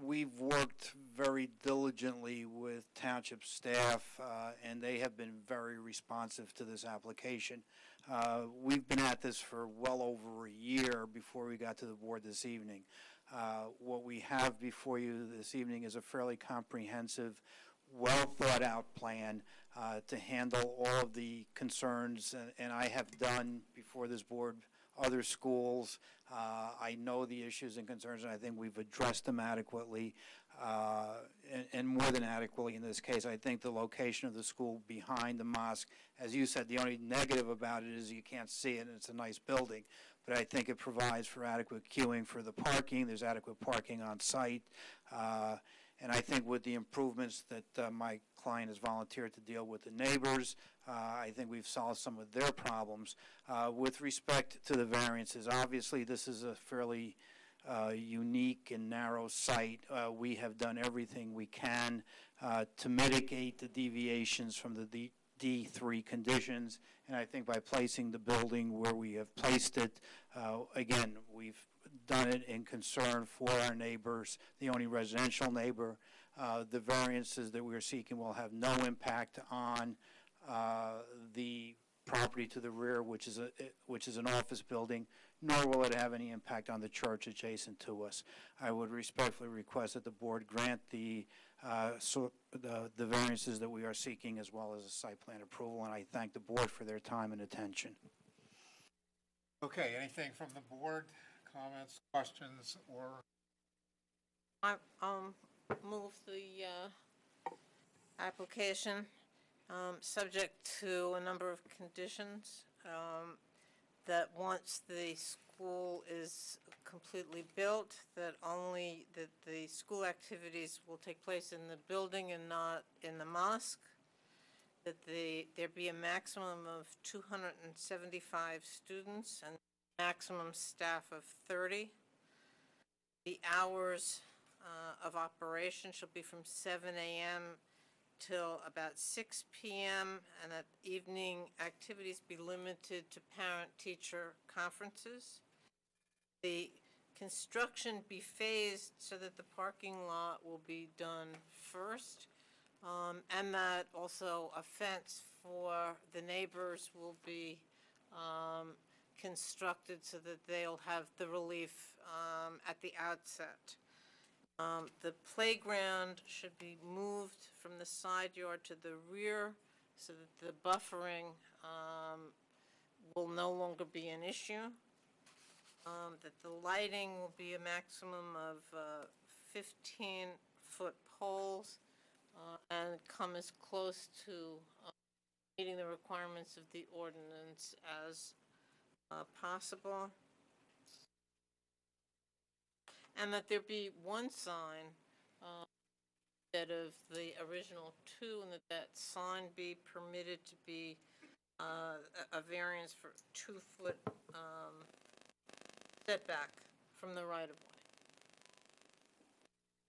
E: we've worked very diligently with Township staff, and they have been very responsive to this application. We've been at this for well over a year before we got to the board this evening. What we have before you this evening is a fairly comprehensive, well-thought-out plan to handle all of the concerns, and I have done before this board other schools. I know the issues and concerns, and I think we've addressed them adequately, and more than adequately in this case. I think the location of the school behind the mosque, as you said, the only negative about it is you can't see it, and it's a nice building. But I think it provides for adequate queuing for the parking. There's adequate parking on site. And I think with the improvements that my client has volunteered to deal with the neighbors, I think we've solved some of their problems. With respect to the variances, obviously this is a fairly unique and narrow site. We have done everything we can to mitigate the deviations from the D3 conditions, and I think by placing the building where we have placed it, again, we've done it in concern for our neighbors, the only residential neighbor. The variances that we're seeking will have no impact on the property to the rear, which is an office building, nor will it have any impact on the church adjacent to us. I would respectfully request that the board grant the variances that we are seeking, as well as a site plan approval, and I thank the board for their time and attention.
A: Okay, anything from the board? Comments, questions, or?
D: I move the application, subject to a number of conditions, that once the school is completely built, that the school activities will take place in the building and not in the mosque, that there be a maximum of 275 students and maximum staff of 30. The hours of operation shall be from 7 a.m. till about 6 p.m. and that evening activities be limited to parent-teacher conferences. The construction be phased so that the parking lot will be done first, and that also a fence for the neighbors will be constructed so that they'll have the relief at the outset. The playground should be moved from the side yard to the rear so that the buffering will no longer be an issue. That the lighting will be a maximum of 15-foot poles and come as close to meeting the requirements of the ordinance as possible. And that there be one sign instead of the original two, and that sign be permitted to be a variance for 2-foot setback from the right-of-way.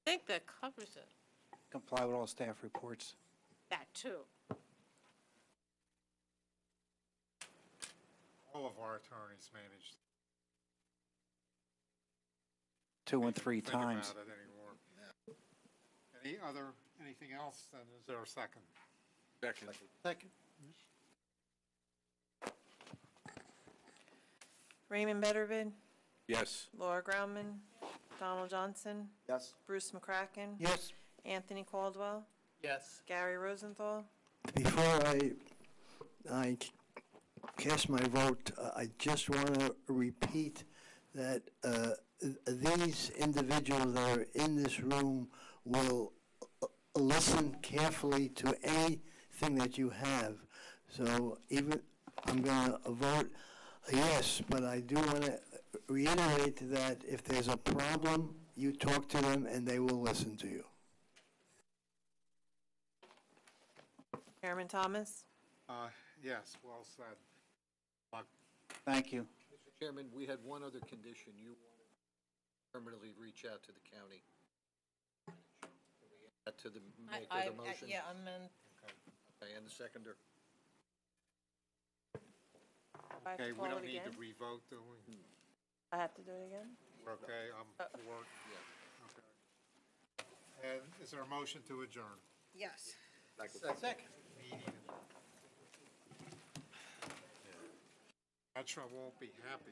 D: I think that covers it.
E: Comply with all staff reports.
D: That too.
A: All of our attorneys managed.
E: 2 and 3
A: Think
E: times.
A: about it anymore. Anything else? Then is there a second?
P: Second.
B: Raymond Bettervid,
H: Yes.
B: Laura Grauman, Donald Johnson,
N: Yes.
B: Bruce McCracken.
P: Yes.
B: Anthony Caldwell,
F: Yes.
B: Gary Rosenthal?
K: Before I cast my vote, I just want to repeat that these individuals that are in this room will listen carefully to anything that you have. So even, I'm going to vote yes, but I do want to reiterate that if there's a problem, you talk to them and they will listen to you.
B: Chairman Thomas?
A: Yes, well said.
E: Thank you.
L: Mr. Chairman, we had one other condition. You wanted to permanently reach out to the county. To the maker of the motion?
D: Yeah, amend.
L: Okay, and the seconder?
B: I have to
A: Okay, we
B: call
A: don't
B: it
A: need to
B: again?
A: revote, do we?
B: I have to do it again?
A: We're okay, I'm for.
L: Yeah.
A: Okay. And is there a motion to adjourn?
D: Yes.
F: Second.
A: Meeting. Metro won't be happy.